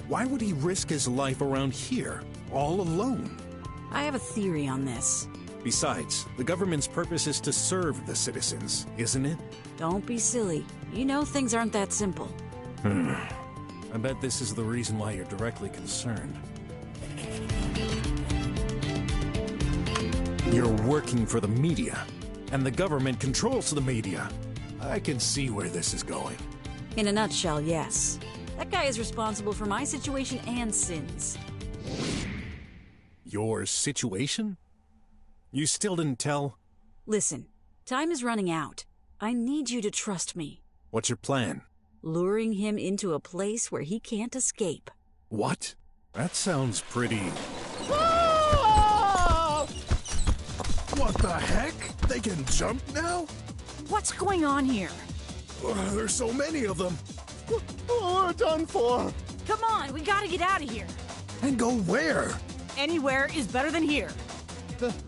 Why would he risk his life around here, all alone? I have a theory on this. Besides, the government's purpose is to serve the citizens, isn't it? Don't be silly. You know things aren't that simple. I bet this is the reason why you're directly concerned. You're working for the media, and the government controls the media. I can see where this is going. In a nutshell, yes. That guy is responsible for my situation and sins. Your situation? You still didn't tell? Listen, time is running out. I need you to trust me. What's your plan? Luring him into a place where he can't escape. What? That sounds pretty... What the heck? They can jump now? What's going on here? There's so many of them. We're done for. Come on, we gotta get out of here. And go where? Anywhere is better than here.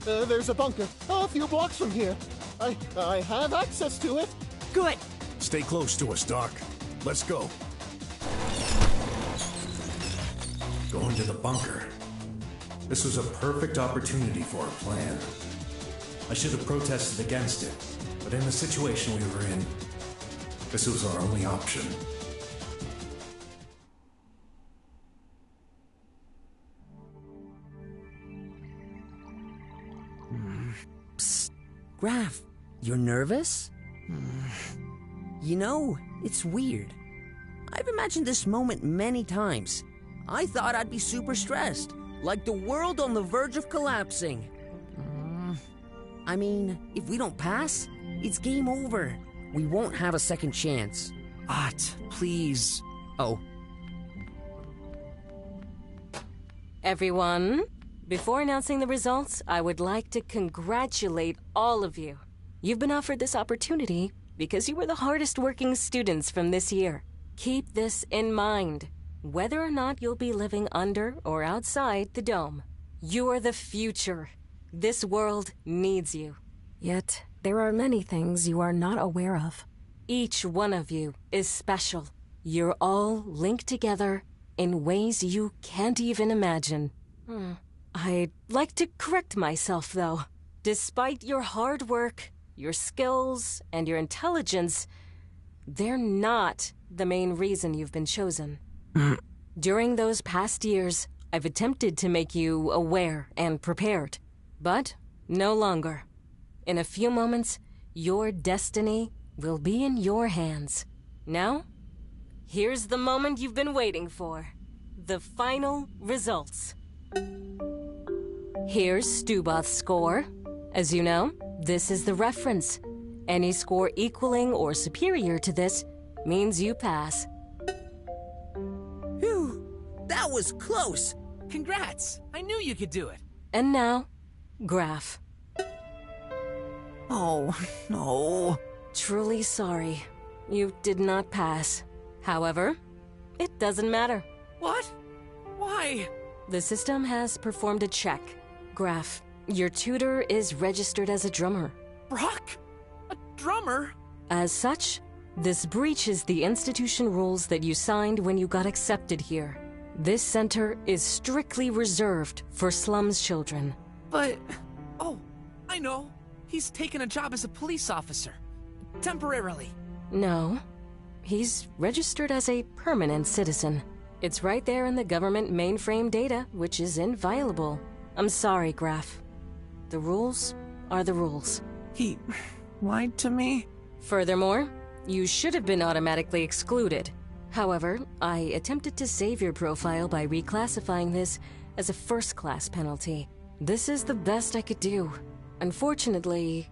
There's a bunker a few blocks from here. I have access to it. Good. Stay close to us, Doc. Let's go. Going to the bunker. This was a perfect opportunity for a plan. I should have protested against it, but in the situation we were in, this was our only option. Psst. Graf, you're nervous? You know, it's weird. I've imagined this moment many times. I thought I'd be super stressed, like the world on the verge of collapsing. I mean, if we don't pass, it's game over. We won't have a second chance. Ott, please. Oh. Everyone, before announcing the results, I would like to congratulate all of you. You've been offered this opportunity because you were the hardest working students from this year. Keep this in mind. Whether or not you'll be living under or outside the dome, you are the future. This world needs you. Yet, there are many things you are not aware of. Each one of you is special. You're all linked together in ways you can't even imagine. I'd like to correct myself, though. Despite your hard work, your skills, and your intelligence, they're not the main reason you've been chosen. During those past years, I've attempted to make you aware and prepared. But no longer. In a few moments, your destiny will be in your hands. Now, here's the moment you've been waiting for. The final results. Here's Stuboth's score. As you know, this is the reference. Any score equaling or superior to this means you pass. Phew, that was close. Congrats! I knew you could do it. And now, Graf. Oh, no. Truly sorry. You did not pass. However, it doesn't matter. What? Why? The system has performed a check. Graf, your tutor is registered as a drummer. BROK? A drummer? As such, this breaches the institution rules that you signed when you got accepted here. This center is strictly reserved for slums children. But... oh, I know. He's taken a job as a police officer. Temporarily. No. He's registered as a permanent citizen. It's right there in the government mainframe data, which is inviolable. I'm sorry, Graf. The rules are the rules. He lied to me? Furthermore, you should have been automatically excluded. However, I attempted to save your profile by reclassifying this as a first-class penalty. This is the best I could do. Unfortunately,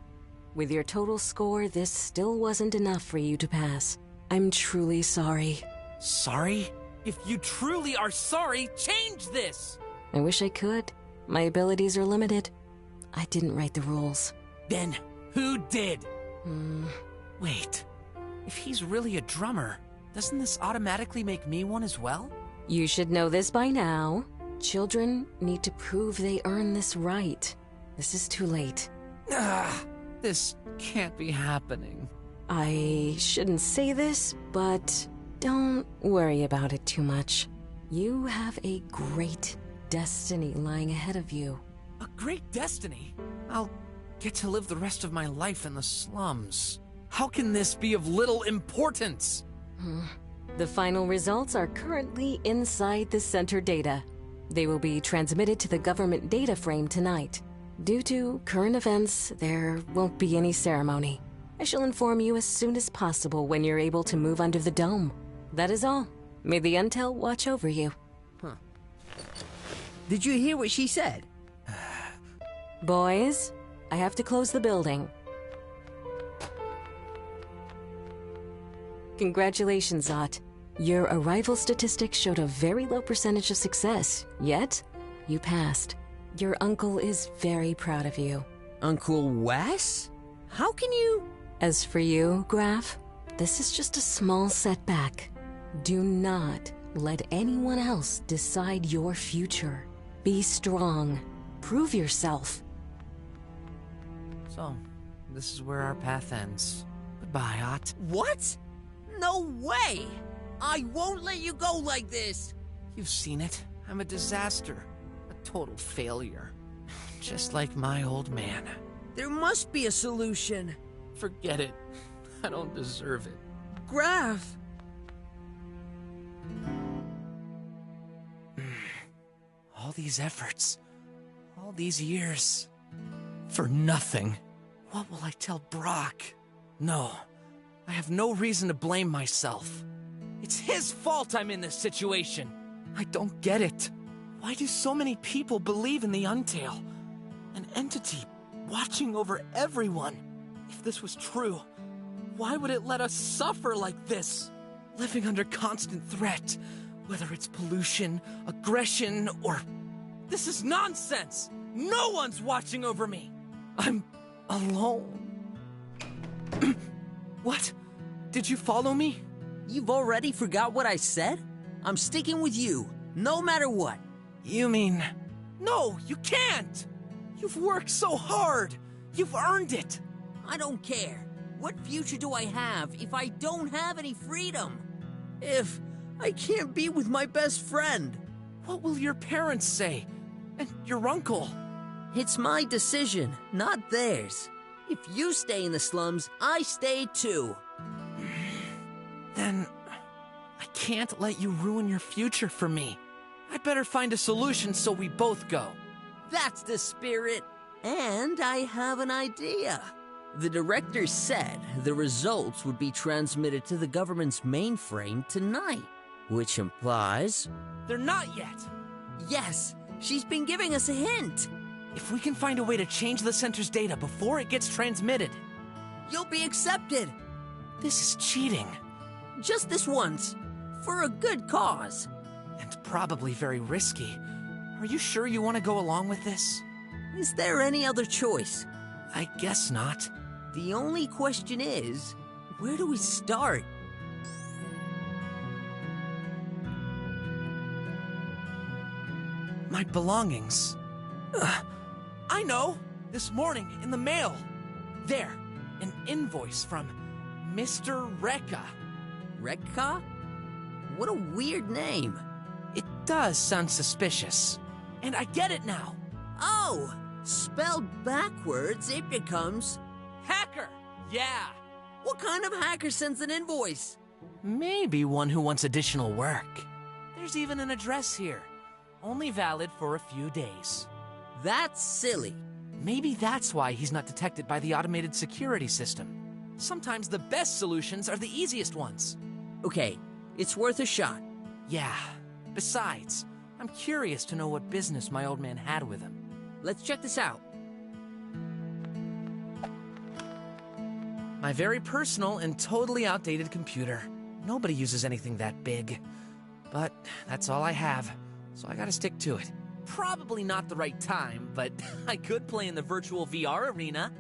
with your total score, this still wasn't enough for you to pass. I'm truly sorry. Sorry? If you truly are sorry, change this! I wish I could. My abilities are limited. I didn't write the rules. Then, who did? Wait, if he's really a drummer, doesn't this automatically make me one as well? You should know this by now. Children need to prove they earn this right. This is too late. This can't be happening. I shouldn't say this, but don't worry about it too much. You have a great destiny lying ahead of you. A great destiny? I'll get to live the rest of my life in the slums. How can this be of little importance? The final results are currently inside the center data. They will be transmitted to the government data frame tonight. Due to current events, there won't be any ceremony. I shall inform you as soon as possible when you're able to move under the dome. That is all. May the intel watch over you. Did you hear what she said? Boys, I have to close the building. Congratulations, Zot. Your arrival statistics showed a very low percentage of success, yet you passed. Your uncle is very proud of you. Uncle Wes? How can you... As for you, Graf, this is just a small setback. Do not let anyone else decide your future. Be strong. Prove yourself. So, this is where our path ends. Goodbye, Ott. What? No way! I won't let you go like this! You've seen it. I'm a disaster. A total failure. Just like my old man. There must be a solution. Forget it. I don't deserve it. Graf! All these efforts. All these years. For nothing. What will I tell BROK? No. I have no reason to blame myself. It's his fault I'm in this situation. I don't get it. Why do so many people believe in the Untail? An entity watching over everyone. If this was true, why would it let us suffer like this? Living under constant threat, whether it's pollution, aggression, or... This is nonsense! No one's watching over me! I'm alone. What? Did you follow me? You've already forgot what I said? I'm sticking with you, no matter what. You mean... No, you can't! You've worked so hard! You've earned it! I don't care. What future do I have if I don't have any freedom? If I can't be with my best friend? What will your parents say? And your uncle? It's my decision, not theirs. If you stay in the slums, I stay too. Then... I can't let you ruin your future for me. I'd better find a solution so we both go. That's the spirit. And I have an idea. The director said the results would be transmitted to the government's mainframe tonight, which implies... They're not yet! Yes, she's been giving us a hint. If we can find a way to change the center's data before it gets transmitted... You'll be accepted. This is cheating. Just this once, for a good cause. And probably very risky. Are you sure you want to go along with this? Is there any other choice? I guess not. The only question is, where do we start? My belongings. I know! This morning, in the mail. There, an invoice from Mr. Rekka. Rekka? What a weird name. It does sound suspicious. And I get it now. Oh! Spelled backwards, it becomes... Hacker! Yeah! What kind of hacker sends an invoice? Maybe one who wants additional work. There's even an address here. Only valid for a few days. That's silly. Maybe that's why he's not detected by the automated security system. Sometimes the best solutions are the easiest ones. Okay, it's worth a shot. Yeah. Besides, I'm curious to know what business my old man had with him. Let's check this out. My very personal and totally outdated computer. Nobody uses anything that big. But that's all I have, so I gotta stick to it. Probably not the right time, but I could play in the virtual VR arena.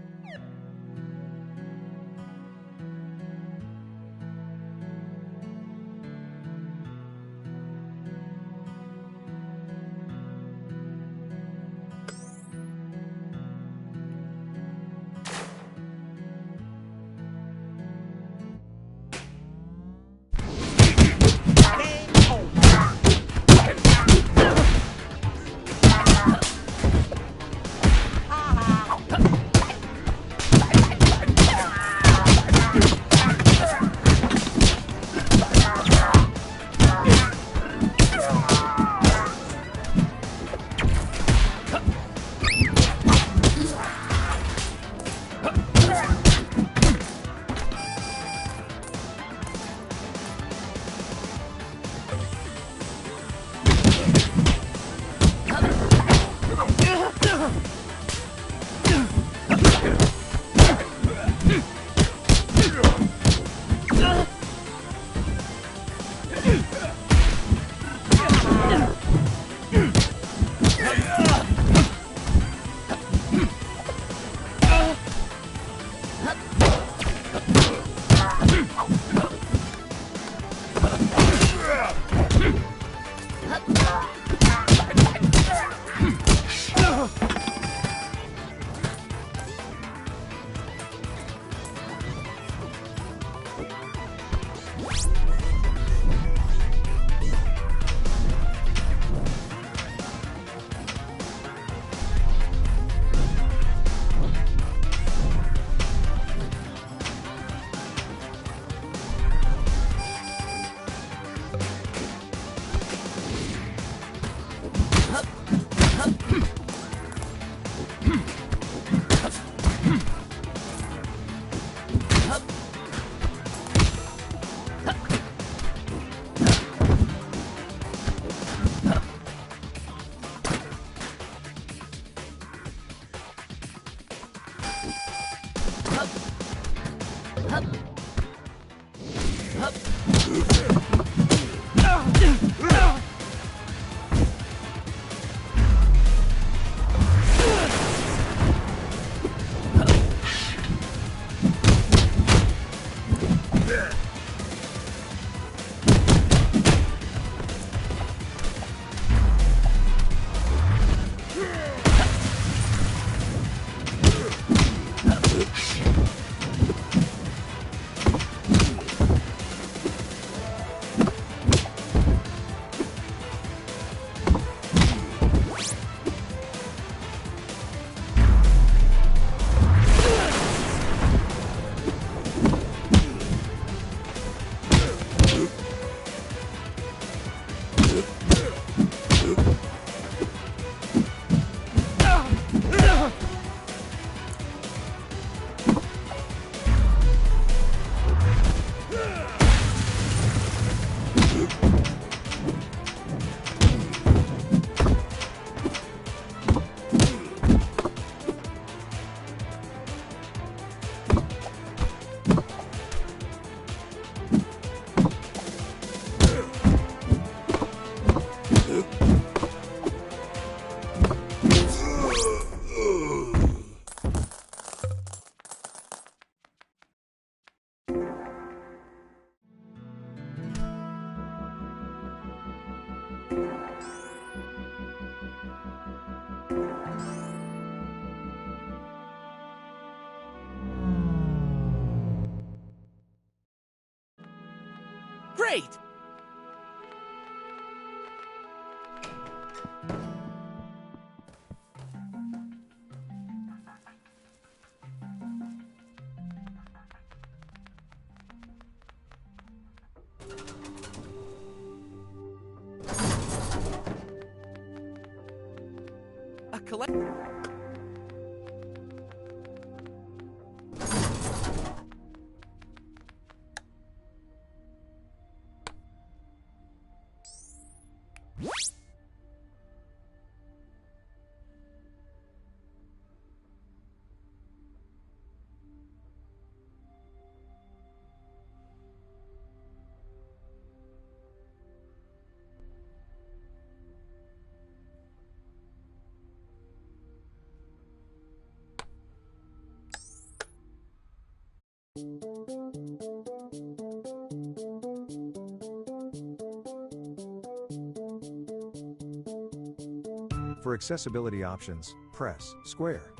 Great! A collect. For accessibility options, press square.